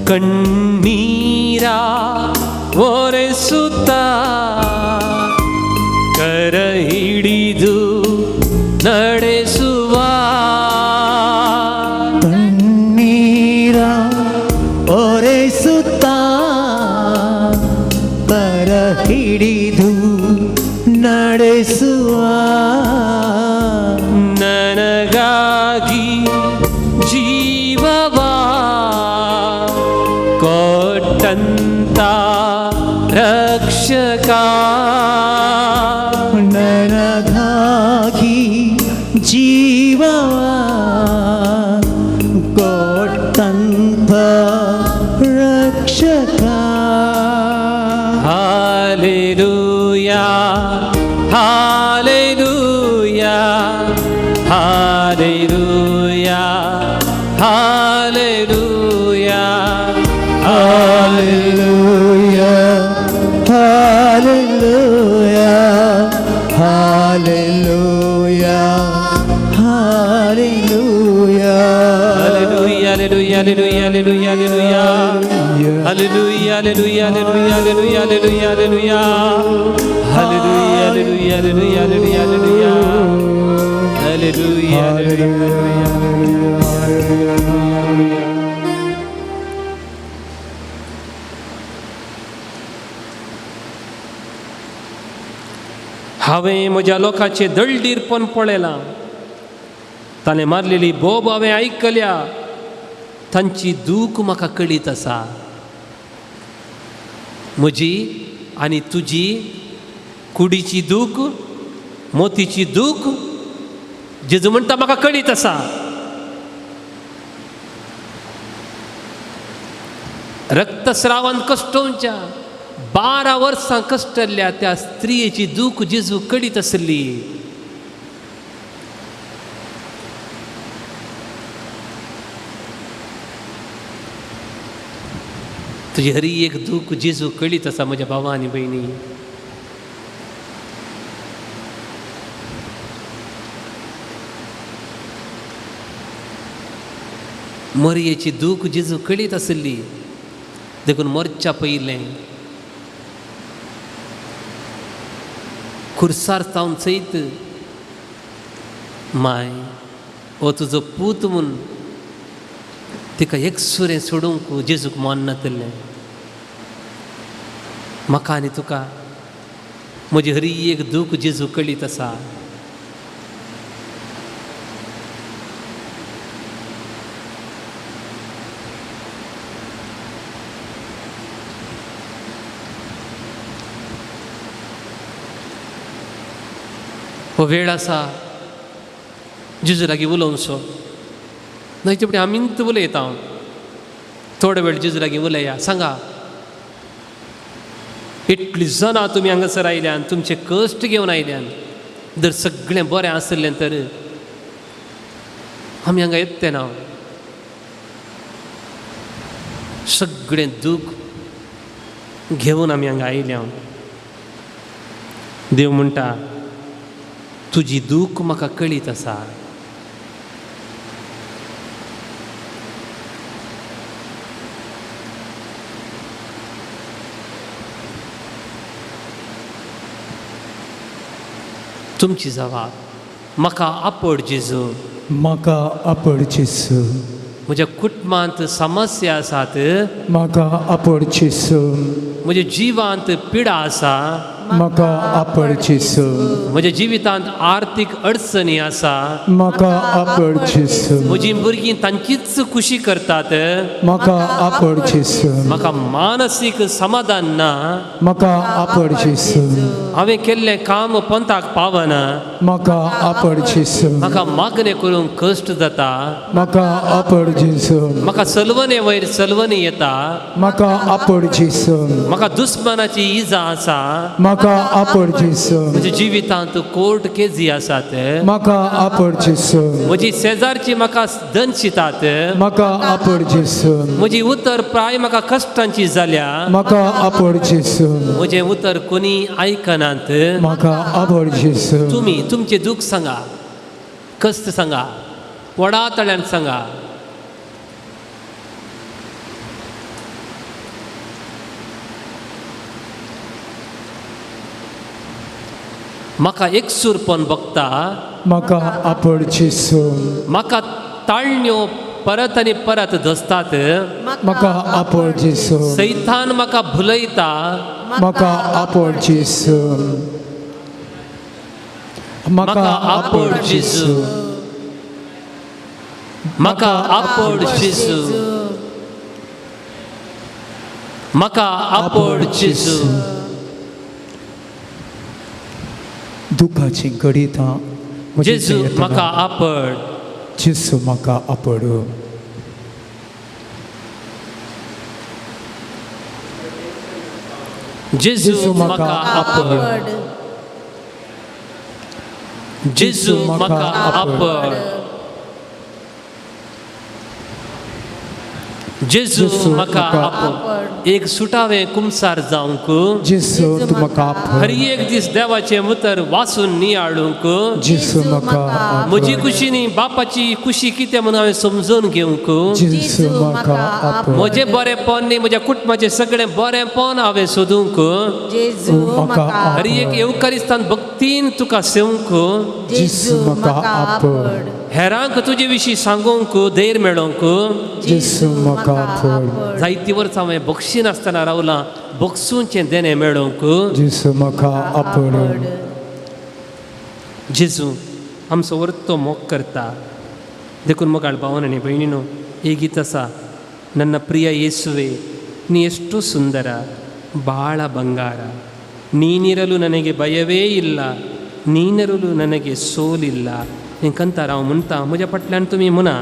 ಕಣ್ಣೀರ ಒರೆಸುತ್ತ ಕರ ಹಿಡಿದು ನಡೆಸುವ, ಕಣ್ಣೀರ ಒರೆಸುತ್ತ ಕರ ಹಿಡಿದು ನಡೆಸುವ, ನನಗಾಗಿ ಜೀವವ ಕೊಟ್ಟಂತ ರಕ್ಷಕ, ನನಗಾಗಿ ಜೀವವ ಕೊಟ್ಟಂತ ರಕ್ಷಕ. Hallelujah hallelujah hallelujah hallelujah Hallelujah, hallelujah, hallelujah, hallelujah. Hallelujah, hallelujah, hallelujah, hallelujah, hallelujah. Hallelujah, hallelujah, hallelujah, hallelujah, hallelujah. Hallelujah, hallelujah, hallelujah, hallelujah, hallelujah. Hallelujah, hallelujah, hallelujah. हांवें म्हज्या लोकांचे दळदीरपण पळयलां. ताणें मारलेली बोब हांवें आयकल्या. तांची दूख म्हाका कळीत आसा. म्हजी आनी तुजी कुडीची दूख, मोतीची दूख जेजू म्हणटा म्हाका कळीत आसा. रक्तस्रावान कश्टोवच्या 12 वर्सां कश्टल्ल्या त्या स्त्रियेची दूख जेजू कळीत आसली. तुजी हरी एक दूख जेजू कळीत आसा म्हज्या भावा आनी भयणी. मरयेची दूख जेजू कळीत आसली. देखून मरच्या पयलें खुर्सार जावन सयत माय हो तुजो पूत म्हूण तिका एकसुरें सोडूंक जेजूक मन नातलें. म्हाका आनी तुका म्हजी हरी एक दूख जेजू कळीत आसा. हो वेळ आसा जेजू लागीं उलोवचो. न्हय फुडें आमींत उलयता. थोडे वेळ जेजू लागीं उलया. सांगा इतलीं जाणां तुमी हांगासर आयल्यान, तुमचे कश्ट घेवन आयल्यान. जर सगळें बरें आसलें तर आमी हांगा येतले ना. सगळें दूख घेवन आमी हांगा आयल्या. देव म्हणटा तुजी दूख म्हाका कळीत आसा. तुमची जबाब म्हाका आपड जेजू. म्हाका आपड जेजू. म्हज्या कुटुंबांत समस्या आसात. म्हाका आपड जेजू. म्हज्या जिवांत पिडा आसा. म्हाका आपड जेजू. म्हज्या जिवितांत आर्थीक अडचणी आसा. म्हाका आपड जेजू. म्हजीं भुरगीं तांचीच खुशी करतात. म्हाका आपड जेजू. म्हाका मानसीक समाधान ना. म्हाका आपड जेजू. हांवें केल्लें काम पंथाक पावना, म्हाका आपड जेसू, म्हाका मागणें करूंक कश्ट जाता, म्हाका आपड जेसू, म्हाका चलवणे वयर चलवणी येता, म्हाका आपड जेसू, म्हाका दुस्मनाची इजा आसा, म्हाका आपड जेसू, म्हज्या जिवितांत कोर्ट केजी आसात, म्हाका आपड जेसू, म्हजी शेजारची म्हाका दंशितात, म्हाका आपड जेसू, म्हजी उतर प्राय म्हाका कश्टांची जाल्या, म्हाका आपड जेसू, म्हजें उतर कोणी आयकनात. म्हाका आपड जेसू, तुमी तुमचे दूख सांगा, कश्ट सांगा, वडातळ्यान सांगा. म्हाका एकसूरपण बघता, म्हाका आपड जेसू, म्हाका ताळण्यो परत आनी परत धसतात, म्हाका आपड जेसू, सैतान म्हाका भुलयता, म्हाका आपड जेसू, म्हाका आपड जेसू, म्हाका आपड जेसू, म्हाका आपड जेसू. दुखाची घडीता जेजू म्हाका आपड, जेसू म्हाका आपड, जेजू म्हाका आपड, जेजू म्हाका आपड, जेजू म्हाका आपड. एक सुटावें कुमसार जावंक, जेसू तूं म्हाका आपड, हर एक दीस देवाचें उतर वाचून नियाळूंक, जेसू म्हाका आपड, म्हजी कुशी न्ही बापाची कुशी कितें म्हणून हांवें समजून घेवंक, जेसू म्हाका आपड, म्हजें बरेंपण न्ही म्हज्या कुटुंबाचें सगळें बरेंपण हांवें सोदूंक, जेजू म्हाका हर एक येवकारिस्तान भक्तीन तुका सेवंक, जेसू म्हाका आपड, हेरांक तुजे विशीं सांगूंक धैर्य मेळोवंक. जेसू म्हाका आपड, जायती वर्सां हांवें बक्षी नासतना रावलां, बक्षूंचें देणें मेळोवंक. जेसू म्हाका आपड, जेजू आमचो वर्तो मोग करता. देखून मोगाळ भावन आनी भयणीनो, ಈ ಗೀತ ಸಹ ನನ್ನ ಪ್ರಿಯ ಯೇಸುವೆ, ನೀ ಎಷ್ಟು ಸುಂದರ, ಬಾಳ ಬಂಗಾರ, ನೀನಿರಲು ನನಗೆ ಭಯವೇ ಇಲ್ಲ, ನೀನಿರಲು ನನಗೆ ಸೋಲಿಲ್ಲ. हेंकंता हांव म्हणटा, म्हज्या फाटल्यान तुमी म्हणा.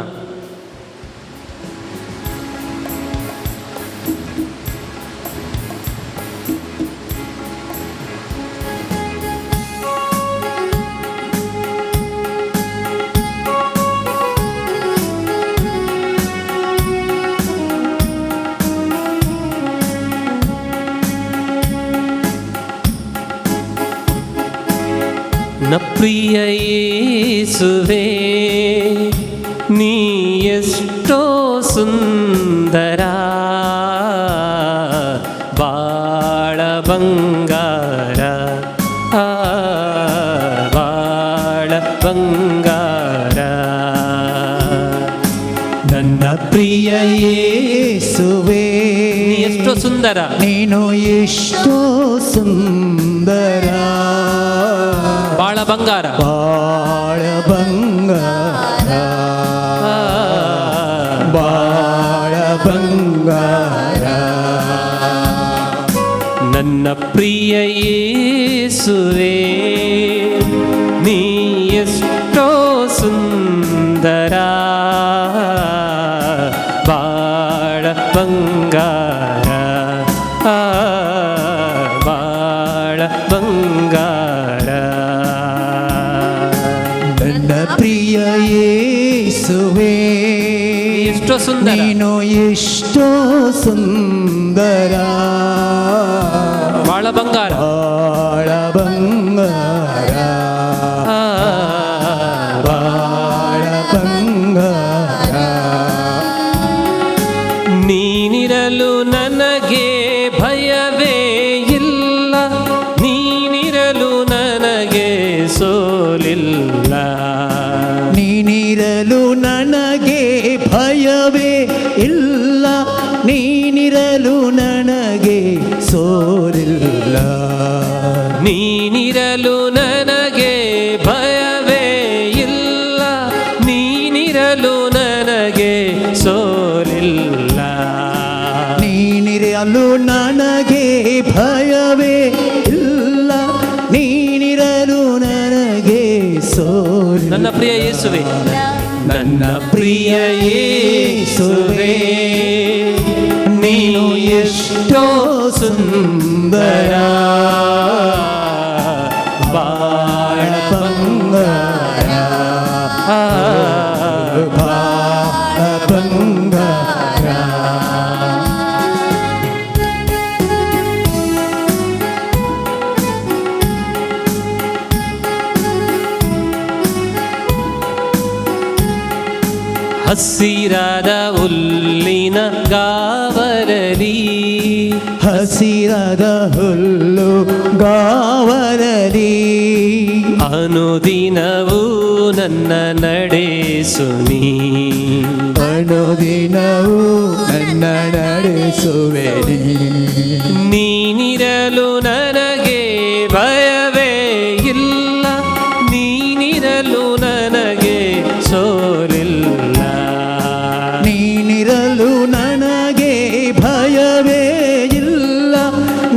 ನನ್ನ ಪ್ರಿಯ ಯೇಸುವೆ, ನೀ ಎಷ್ಟೋ ಸುಂದರ, ಬಾಳ ಬಂಗಾರ, ಬಾಳ ಬಂಗಾರ. ನನ್ನ ಪ್ರಿಯ ಯೇಸುವೆ, ನೀ ಎಷ್ಟೋ ಸುಂದರ, ನೀನು ಎಷ್ಟೋ ಸುಂದರ, ಬಾಳ ಬಂಗಾರ, ಬಾಳ ಬಂಗಾರ, ಬಾಳ ಬಂಗಾರ. ನನ್ನ ಪ್ರಿಯ ಯೇಸುವೆ, ನೀ ಎಷ್ಟೋ ಸುಂದರ, ಬಾಳ ಬಂಗಾರ, ಬಾಳ ಬಂಗಾರ. ನನ್ನ ಪ್ರಿಯ ಯೇಸುವೆ, ಎಷ್ಟೋ ಸುಂದರ, ನೀನು ಎಷ್ಟೋ ಸುಂದರ, ಬಾಳ ಬಂಗಾರ, ಬಾಳ ಬಂಗಾರ, ಬಾಳ ಬಂಗಾರ. ನೀನಿರಲು ನನಗೆ ಭಯವೇ ಇಲ್ಲ, ನೀನಿರಲು ನನಗೆ ಸೋಲಿಲ್ಲ, ನೀನಿರಲು ನನಗೆ ಭಯವೇ ಇಲ್ಲ, ನೀನಿರಲು ನನಗೆ ಸೋಲಿಲ್ಲ, ನೀನಿರಲು ನನಗೆ ಭಯವೇ ಇಲ್ಲ, ನೀನಿರಲು ನನಗೆ ಸೋಲಿಲ್ಲ, ನೀನಿರಲು ನನಗೆ ಭಯವೇ ಇಲ್ಲ, ಯೇಸುವೆ ನನ್ನ ಪ್ರಿಯ ಯೇಸುವೆ ನೀನು ಎಷ್ಟೋ ಸುಂದರ ಬಾಳ ಬಂಗಾರ ಬಾಳ ಬಂಗಾರ ಹಸಿರಾದ ಹುಲ್ಲಿನ ಗಾವಲಲಿ ಹಸಿರಾದ ಹುಲ್ಲು ಗಾವಲಲಿ ಅನುದಿನವೂ ನನ್ನ ನಡೆಸು ನೀ ಅನುದಿನವೂ ನನ್ನ ನಡೆಸುವೆ ನೀನಿರಲು ನನಗೆ ಭಯವೇ ಇಲ್ಲ ನೀನಿರಲು ನನಗೆ ಸೋಲಿಲ್ಲ ನೀನಿರಲು ನನಗೆ ಭಯವೇ ಇಲ್ಲ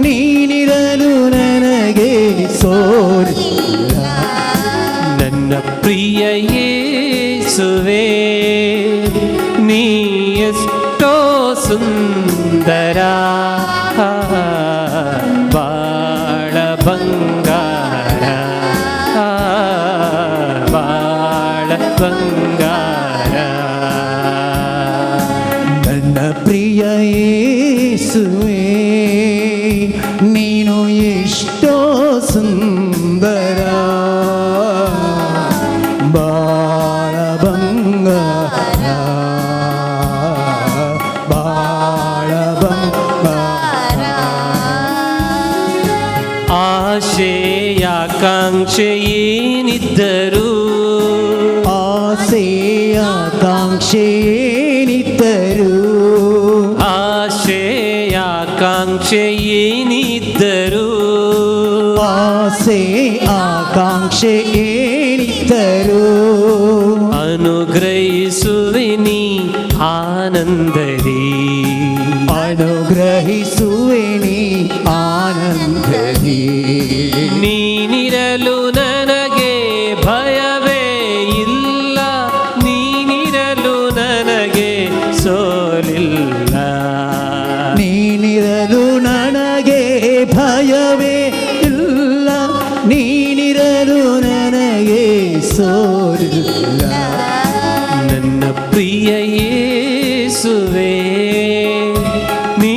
ನೀನಿರಲು ನನಗೆ ಸೋಲಿಲ್ಲ ನನ್ನ ಪ್ರಿಯ ಯೇಸುವೆ ನೀ ಎಷ್ಟೋ ಸುಂದರ ಬಾಳ ಬಂಗಾರ ಬಾಳ ಬಂಗಾರ ನನ್ನ ಪ್ರಿಯ ಯೇಸುವೆ ನೀನು ಎಷ್ಟೋ ಸುಂದರ ಬಾಳ ಬಂಗಾರ ಬಾಳ ಬಂಗಾರ ಆಶೆಯಾಕಾಂಕ್ಷೆ ಏನಿದ್ದರೂ ಆಸೆಯಾಕಾಂಕ್ಷೆ ಏನಿದ್ದರೂ ಆಶೆಯಾಕಾಂಕ್ಷೆ ಏನಿದ್ದರೂ ಆಸೆ ಆಕಾಂಕ್ಷೆ ಏನಿದ್ದರೂ ಅನುಗ್ರಹಿಸುವೆ ನೀ ಆನಂದದಿ ಅನುಗ್ರಹಿಸುವೆ ನೀ ಆನಂದದಿ ನೀನಿರಲು ನನಗೆ ಭಯವೇ ಇಲ್ಲ ನೀನಿರಲು ನನಗೆ ಸೋಲಿಲ್ಲ ನೀನಿರಲು ನನಗೆ ಭಯವೇ ಇಲ್ಲ ನೀನಿರಲು ನನಗೆ ಸೋಲಿಲ್ಲ ನನ್ನ ಪ್ರಿಯ ಯೇಸುವೆ ನೀ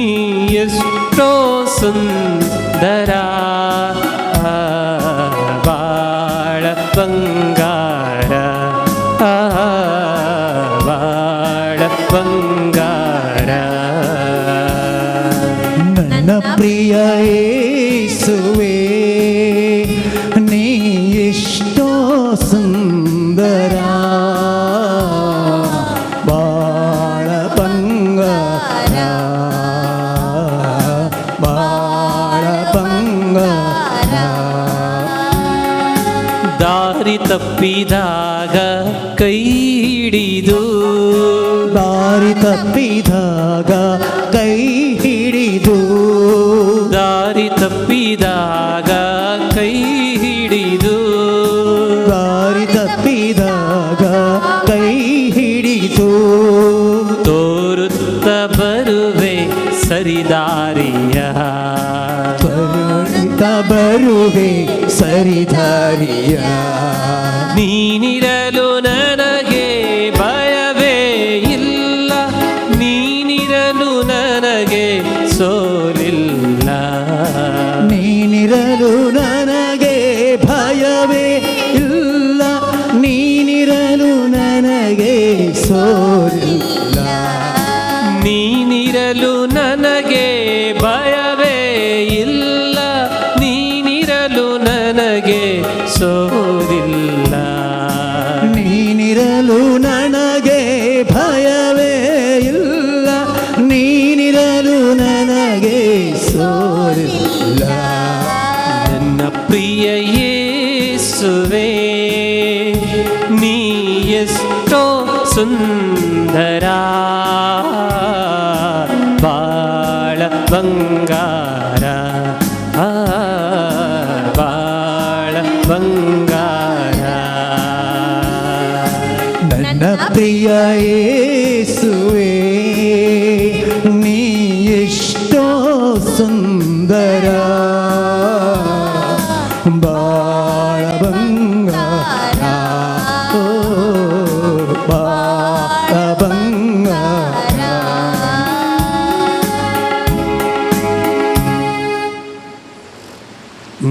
ಎಷ್ಟೋ ಸುಂದರ ಬಾಳ ಬಂಗಾರ ಬಾಳ ಬಂಗಾರ ನನ್ನ ಪ್ರಿಯ ಯೇಸುವೆ ನೀ ಎಷ್ಟೋ ಸುಂದರ ಬಾಳ ಬಂಗಾರ ಬಾಳ ಬಂಗಾರ ದಾರಿ ತಪ್ಪಿದಾಗ ಕೈ ಹಿಡಿದು ದಾರಿ ತಪ್ಪಿದಾಗ ಕೈ ಹಿಡಿದು ದಾರಿ ತಪ್ಪಿದಾಗ ಕೈ ಹಿಡಿದು ದಾರಿ ತಪ್ಪಿದಾಗ ಕೈ ಹಿಡಿದು ತೋರುತ್ತ ಬರುವೆ ಸರಿದಾರಿಯ ತರುತ್ತ ಬರುವೆ ಸರಿದಾರಿಯ ನೀನಿರಲು ನನಗೆ ಭಯವೇ ಇಲ್ಲ ನೀನಿರಲು ನನಗೆ ಸೋಲಿಲ್ಲ ನೀನಿರಲು ನನಗೆ ಭಯವೇ ಇಲ್ಲ ನೀನಿರಲು ನನಗೆ ಸೋಲಿಲ್ಲ ನೀನಿರಲು ನನಗೆ ಭಯವೇ ಇಲ್ಲ ನೀನಿರಲು ನನಗೆ ಸೋಲಿಲ್ಲ ನೀನಿರಲು ನನಗೆ ಭಯವೇ ಇಲ್ಲ ನೀನಿರಲು ನನಗೆ ಸೋಲಿಲ್ಲ ನನ್ನ ಪ್ರಿಯ ಯೇಸುವೆ ನೀ ಎಷ್ಟೋ ಸುಂದರ ಬಾಳ ಬಂಗಾರ ಬಾಳ ಬಂಗಾರ ಯೇಸುವೆ ನೀ ಎಷ್ಟೋ ಸುಂದರ ಬಾಳ ಬಂಗಾರ ಓ ಬಾಳ ಬಂಗಾರ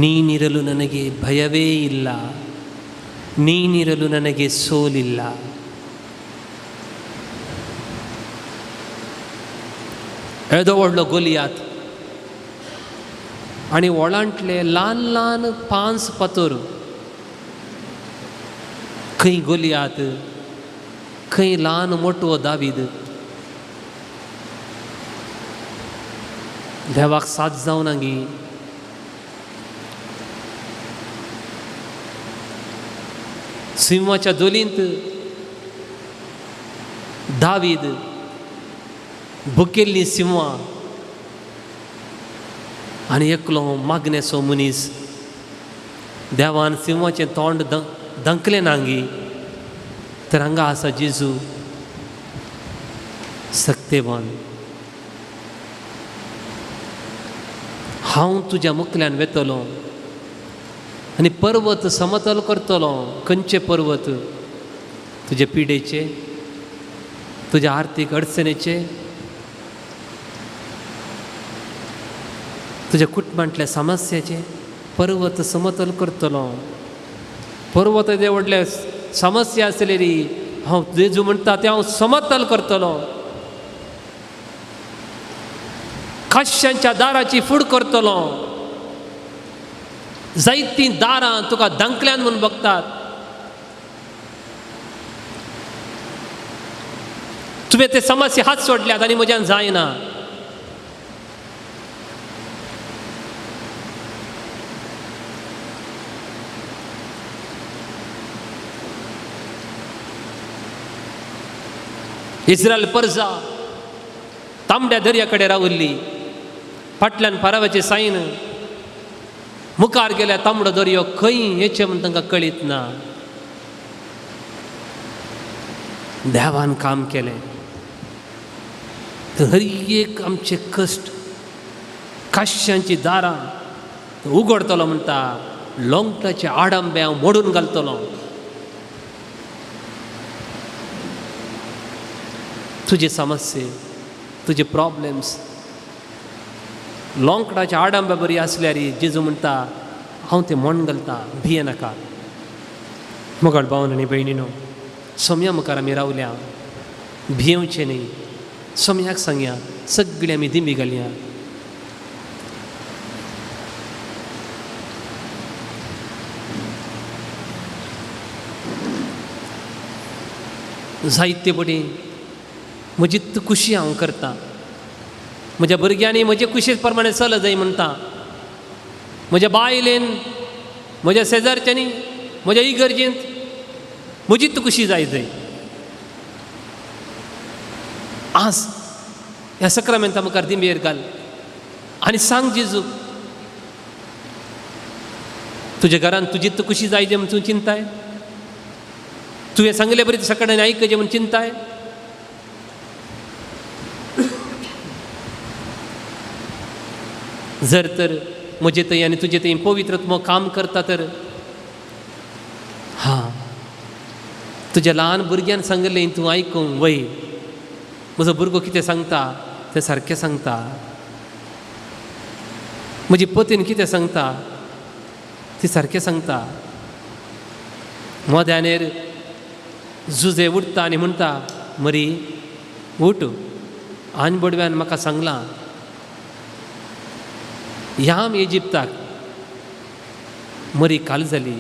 ನೀನಿರಲು ನನಗೆ ಭಯವೇ ಇಲ್ಲ, ನೀನಿರಲು ನನಗೆ ಸೋಲಿಲ್ಲ. येदो व्हडलो गोलियात आनी वळांतले ल्हान ल्हान पांच पातोर, खंय गोलियात, खंय ल्हान मोठो दावीद. देवाक साथ जावं नागी. सिंहाच्या दोलींत दावीद भुकेल्ली सिंहां आनी एकलो मागनेचो मनीस. देवान सिंहाचें तोंड धंकलें नांगी, तर हांगा आसा जेजू सक्तेवान. हांव तुज्या मुखल्यान वेतलो आनी पर्वत समतल करतलो. खंयचे पर्वत? तुजे पिडेचे, तुज्या आर्थीक अडचणेचे, तुज्या कुटुंबांतल्या समस्याचे पर्वत समतल करतलो. पर्वत जे व्हडले समस्या आसलेली हांव जेजू म्हणटा ते हांव समतल करतलो. काश्यांच्या दाराची फूड करतलो. जायतीं दारां तुका धंकल्यान म्हूण बगतात. तुवें ते समस्या हात सोडल्यात आनी म्हज्यान जायना. इस्रायल परजा तांबड्या दर्या कडेन रावल्ली. फाटल्यान फारावाचें सायन, मुखार गेल्या तांबडो दर्यो खंय येचें म्हूण तांकां कळीत ना. देवान काम केलें. हर एक आमचे कश्ट, काश्यांची दारां उगडतलो म्हणटा. लोंगटाचे आडंबे हांव मोडून घालतलो. तुजे समस्ये, तुजे प्रॉब्लेम्स, लोंकडाचे आडंबे बरी आसल्यार जेजू म्हणटा हांव ते मोडून घालता, भिये नाका. मोगाळ भावन आनी भयणीनो, सोम्या मुखार आमी रावल्या, भियेवचें न्ही. सोम्याक सांगया, सगळीं आमी दिमी घालया. जायते बडी म्हजी खुशी हांव करता. म्हज्या भुरग्यांनी म्हजे कुशे प्रमाणे चल जाय म्हणटा. म्हज्या बायलेन, म्हज्या शेजारच्यांनी, म्हज्या इगर्जेंत म्हजीच खुशी जाय. आज ह्या सक्रामेंता मुखार दिमेर घाल आनी सांग जेजू, तुज्या घरान तुजीच खुशी जाय म्हूण तूं चिंताय. तुवें सांगले बरी सकाळीं आयकचें म्हूण चिंताय. जर तर म्हजे थंय आनी तुजे थंय पवित्रत्व काम करता तर तुज्या ल्हान भुरग्यान सांगलें तूं आयकूंक वय. म्हजो भुरगो कितें सांगता तें सारकें सांगता. म्हजी पत्नी कितें सांगता ती सारकें सांगता. मोद्यानेर जुजे उठता आनी म्हणटा मरी उठ. आन बडव्यान म्हाका सांगलां याम इजिप्ताक मरी काल जाली.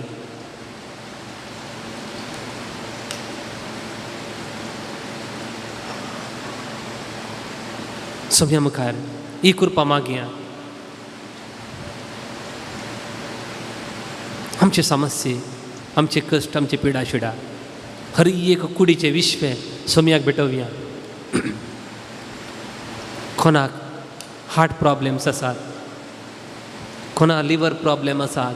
सगळ्या मुखार ही कृपा मागया. आमचे समस्ये, आमचे कश्ट, आमचे पिडा शिडा हर एक कुडीचे विश्वे सोम्याक भेटोवया. कोणाक हार्ट प्रॉब्लेम्स आसात, कोणा लिवर प्रॉब्लेम आसात,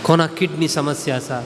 कोणा किडनी समस्या आसात,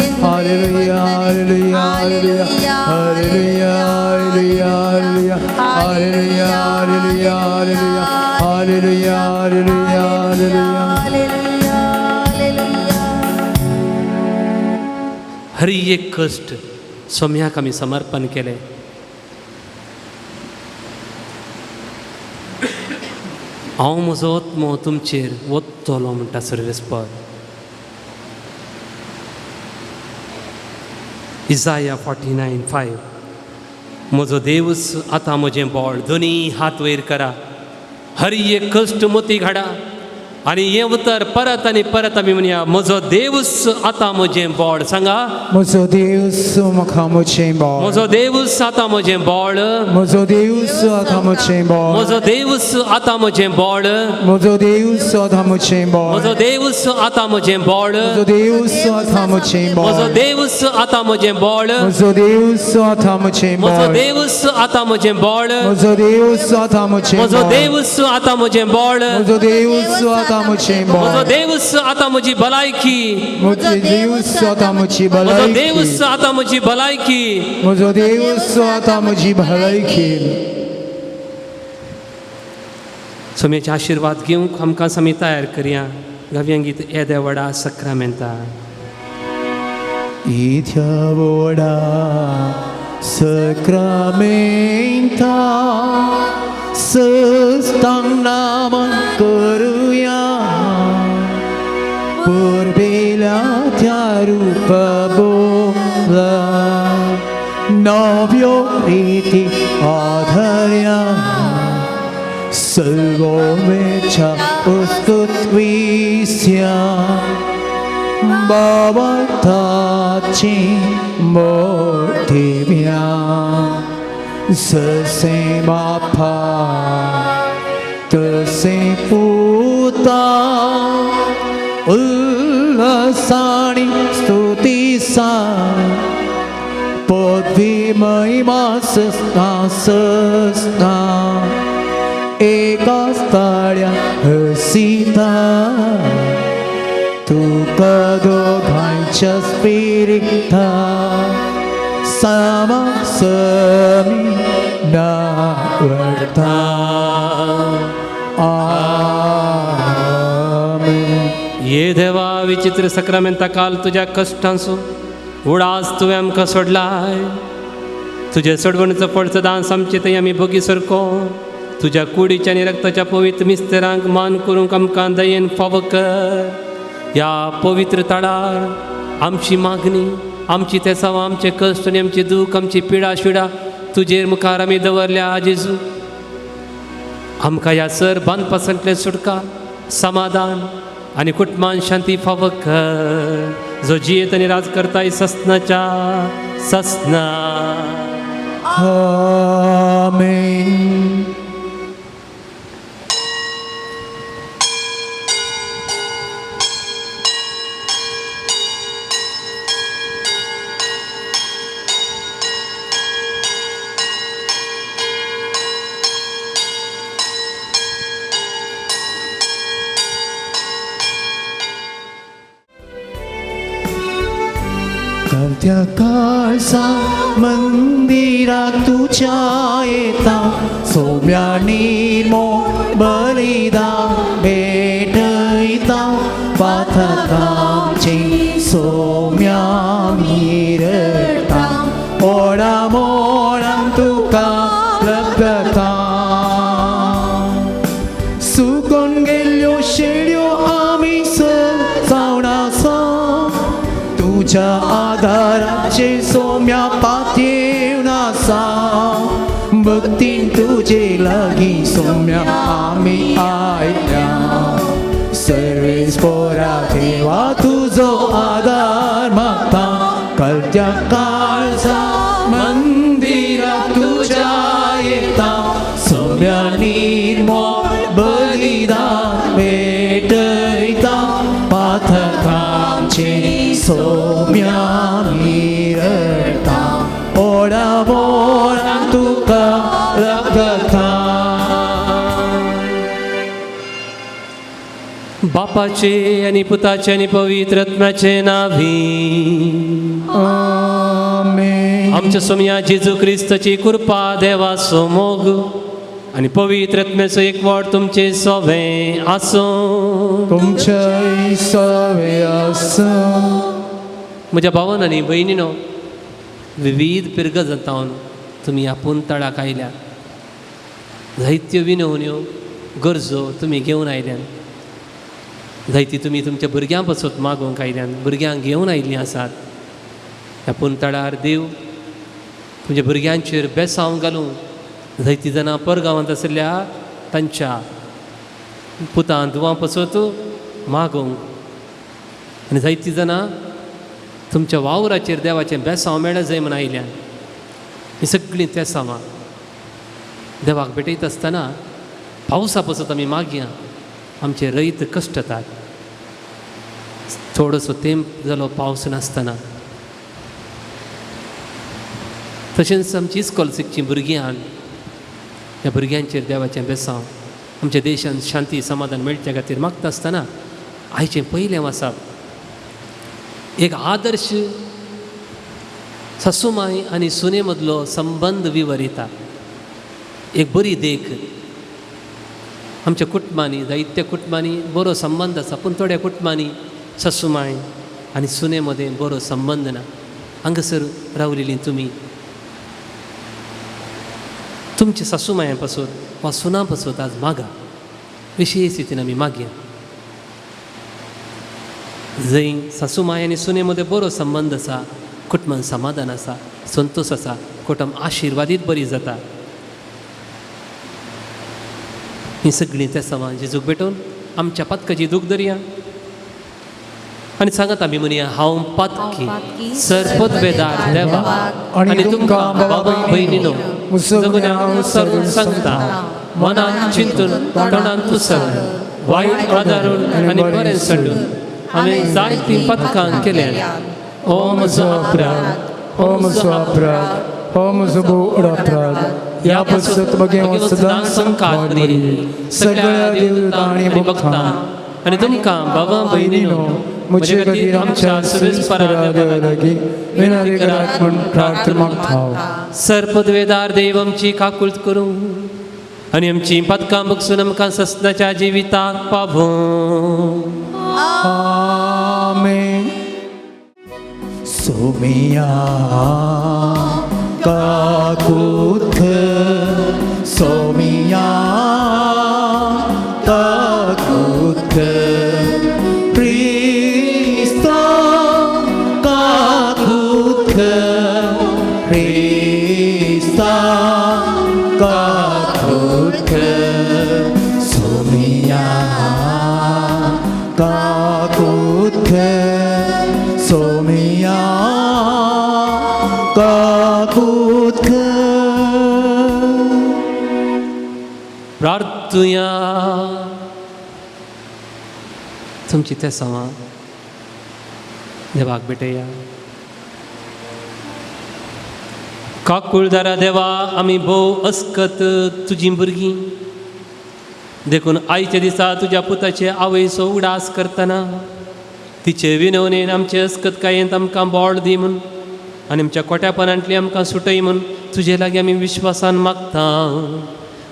हर एक कश्ट सोम्याक आमी समर्पण केले. हांव म्हजो आत्मो तुमचेर ओत्तलो म्हणटा सर्वेस्पर. इसाया 49:5. म्हजो देवूस आतां म्हजें बोळ, दोनी हात वयर करा, हर एक कश्ट मोती घाडा. आनी हें उतर परत आनी परत आमी म्हणया, म्हजो देवूस आतां म्हजें बोळ. सांगा, म्हजो देवूस म्हाका म्हजें बोळ. म्हजो देवूस आतां म्हजें बोळ. म्हजो देवूस आतां म्हजें बोळ. म्हजो देवूस आतां म्हजें बोळ. म्हजो देवूस आतां म्हजें बोळ. म्हजो देवूस आतां म्हजें बोळ. म्हजो देवूस आतां म्हजें बोळ. म्हजो देवूस आतां म्हजें बोळ. म्हजो देवूस आतां म्हजें म्हजो बोळ. देवूस आतां म्हजें बोळ. म्हजो देवूस आतां म्हजें म्हजो बोळ. देवूस आतां म्हजें बोळ. म्हजो देवूस आतां म्हजें बोळ. म्हजो देवूस आतां म्हजी भलायकी. म्हजो देवूस आतां म्हजी म्हजो भलायकी. देवूस आतां म्हजी भलायकी. म्हजो देवूस आतां म्हजी भलायकी. सोम्याचे आशिर्वाद घेवंक आमकां आमी तयार करया. गावयां गीत येद्या vada सक्रामेंता. Idia voda sacramenta sestang naman karuya purbila tiarupa bola novio riti adharya salvo mecha ustutvisya Bhavatachi Mortivya Sasemapha Taseputa Ullasani Stutisa Podvimahima Sasna Sasna Ekastarya Hasita Tu kadoghancia spirita sama sami na varta. Amen. ये देवा विचित्र सक्रामेंता काल तुझ्या कष्टांसो उडास तुवें आमकां सोडलाय. तुजें सोडवणीचो फळचो दान आमचे थंय आमी भोगी सरको. तुज्या कुडीच्या आनी रक्ताच्या पवित्र मिस्तेरांक मान करूंक आमकां दयेन फावो कर. ह्या पवित्र तळार आमची मागणी, आमची तेसांवां, आमचे कश्ट आनी आमची दूख, आमची पिडा शिडा तुजेर मुखार आमी दवरल्या. जेजू, आमकां ह्या सर बांदपासांतले सुटका, समाधान आनी कुटुंबान शांती फावो कर. जो जियेत आनी राज करताय ससनाच्या ससना. Amen. त्या काळचा मंदिरात तुझ्या येता सोम्या निर्मोळ बलिदान भेटयता. पातकांची सोम्या मिरटा ओडा मोडान तुका लपता. सुकून गेल्यो शेड्यो आमी जावनासा तुझ्या आधाराचे सोम्या पातयेवन आसा. भक्तीन तुजे लागीं सोम्या आमी आयल्या. सर्वेस्परा देवा तुजो आदार मागता. कळत्या काळजा मंदिरात तुझ्या येता सोम्या निर्मोळ बलिदान भेटयता. पातकांचे सोम्या मिरटा ओडा मोडा तुका लागता. बापाचे आनी पुताचे आनी पवित्र आत्म्याचे नावी. आमेन. आमच्या सोम्या जेजू क्रिस्ताची कृपा, देवाचो मोग आनी पवित्र आत्म्याचो एकवट तुमचे सवे आसूं. तुमचे सवे आसूं. म्हज्या भावान आनी भयणीनो, विविध पिरगजांतावन तुमी आपूण तळाक आयल्यात. जायत्यो विनवण्यो गरजो तुमी घेवन आयल्यान. जायती तुमी तुमच्या भुरग्यां पासून मागोवंक आयल्यान, भुरग्यांक घेवन आयिल्लीं आसात. ह्या पुंतळार देव तुमच्या भुरग्यांचेर बेसांव घालूं. जायतीं जाणां परगांवांत आशिल्ल्या तांच्या पुतां धुवां पासून मागोवंक, आनी जायतीं जाणां तुमच्या वावराचेर देवाचें बेसांव मेळ्ळें जाय म्हण आयल्यान. ही सगळीं तेसांवां देवाक भेटयत आसतना पावसा पासून आमी मागया. आमचे रैत कश्टतात. थोडोसो तेंप जालो पावस नासतना. तशेंच आमची इस्कॉलसीकचीं भुरगीं आहात. ह्या भुरग्यांचेर देवाचें बेसांव, आमच्या देशांत शांती समाधान मेळच्या खातीर मागता आसतना आयचें पयलें वाचप. एक आदर्श सासूमाय आनी सुने मदलो संबंद विवरिता. एक बरी देख. आमच्या कुटुंबांनी, जायत्या कुटुंबांनी बरो संबंद आसा, पूण थोड्या कुटुंबांनी सासूमाय आनी सुने मदें बरो संबंद ना. हांगासर रावलेलीं तुमी तुमच्या सासूमाया पासून वा सुना पासून आज मागा. विशेष रितीन आमी मागया. जंय सासूमाय आनी सुने मदें बरो संबंद आसा, कुटुंबान समाधान आसा, संतोष आसा, कुटुंब आशिर्वादीत बरी जाता. ही सगळीं तेसांवां जेजूक भेटोवन आमच्या पातकाची दूख धरया आनी सांगात आमी म्हणया, हांव पातकी सरपदवेदार देवा आनी तुमकां बाबा भयणीनो जगण्याक सरून सांगता. मनांत चिंतून तोंडांत उसळून वायट आदारून आनी बरें सडून हांवें जायतीं पथकां केल्यात. ओ म्हजो अपराध, ओ म्हजो अपराध, ओ म्हजो बोड अपराध. ह्या पसत मगे सदां संकात सगळ्या देवतां आनी भक्तां आनी तुमकां बाबा भयणीनो म्हजे खातीर आमच्या सुविस्पराद लागीं विनयकरात म्हूण प्रार्थना मागता. सरपदवेदार देव आमची काकूळट करूं आनी आमची पथकां बगसून आमकां ससनाच्या जिविताक पावूं. आमेन. सोमिया काकूथ, सोमिया काकूथ, प्रिस्ता काकूथ, प्रिस्ता काकूथ, सोमिया काकूथ, सोमिया काकूथ. प्रार्थुया. तुमची तेसांवां देवाक भेटया. काकूळदारा देवा, आमी भोव अस्कत तुजीं भुरगीं देखून आयच्या दिसा तुज्या पुताचे आवयचो उडास करतना तिचे विनवणेन आमचे अस्कतकायेंत आमकां बोड दी म्हूण आनी आमच्या कोट्यापणांतली आमकां सुटय म्हूण तुजे लागीं आमी विश्वासान मागता.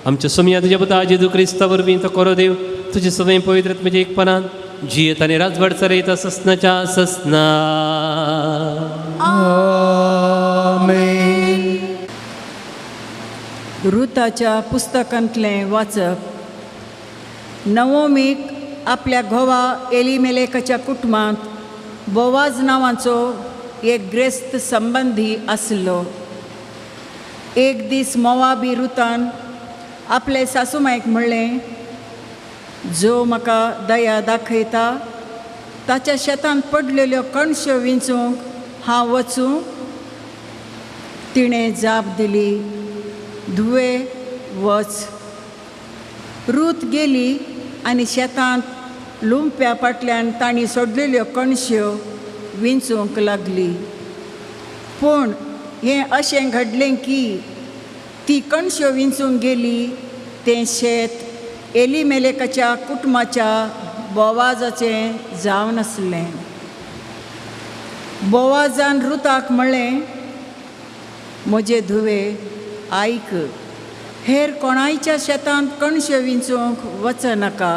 आमच्या सोमया तुज्या पुता जेजू क्रिस्ता वरवीं तो कोरो देव तुजे सवय पवित्र म्हजे एकपणान जियेत आनी राजवाड चलयता ससनाच्या ससना. आमेन. रुताच्या पुस्तकांतलें वाचप. नवोमीक आपल्या घोवा एलिमेलेकाच्या कुटुंबांत बोवाज नांवाचो एक ग्रेस्त संबंधी आसलो. एक दीस मोवाबी रुतान आपले सासूमायक म्हणलें, जो म्हाका दया दाखयता ताच्या शेतांत पडलेल्यो कणश्यो विंचूंक हांव वचूं. तिणें जाप दिली, धुवे वच. रूत गेली आनी शेतांत लुंप्या फाटल्यान तांणी सोडलेल्यो कणश्यो विंचूंक लागली. पूण हें अशें घडलें की ती कणश्यो विंचूंक गेली तें शेत एलिमेलेकाच्या कुटुंबाच्या बोवाजाचें जावन आसलें. बोवाजान रुताक म्हणलें, म्हजे धुवे आयक, हेर कोणायच्या शेतांत कणश्यो विंचूंक वचनाका,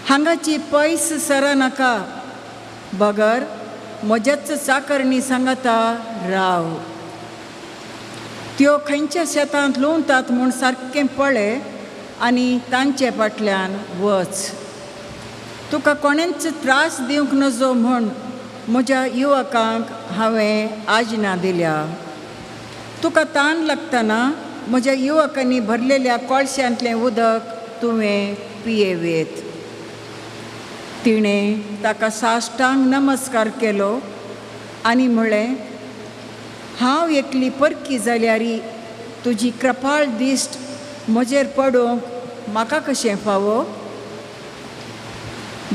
हांगाची पयस सरनाका. बगर म्हज्याच चाकरणी सांगाता राव. त्यो खंयच्या शेतांत लुंवतात म्हूण सारकें पळय आनी तांचे फाटल्यान वच. तुका कोणेंच त्रास दिवंक नजो म्हूण म्हज्या युवकांक हांवें आज्ञा दिल्या. तुका ताण लागतना म्हज्या युवकांनी भरलेल्या कोळश्यांतलें उदक तुवें पियेवेत. तिणें ताका साश्टांग नमस्कार केलो आनी म्हळें, हांव एकली परकी जाल्यारी तुजी कृपाळ दिश्ट म्हजेर पडोवंक म्हाका कशें फावो?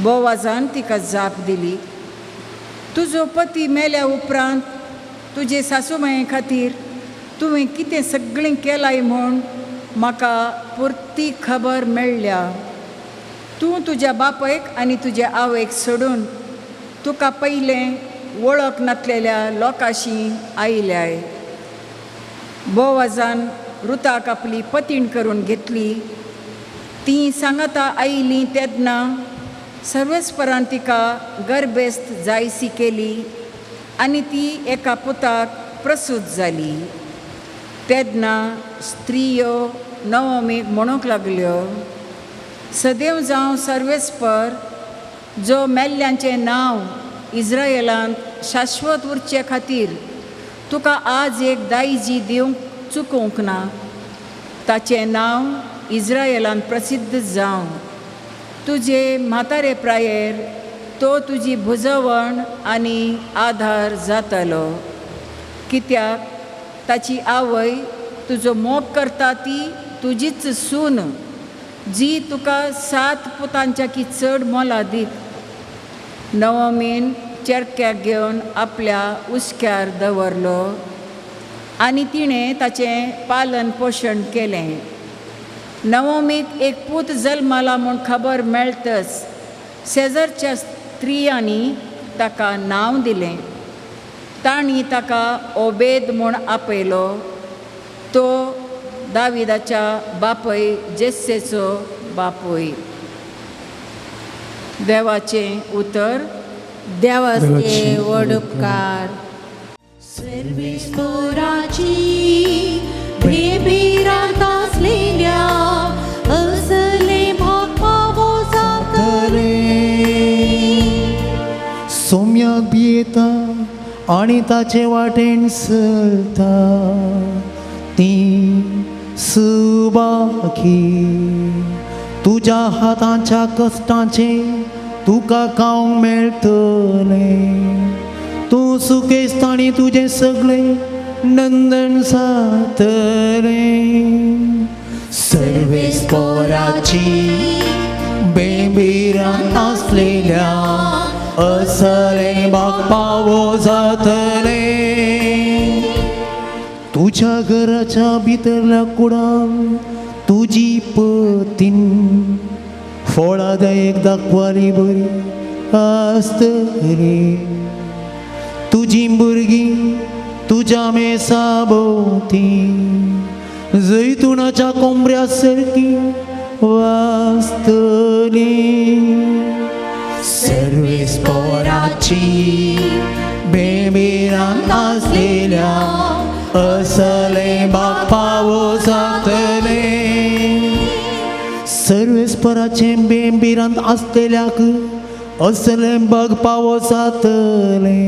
बोवाजान तिका जाप दिली, तुजो पती मेल्या उपरांत तुजे सासूमाये खातीर तुवें कितें सगळें केलाय म्हूण म्हाका पुर्ती खबर मेळ्ळ्या. तूं तुज्या बापायक आनी तुज्या आवयक सोडून तुका पयलें वळख नासलेल्या लोकांशी आयल्याय. बोवाजान रुताक आपली पतीण करून घेतली. ती सांगाता आयली तेन्ना सर्वेस्परान तिका गर्भेस्त जायसी केली आनी ती एका पुताक प्रसूत जाली. तेन्ना स्त्रियो नवमीक म्हणूंक लागल्यो, सदैव जावं सर्वेस्पर, जो मेल्ल्यांचें नांव इस्रायेलांत शाश्वत उरचे खातीर तुका आज एक दायजी दिवंक चुकोवंक ना. ताचें नांव इस्रायेलांत प्रसिद्ध जावं. तुजे म्हातारे प्रायेर तो तुजी भुजवण आनी आधार जातलो. कित्याक ताची आवय तुजो मोग करता ती तुजीच सून, जी तुका 7 पुतांच्या की चड मोला दीत. नवमीन चेरक्याक घेवन आपल्या उस्क्यार दवरलो आनी तिणें ताचें पालन पोशण केलें. नवमीक एक पूत जल्माला म्हूण खबर मेळटच शेजरच्या स्त्रियांनी ताका नांव दिलें. तांणी ताका ओबेद म्हूण आपयलो. तो दाविदाच्या बापय जेस्सेचो बापूय. देवाचें उतर. देवाचे व्हड उपकार. सर्वेस्पराची बेबीरांत आसलेल्या असले भाग पावो जातले. सोम्याक बी येता आनी ताचे वाटेन चलता ती सुबाकी. तुज्या हातांच्या कश्टांचे तुका खावंक मेळटलें. तूं सुकेस्तांनी तुजें सगळें नंदन जातलें. सर्वेस्पराची बेबीरांत आसलेल्या असले भाग पावो जातले. तुज्या घराच्या भितरल्या कुडान तुजी पतीन फळादायक दाखवाली बरी आसतली. तुजी भुरगीं तुज्या मेसा भोवती जैतुनाच्या कोंबऱ्या सारकी वाचतली. सर्वेस्पराची बेबीरांत आसलेल्या असले भाग पावो जातले. सर्वेस्पराचें बेबीरांत आसलेल्याक असले भाग पावो जातले.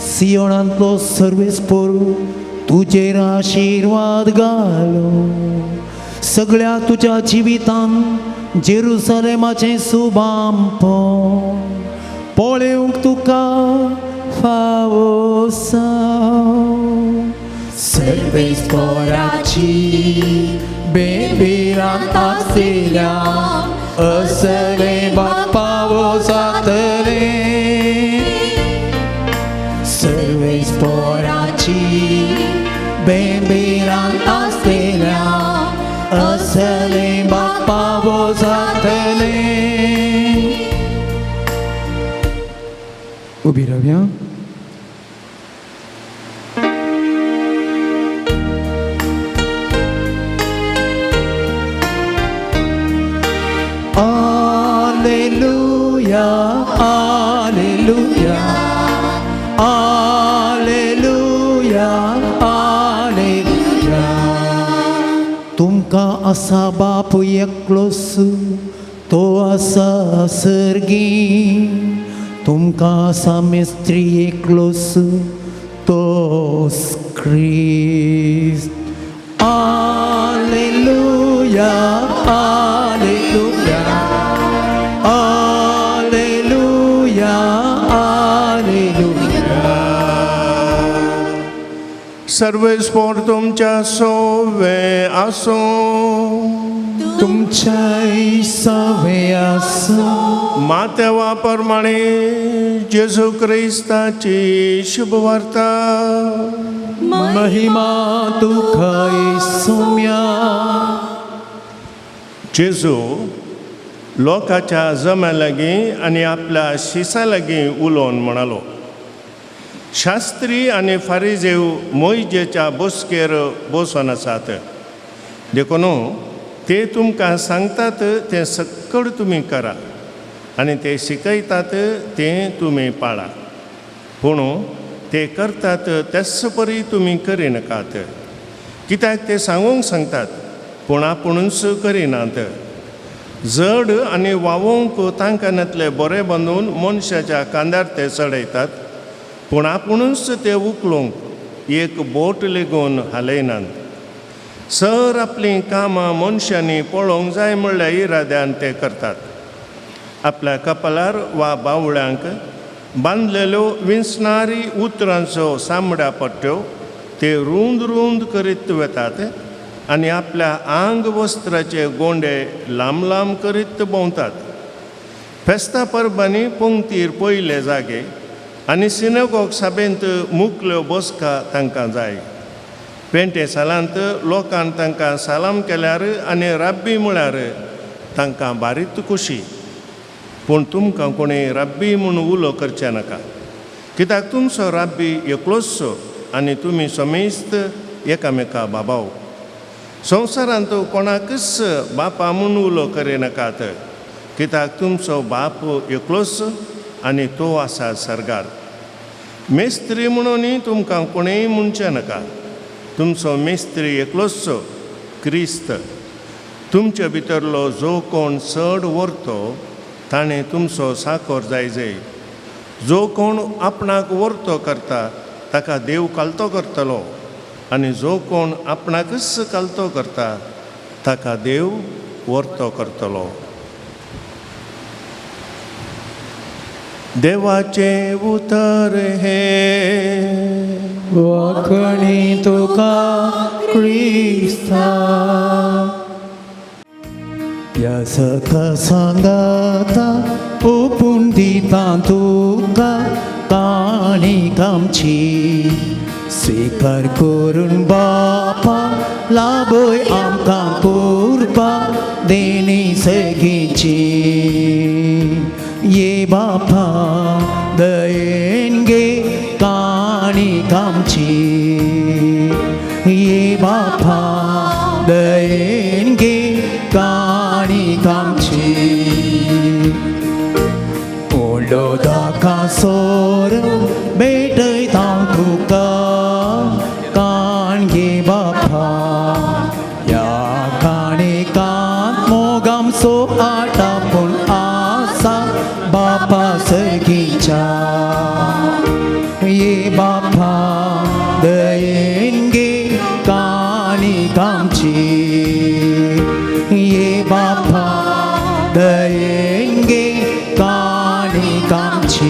सियोनांतलो सर्वेस्पर तुजेर आशिर्वाद घालो. सगळ्या तुज्या जिवितांत जेरुसलेमाचें सुबांपण पळोवंक तुका फावो जावं. सर्वेस्पराची बेबीरांत आसलेल्या असले भाग पावो जातले. सर्वेस्पराची बेबीरांत आसलेल्या असले भाग पावो जातले. उबी रावया. Alleluia, alleluia, तुमका असा बाप एकलोस तो असा सर्गी तुमका असा मिस्त्री एकलोस तोच ख्रिस्त Alleluia, Alleluia, Alleluia, Alleluia. सर्वेस्पोर तुमच्या सोवे असो तुमच्या सवे असो मातेवा प्रमाणे जेजू ख्रिस्ताची शुभवार्ता महिमा तुका येसुम्या जेजू लोकांच्या जम्या लागीं आनी आपल्या शिसा लागीं उलोवन म्हणालो शास्त्री आनी फारिजेव मोइजेच्या बसकेर बसून आसात देखून ते तुमकां सांगतात तें सक्कड तुमी करा आनी ते शिकयतात तें तुमी पाळा पूण ते करतात तेच परी तुमी करिनाकात कित्याक ते सांगूंक सांगतात पूण आपुणूच करिनात जड आनी वावोंक तांकानातले बरे बांदून मनशाच्या कांद्यार ते चडयतात पूण आपुणूच ते उखलूंक एक बोट लेगून हालयनात सर आपलीं कामां मनशांनी पळोवंक जाय म्हणल्या इराद्यान ते करतात आपल्या कपालार वा बावळ्यांक बांदलेल्यो विंचणारी उतरांचो सामड्या पट्ट्यो ते रुंद रुंद करीत वेतात आनी आपल्या आंग वस्त्राचे गोंडे लांब लांब करीत भोंवतात फेस्ता परबांनी पंक्तीर पयले जागे आनी सिनेगॉग सभेंत मुखल्यो बसका तांकां जाय पेंटे सालांत लोकान तांकां सालाम केल्यार आनी राब्बी म्हळ्यार तांकां बारीत खुशी पूण तुमकां कोणें राब्बी म्हूण उलो करचें नाका कित्याक तुमचो राब्बी एकलोच आनी तुमी समेस्त एकामेका बाबाव संवसारांत कोणाकच बापा म्हूण उलो करिनाकात कित्याक तुमचो बाप एकलोच आनी तो आसा सर्गार मेस्त्री म्हणूनय तुमकां कोणेंय म्हणचें नाका तुमचो मेस्त्री एकलोच क्रिस्त तुमचे भितरलो जो कोण चड व्हरतो ताणें तुमचो साकोर जायजे जो कोण आपणाक व्हरतो करता ताका देव कालतो करतलो आनी जो कोण आपणाकच कालतो करता ताका देव व्हरतो करतलो देवाचे उतर हे वखणी तुका क्रिस्ता या सखा सांगाता ओपून दिता तुका काणीक आमची स्वीकार करून बापा लाभय आमकां कोरपा देणी सगळींची ये बापा दयेन गे काणीक आमची ये बापा दयेन गे काणीक आमची ओलो दाका सोर भेटयता तुका काण गे बापा या काणिकांत मोग आमचो आटा पूण आसा बापा सर्गीच्या ये बापा दयेन गे काणीक आमची ये बापा दयेन गे काणीक आमची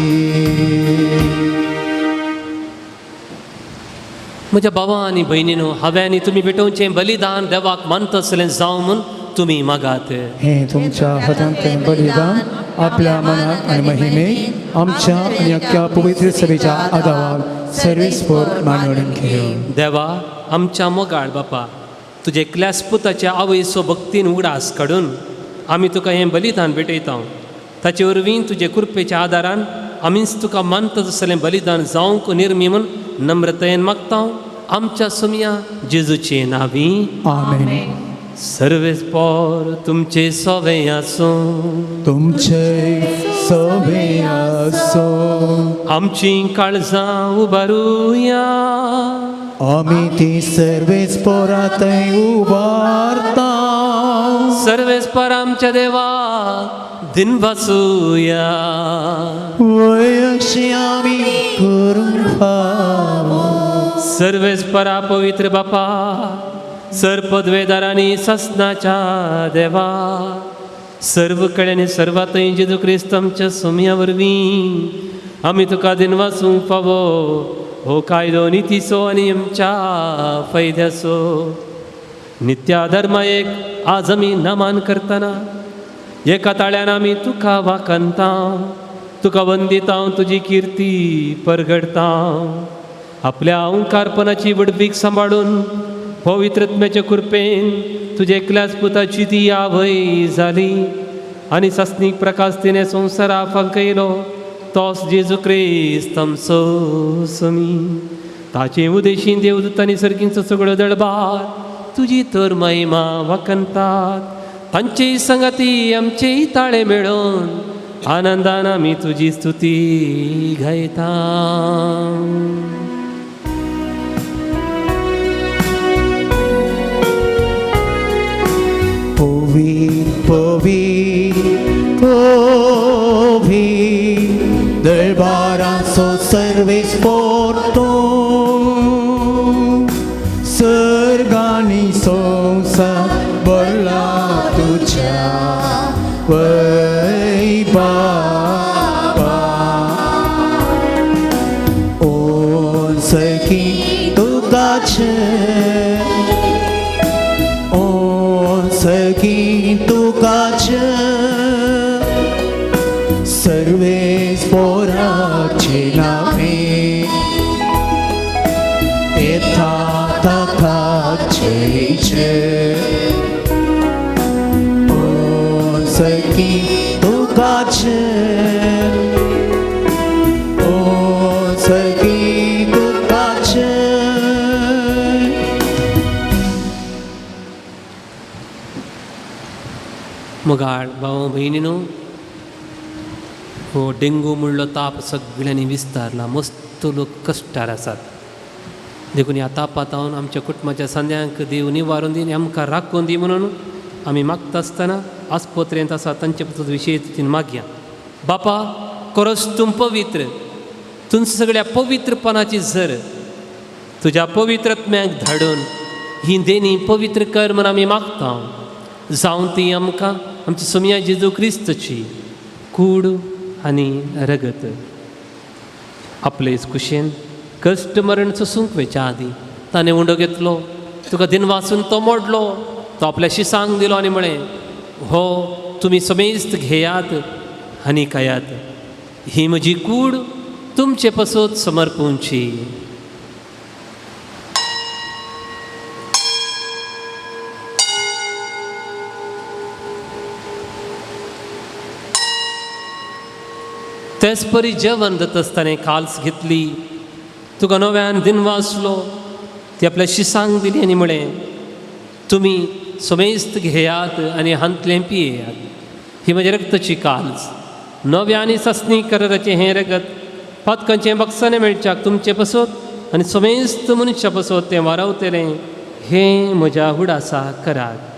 म्हज्या भावा आनी भयणीनो हांवें आनी तुमी भेटोवचें बलिदान देवाक मानता आसलें जावं म्हूण तुमी मागात हे तुमच्या हातांतलें बलिदान आपल्या मनात आनी महिमेक आमच्या आनी अख्ख्या पवित्र सभेच्या आदाराक सर्वेस्पोर मानवणेन घेवं देवा आमच्या मोगाळ बापा तुजे एकल्याच पुताच्या आवयचो भक्तीन उगडास काडून आमी तुका हें बलिदान भेटयता ताचे वरवीं तुजे कृपेच्या आदारान आमीच तुका मानता आसलें बलिदान जावंक निर्मी म्हूण नम्रतायेन मागता आमच्या सुमया जेजूचे नांवी आमेन सर्वेस्पोर तुमचे सोवे आसूं तुमचे सोवे आसूं आमची काळजां उबारुया आमी ती सर्वेच पोरातय उबारता सर्वेस्पर आमच्या देवा दिन वासूया वय अशी आमी करूंक फावो सर्वेस्परा पवित्र बापा सरपदवेदार आनी ससनाच्या देवा सर्व कळ्यांनी सर्वातय जेजू क्रिस्त आमच्या सोम्या वरवीं आमी तुका दिन वासूंक फावो हो कायदो नितीचो आनी आमच्या फायद्याचो नित्या धर्मायेक आज आमी नमान करतना एका ताळ्यान आमी तुका वाकनता तुका वंदिता तुजी किर्ती परगडता आपल्या ओंकारपणाची वडवीक सांबाळून पवित्रत्म्याच्या कृपेन तुजे एकल्याच पुताची ती आवय जाली आनी सस्नीक प्रकाश तिने संवसारा फंकयलो तोच जेजू क्रिस्त आमचो समी ताचे उदेशीन देवदूतांनी सर्गींचो सगळो दळबार तुजी तर महिमा वखनतात तांचे संगती आमचे ताळे मेळोन आनंदान आमी तुजी स्तुती गायता दरबाराचो सर्वेस पोरतो सर्गानी संसार भरला तुझ्या वै बाबा ओ सखी तुकाचे ओ सखी तुकाचे सर्वेस पोराचे नावे येता ताकाचे ओ सखी तुकाचे ओ सखी तुकाचे मुगाळ भाव भयणीनो हो डेंगू म्हणलो ताप सगळ्यांनी विस्तारला मस्त लोक कश्टार आसात देखून ह्या तापांत आमच्या कुटुंबाच्या संद्यांक देव निवारून दी आमकां राखून दी म्हणून आमी मागता आसतना आस्पत्रेंत आसा तांचे विशयी तुवें मागया बापा खरोच तूं पवित्र तूं सगळ्या पवित्रपणाची झर तुज्या पवित्रत्म्याक धाडून ही देणी पवित्र कर म्हणून आमी मागता जावं ती आमकां आमची सोम्या जेजू क्रिस्तची कूड आनी रगत आपलेच कुशेन कश्ट मरण सोसूंक वेच्या आदी ताणें उंडो घेतलो तुका दिन वाचून तो मोडलो तो आपल्या शिसांक दिलो आनी म्हळें हो तुमी समेस्त घेयात आनी खायात ही म्हजी कूड तुमचे पसोत समर्पूंची तेच परी जेवण जात आसतना काल्स घेतली तुका नव्यान दिन वाचलो ती आपल्या शिसांक दिली आनी म्हळें तुमी समेस्त घेयात आनी हांतलें पियेयात ही म्हजे रक्ताची काल्स नव्या आनी सस्नी कराराचें हें रगत पातकांचें बक्षांनी मेळच्याक तुमचे पसोत आनी समेस्त मनशां पसोत तें वारवतलें हें म्हज्या उडासा करात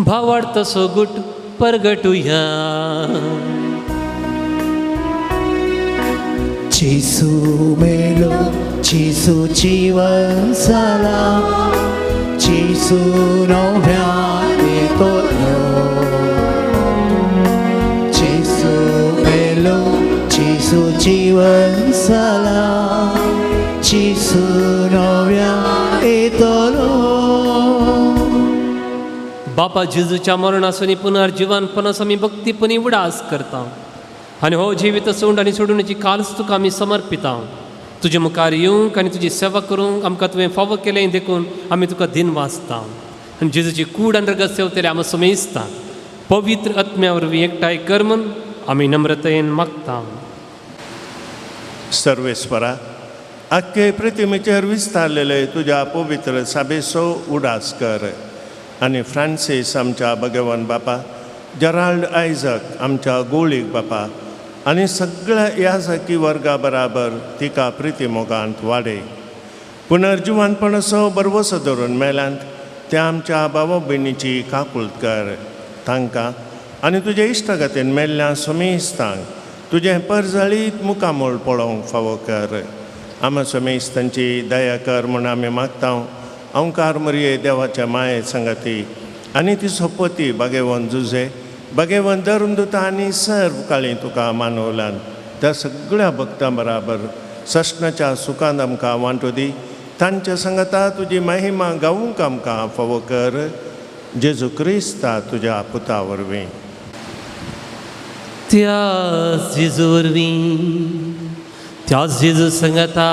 भावार्थसो गुट परगटुया जेसू मेलो जेसू जीवन जाला जेसू नव्यान येतलो जेसू मेलो जेसू जीवन जाला जेसू नव्यान येतलो बापा जेजूच्या मरणासून पुनर्जीवनपणास आमी भक्तीपणी उडास करता आनी हो जिवीत सोंड आनी सोडूनची काल्स तुका आमी समर्पिता तुजे मुखार येवंक आनी तुजी सेवा करूंक आमकां तुवें फावो केलें देखून आमी तुका दिन वाचता आनी जेजूची कूड आनी रगत सेवतले आमी समेजता पवित्र आत्म्या वरवीं एकठांय कर म्हूण आमी नम्रतायेन मागता सर्वेस्परा आख्खे प्रतिमेचेर विस्तारलेले तुज्या पवित्र साबेसो उडास कर आनी फ्रांसीस आमच्या भगवान बापा, जराल्ड आयझक आमच्या गोळीक बापा आनी सगळ्या याजकी वर्गा बराबर तिका प्रिती मोगांत वाडय. पुनर्जिवानपणाचो बरवसो धरून मेल्यांत त्या आमच्या भावा भयणीची काकुळट कर. तांकां आनी तुज्या इश्टागतीन मेल्ल्या समेस्तांक तुजें परजळीत मुखामोळ पळोवंक फावो कर. आमी समेस्तांची दया कर म्हूण आमी मागता. ओंकार मरिये देवाच्या माये संगती आनी ती सोपती भगवान जुजे भगवान धर्मदूत आनी सर्व काळी तुका मानवलान त्या सगळ्या भक्तां बराबर सशनाच्या सुखांत आमकां वांटो दी. तांच्या संगता तुजी महिमा गावूंक आमकां फावो कर. जेजू क्रिस्ता तुज्या पुता वरवीं. त्याच जेजू वरवीं, त्याच जेजू संगता,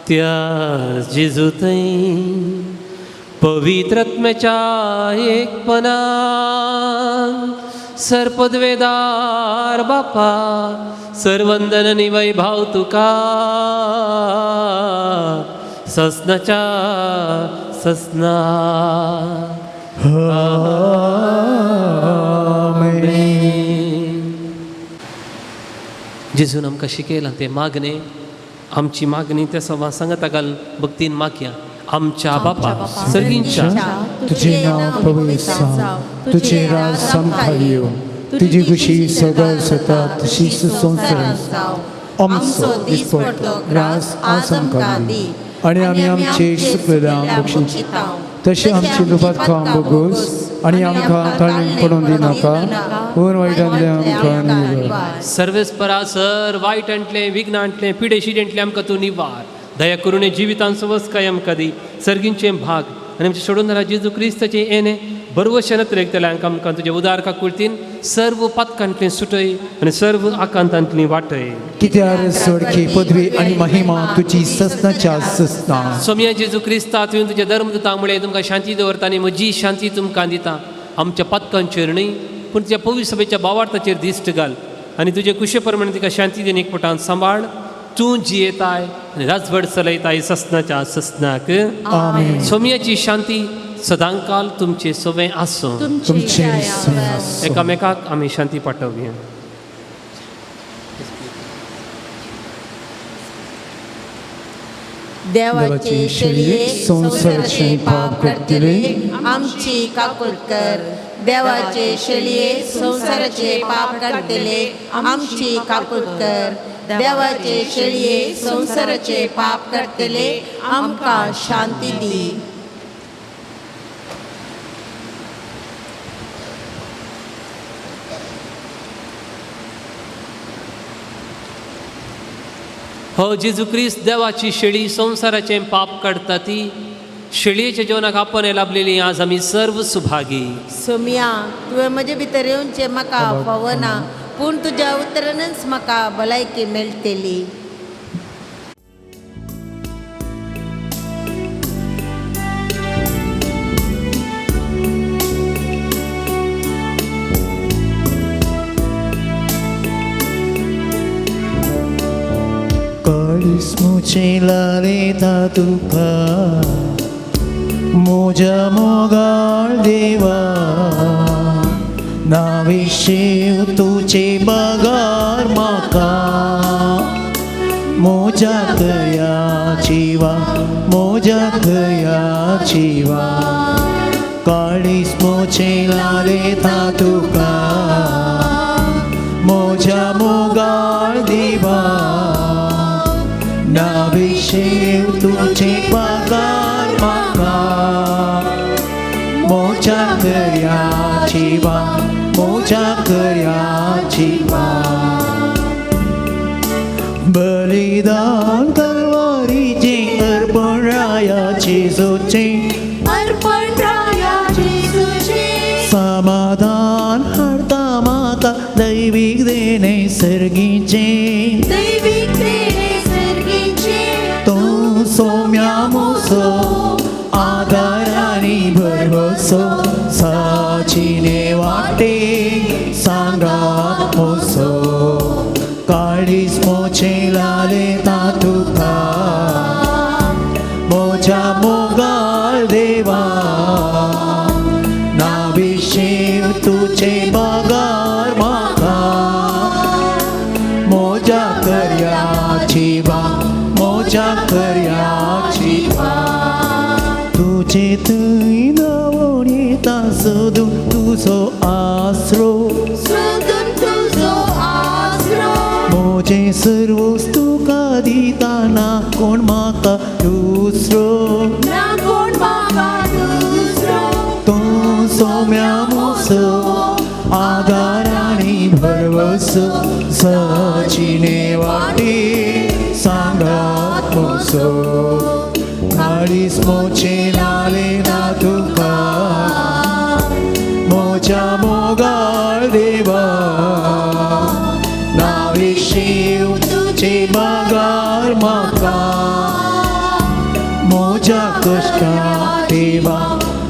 त्याच जेजू थंय पवित्र आत्म्याच्या एकपणान सरपदवेदार बापा सर्वंदन आनी वैभव तुका ससनाच्या ससना. जेजून आमकां शिकयलां तें मागणें, आमची मागणी त्या सवा सांगता घाल भक्तीन मागया. आमच्या बापा सर्गींच्या तुझे नाव पवित्र जावं, तुझे राज समखाल येवं, तुझी खुशी सगळ सता तशीच संवसारांत जावं. आमचो दिसपडटो ग्रास आज आमकां दी आनी आमी आमचे सुकलेल्यांक बक्षिता तशें आमची दुबात बोगोस आनी आमकां ताळणेन पडूंक दिनाका पूण वायटांतले आमकां निवार. सर्वेस्परासर वायटांतले विघ्नांतले पिडेशिडेंतले आमकां तूं निवार. दया करून जिवितांत सवस्काय आमकां दी. सर्गींचे भाग आनी आमचे सोडून जेजू क्रिस्ताचे येणे बरवशेनत रेगतल्यांक आमकां तुजे उदार काकुळतीन सर्व पातकांतले सुटय आनी सर्व आकांतांतली वाटय. कित्यार सोडकी पदवी आनी महिमा तुजी ससनाच्या ससना. सोम्या जेजू क्रिस्ता तुवें तुज्या धर्मदुतांमुळे तुमकां शांती दवरता आनी म्हजी शांती तुमकां दिता. आमच्या पातकांचेर न्हय पूण तुज्या पवित्र सभेच्या भावार्थाचेर दिश्ट घाल आनी तुजे कुशे प्रमाणे तिका शांती देन एकपटान सांबाळ. तूं जियेताय आनी राजवट चलयताय ससनाच्या ससनाक. आमीन. सोम्याची शांती सदांकाल तुमचे सवे आसूं. तुमचे एकामेकाक आमी शांती पाठवया. देवाचे शेळये संसाराचे पाप करतले आमची काकुळट कर. देवाचे शेळये संसाराचे पाप करतले आमची काकुळट कर. देवाचे शेळये संसाराचे पाप करतले आमकां शांती दी. हो जेजू क्रिस्त देवाची शेळी संसाराचे पाप काडटा ती शेळयेच्या जिवनाक आपण लाभलेली आज आमी सर्व सुभागी. सोम्या तुवें म्हजे भितर येवचें म्हाका फावना पूण तुज्या उतरानच म्हाका भलायकी मेळटली. मुझे तुका मोजा मोगाळ देवा नाविशेव तुचे बगार म्हाका मोजा कयाची वा मोजा कयाची वा काळीस मोचे लाले तुका मोजा मोगाळ देवा नाविशेव तुझे पगार म्हाका मोजा करयाची वा मोजा करयाची वा बलिदान तलवारीचे अर्पण रायाचे सोचे अर्पण रायाचे समाधान हाडटा म्हाका दैवीक देणे सर्गीचे दैवीक देणे तू सोम्या मोसो आदार आनी भरवसो साचीने वाटे सांगात मोसो काळीस मोचे लाले तुका मोजा मोगाळ देवा तुझे पगार म्हाका मोजा कर्याची वा मोजा कर्याची वा तुझे थंय नवणीता सोदून तुजो आसरो सोदून तुजो आसरो मोजे सर्वोस तुका दिताना कोण म्हाका दुसरो ना कोण म्हाका दुसरो तो सोम्या मोसो आदार आनी भरवसो सचिने वाटे सांगात मोसो काळीस मोचे लाले ना तुका मोच्या मोगाळ देवा नावे शिव तुझे पगार म्हाका मोजा कष्टा देवा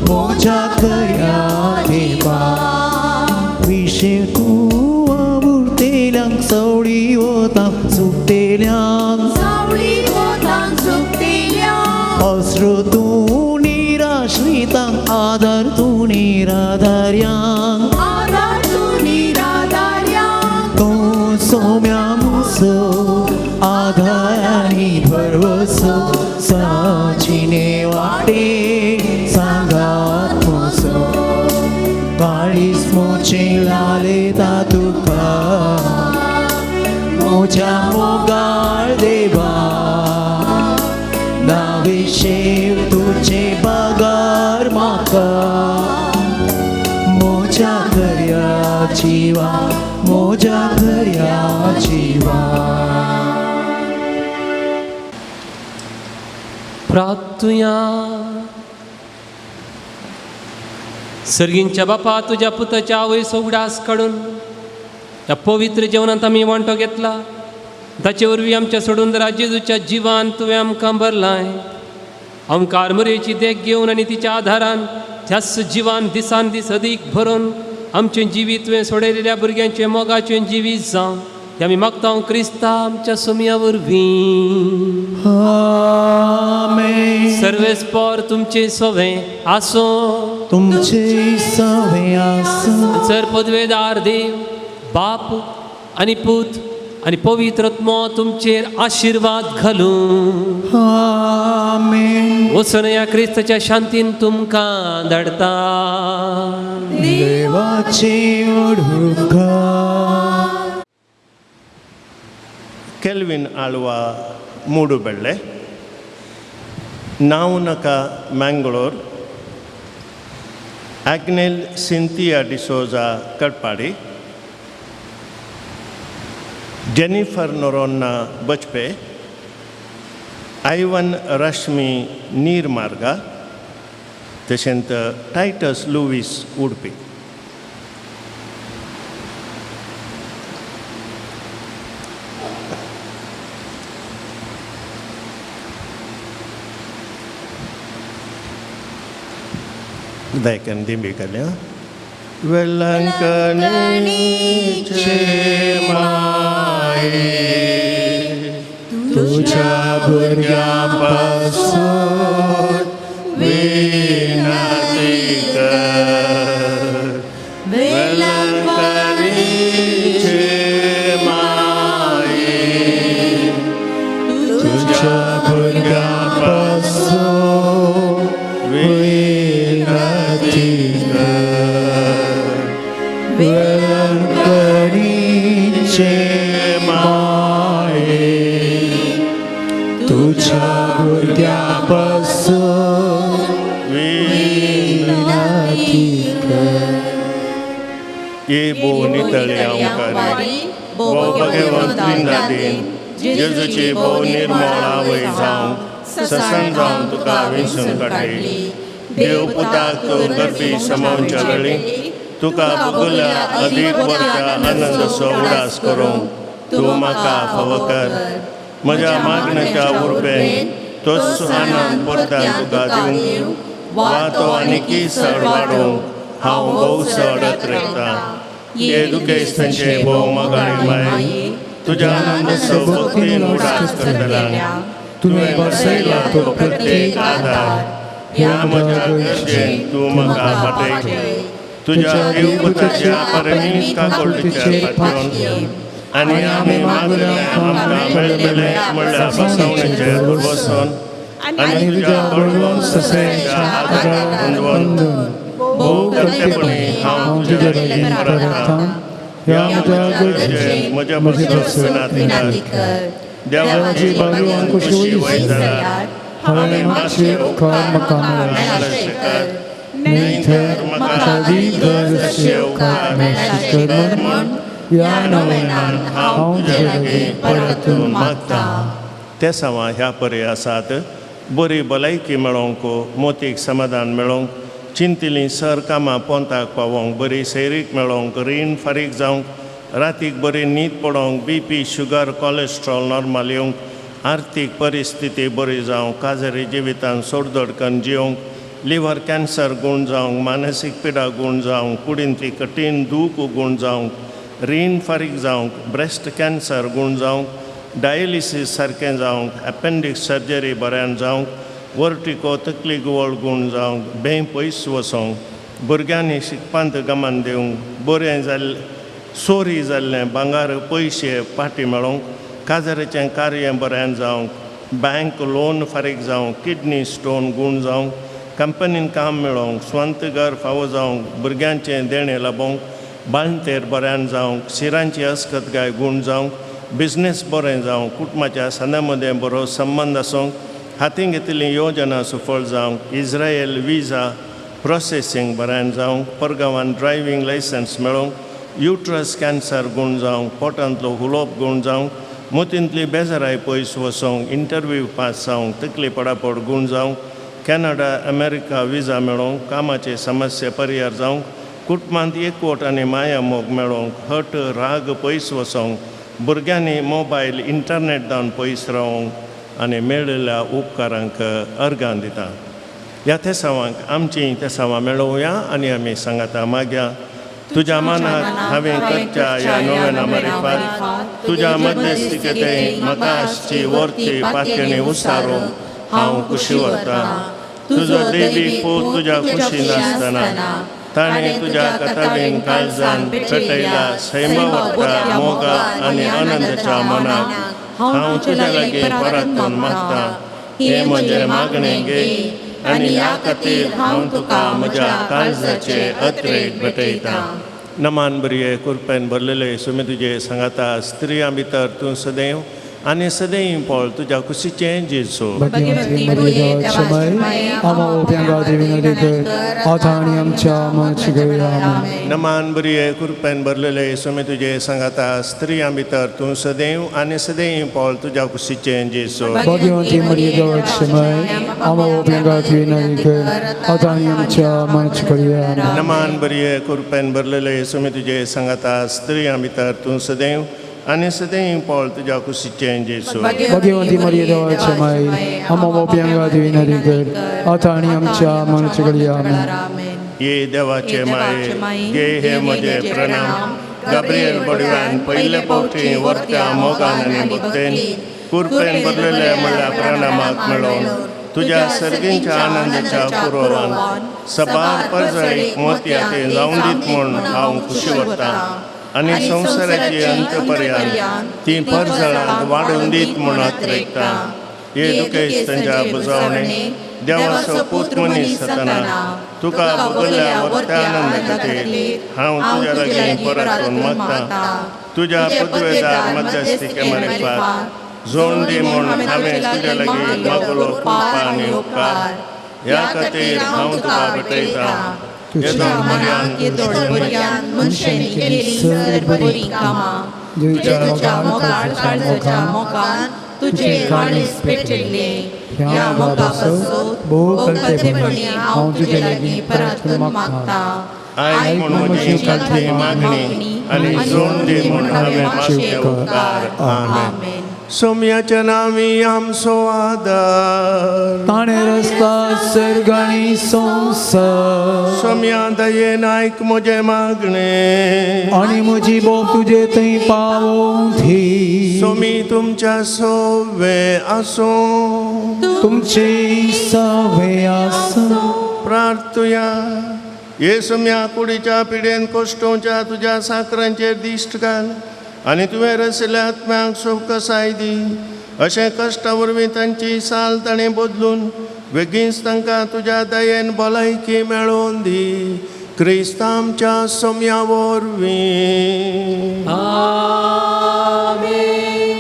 मोजा कर्या देवा विशेष तूं आवडटेल्यांक सवळी वता सुटलेल्यांक सावळी वतांक सुकतेल्यांक अस्रो तूं निराश्रितांक आदार तूं निराधार्यांक आदार तूं निराधार्यांक तो सोम्या मोसो आधार आनी भरवसो साचिने वाटे सांगात मोसो काळीस मोचे लाले तुका मोच्या मोगाळ देवा नावे शेव तुझे पगार म्हाका मोच्या कर्याची वा मोच्या कर्याची वा प्रार्थुया सर्गींच्या बापा तुझ्या पुताच्या आवयचो उगडास काडून त्या पवित्र जेवणांत आमी वांटो घेतला ताचे वरवीं आमच्या सोडून जेजूच्या जिवान तुवें आमकां भरलाय आमकां आर्मरेची देख घेवन आनी तिच्या आधारान त्याच जिवान दिसान दीस अदीक भरून आमचें जिवीत तुवें सोडयलेल्या भुरग्यांचें मोगाचें जिवीत जावं हें आमी मागता क्रिस्ता आमच्या सोमया वरवीं आमेन सर्वेस्पर तुमचे सोवें आसो तुमचे सवे आसो सर पदवेदार देव बाप आनी पूत आनी पवित्र आत्मो तुमचेर आशिर्वाद घालूं आमेन वचून ह्या क्रिस्ताच्या शांतीन तुमकां धाडटा देवाचे ओढुका ಕೆಲ್ವಿನ್ ಆಳ್ವ ಮೂಡುಬೆಳ್ಳೆ ನಾವುನಕ ಮ್ಯಾಂಗ್ಳೂರ್ ಆಗ್ನೆಲ್ ಸಿಂಥಿಯಾ ಡಿಸೋಜಾ ಕಟ್ಪಾಡಿ जेनिफर नोरोन्ना बचपे आयवन रश्मी नीरमार्गा तशेंच Titus Luis Udupi Daikan dimbikalnya Welangkanice mai तुझ्या भुरग्यांपासून विनंती कर वेलंकनीचे माये तुझ्या भुरग्यांपासून विनंती कर वेलंकनीचे माये तुझ्या भुरग्यांपासून विनंती कर ये बोनी तळे आमकारी बो भगवंतीन दिन जेजूची बो निर्मळा वय जावं ससन जावं तुका विंसून काडली देव पुताक तू गर्भी समोवच्या वेळी तुका भुगल्या अदीक वर्षा आनंद उडास करूं तूं म्हाका फाव कर म्हज्या मागणेच्या उर्बेन तोच आनंद परत्यान तुका दिवं वा तो आनीकी चड वाडूंक हांव भोव चडत रेखता ये दुखेस्तांचे भोव मोगाळी माये तुज्या आनंद भक्तीन उडास करतल्या तुवें बसयला तो प्रत्येक आधार ह्या म्हज्या गरजेक तूं म्हाका फाटय तुझ्या एकपुत्राच्या परमेका कोटीचेर पाठवून आनी आमी मागल्या आमकां मेळटलें म्हणल्यार बसवणेचेर बसून आनी तुज्या बळगून ससेच्या हाताक हुंदवून भोव करतेपणी हांव तुजे लागीं परतां. ह्या म्हज्या गरजेक म्हज्या बसवनात कर. देवाची बाजून कुशी वयत जाल्यार हांवें मातशें उपकार म्हाका मेळ्ळे कर. न्हय तर म्हाका दिगज अशे उपकार मेळ्ळे कर म्हूण ह्या नव्यान हांव तुजे लागीं परतून मागतां. ते सावा ह्या परी आसात बरी भलायकी मेळोवंक, मोतीक समाधान मेळोवंक, चिंतिल्लीं सर कामां पोंताक पावोवंक, बरी सैरीक मेळोवंक, रीण फारीक जावंक, रातीक बरी न्हीद पडोवंक, BP, शुगर, कोलेस्ट्रॉल नॉर्मल येवंक, आर्थीक परिस्थिती बरी जावंक, काजेरी जिवितान सोडदोडकन जिवंक, लिव्हर कॅन्सर गूण जावंक, मानसीक पिडा गूण जावंक, कुडींतली कठीण दूख गूण जावंक, रीण फारीक जावंक, ब्रेस्ट कॅन्सर गूण जावंक, डायलिसीस सारकें जावंक, एपेंडिक्स सर्जरी बऱ्यान जावंक, वर्टिको तकली गुवळ गूण जावंक, बें पयस वचोंक, भुरग्यांनी शिकपांत गमान दिवंक, बरें जाल्लें चोरी जाल्लें भांगार पयशे फाटीं मेळोवंक, काजराचें कार्य बऱ्यान जावंक, बँक लोन फारीक जावंक, किडनी स्टोन गूण जावंक, कंपनीन काम मेळोवंक, स्वंत घर फावो जावंक, भुरग्यांचें देणें लाबोवंक, बाळंतेर बऱ्यान जावंक, शिरांची अस्खतगाय गूण जावंक, बिझनेस बरें जावंक, कुटुंबाच्या सणां मदें बरो संबंद आसूंक, हातीन घेतिल्लीं योजना सफळ जावंक, इस्रायल विजा प्रोसेसींग बऱ्यान जावंक, परगांवान ड्रायव्हिंग लायसन्स मेळोवंक, युट्रस कॅन्सर गूण जावंक, पोटांतलो हुलोप गूण जावंक, मोतींतली बेजाराय पयस वचोंक, इंटरव्यू पास जावंक, तकली पडापड गूण जावंक, कॅनडा अमेरिका विजा मेळोवंक, कामाचे समस्या परिहार जावंक, कुटुंबांत एकवट आनी माया मोग मेळोवंक, हट राग पयस वचोंक, भुरग्यांनी मोबायल इंटरनेट दावन पयस रावंक आनी मेळिल्ल्या उपकारांक अर्गां दिता. ह्या तेसावांक आमची तेसावां मेळोवया आनी आमी सांगाता मागया. तुज्या मनाक हांवें करच्या ह्या नव्याना मारिफात तुज्या मध्यस्थिकेते म्हाका आसची वर्ती पातयेणी उसारूंक हांव खुशी व्हरतां. तुजो देवीक पूत तुज्या खुशी नासतना ताणें तुज्या कताबेन काळजान पेटयला सैम वागता मोगा आनी आनंदाच्या मनाक हांव तुज्या लागीं परतून मागतां. हे म्हजें मागणें घे आनी ह्या खातीर हांव तुका म्हज्या काळजाचे अत्रेक भेटयतां. नमान बरये कृपेन भरलेले सुमी तुजे सांगाता स्त्रियां भितर तूं सदैव आनी सदैव पळ तुज्या कुशीचें जेजू. भगवती मरिया क्षमय आमा ओप्यांगा देविनली कर आता आनी आमच्या मनाची गैर आमेन. नमान बरये कृपेन भरलेले सुमी तुजे सांगाता स्त्रियां भितर तूं सदैव आनी सदैव पळ तुज्या कुशीचें जेजू. भगवती मरिया क्षमय आमा ओप्यांगा देविनली कर आता आनी आमच्या मनाची गैर आमेन. नमान बरये कृपेन भरलेले सुमी तुजे सांगाता स्त्रियां भितर तूं सदैव आनी सदैव पळ तुज्या कुशीचें जेजू. भगवती मरिया क्षमय आमा ओप्यांगा देविनली कर आता आनी आमच्या मनाची गैर आमेन. ये देवाचे माये गे हे म्हजे प्रणाम. गाब्रिएल बडव्यान पयले पावटी वर्त्या मोगान आनी भक्तेन कृपेन भरलेले म्हणल्यार प्रणामाक मेळोवन तुज्या सर्गींच्या आनंदाच्या पुरोवान सबार परजळीक मोतयाचे जावं दीत म्हूण हांव खुशी व्हरतां आनी संवसाराची अंत पर्यंत ती परजळांत वाडून दीत म्हूण अत्रेकतां. हे दुखेस्तांच्या बुजावणे देवाचो पूत मनीस जातना तुका भोगल्या वर्त्या आनंदा खातीर हांव तुज्या लागीं परतून मागतां. तुज्या पदवेदार मध्यस्थिके मारिफात जोड दी म्हूण हांवें तुज्या लागीं मागलो कृपा आनी उपकार. ह्या खातीर हांव तुका भेटयतां. येदोळबऱ्यान मनशांनी केली सर बरी कामां तुज्या मोगाळच्या मोगान तुजे काळीज पेटयले. ह्या मोगा पासत भोव करतेपणी हांव तुजे लागीं परतून मागतां. आयज म्हूण म्हजी कालची मागणी आनी जोड दी म्हूण हांवें मागले उपकार. आमेन. सोम्याच्या नांवी आमचो आदार ताणे रस्ता सर्गाणी संसार सोम्या दयेन आयक म्हजें मागणें आनी म्हजी बोब तुजे थंय पावोवं धी. सोमी तुमच्या सोवे आसूं तुमची सवे आसूं. प्रार्थुया. हे सम्या कुडीच्या पिडेन कोश्टोच्या तुझ्या साकरांचेर दिश्ट घाल आनी तुवें रसिल्ल्या आत्म्याक सूख कसाय दी. अशें कश्टा वरवीं तांची साल ताणें बदलून बेगीनच तांकां तुज्या दयेन भलायकी मेळोवन दी. क्रिस्त आमच्या सम्या वरवीं.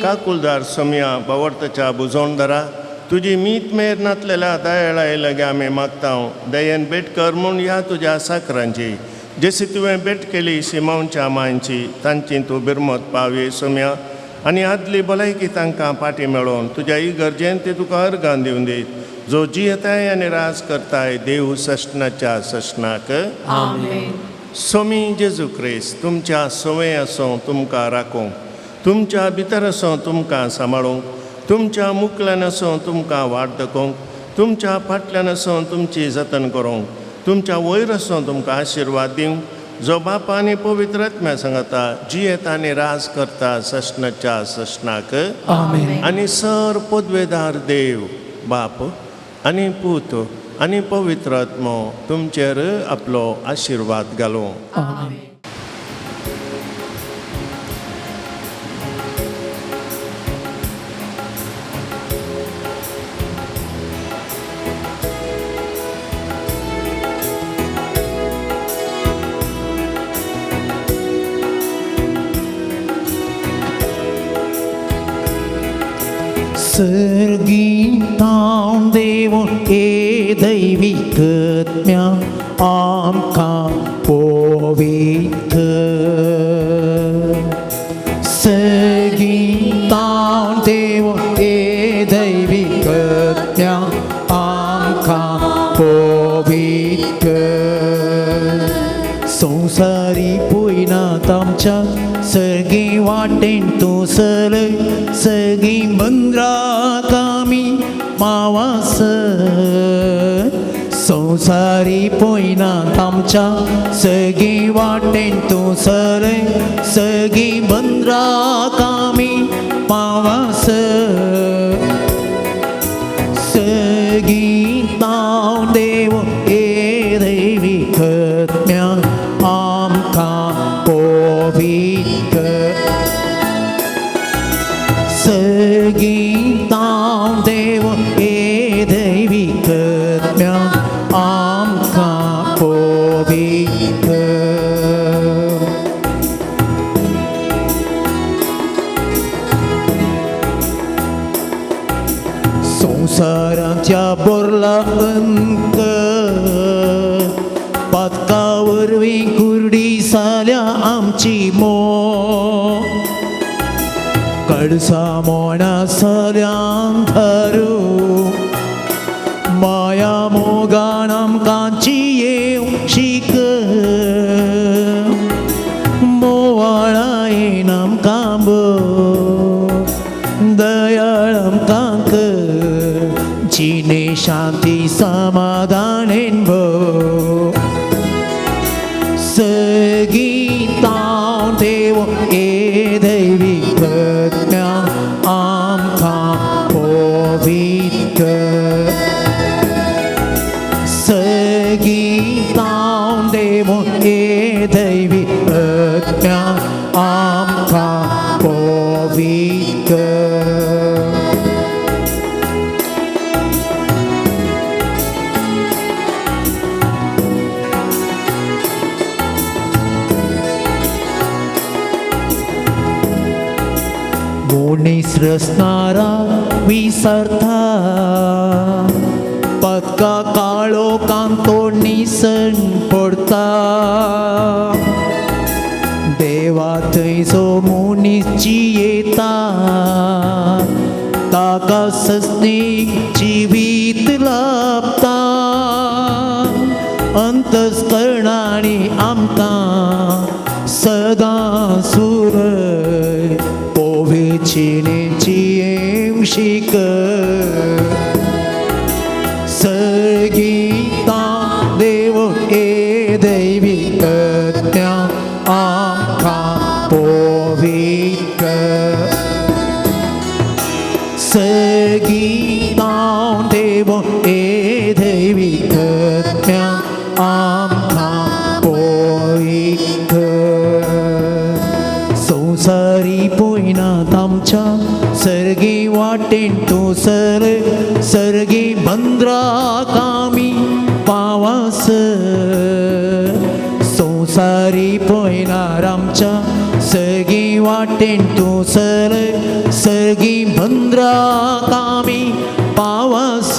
काकुलदार सम्या बावर्तच्या बुजोणदारा तुजी मीत मेर नातलेल्या दयाळाय लागी आमी मागता. दयेन भेट कर म्हूण ह्या तुज्या साकरांची जशी तुवें भेट केली शिमोनच्या मांयची तांची तूं बिरमत पावये सम्या आनी आदली भलायकी तांकां पाटी मेळोवन तुज्या इगर्जेन ती तुका अर्गां दिवन दीत. जो जियेताय आनी राज करताय देव सशनाच्या सशनाक. सोमी जेजू क्रिस्त तुमच्या सवय असो तुमकां राखूं, तुमच्या भितर असो तुमकां सांबाळूंक, तुमच्या मुखल्यान असो तुमकां वाट दाखोवंक, तुमच्या फाटल्यान असो तुमची जतन करूंक, तुमच्या वयर असो तुमकां आशिर्वाद दिवंक. जो बापा आनी पवित्र आत्म्या सांगता जियेता आनी राज करता सशनाच्या सशनाक. आनी सर पदवेदार देव बाप आनी पूत आनी पवित्र आत्मो तुमचेर आपलो आशिर्वाद घालूं. सर्गीतां देवो ए दैविकत्म्या आमकां पोवीत. सर्गीतां देवो ए दैविकत्म्या आमकां पोवीत. संवसारी पयनात आमच्या सर्गी वाटेन तूं चलय, सर्गी बंदराक आमी मावास. संवसारी पयनात आमच्या सर्गी वाटेन तूं चलय, सर्गी बंदराक आमी मावास. सर्गीतां देव ए दैविकत्म्या आमकां पोवीत. सर्गीतां देव ए दैविकत्म्या आमकां पोवीत. संवसाराच्या बोरला अंत पातका वरवीं कुर्डी साल्या आमची मो. कडसा मोना साल्यान धारू माया मोगान आमकांची येव शीक. मोवाळा येन आमकां बो दयाळ आमकां कर, जिणे शांती समाधानेन भो. सर्गीतां देव ए दैविकत्म्या आमकां पोवीत. सर्गीतां देव ए दैविकत्म्या आमकां पोवीत. मनीस रचणारा विसरता, पदका काळो कांतो निसण पडता. देवा थंयचो मनीस जियेता, ताका सस्तीक जिवीत लाभता. अंतस्करणांनी आमकां सदां सुरय पोवेचिणेची येवशीक. सर्गीतां देव ए दैविकत्म्या आमकां पोवीत. सर्गीतां देव ए दैविकत्म्या आमकां आमच्या सर्गी वाटेन तूं सर्गी बंद्राक आमी पावस संवसारी पळयनार आमच्या सर्गी वाटेन तूं सर्गी बंद्राक आमी पावस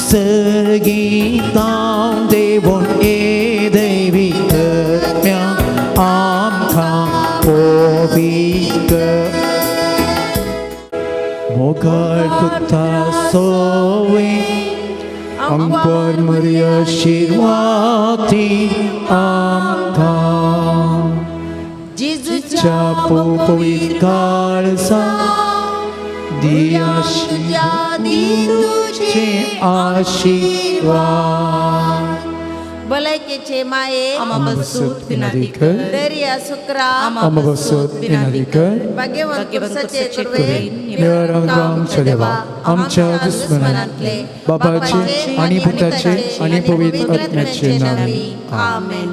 सर्गी गांव देवून ए दैवी करम्या आमकां पळोवीत मोगाळ कुत्ता सोवे आमकां मरी आशिर्वादी आमकां जेजूच्या पवित्र काळजा तुझे आशीर्वाद भलायकेचे माये आमबसुत विनंती कर दर्या सुक्रा आमबसुत विनंती कर भाग्यवंत पुरुषाचे कुरवे आमच्या देवा आमच्या दुश्मनांतले बाबाचे आणि भुताचे आणि पवित्र आत्म्याचे नावे आमेन.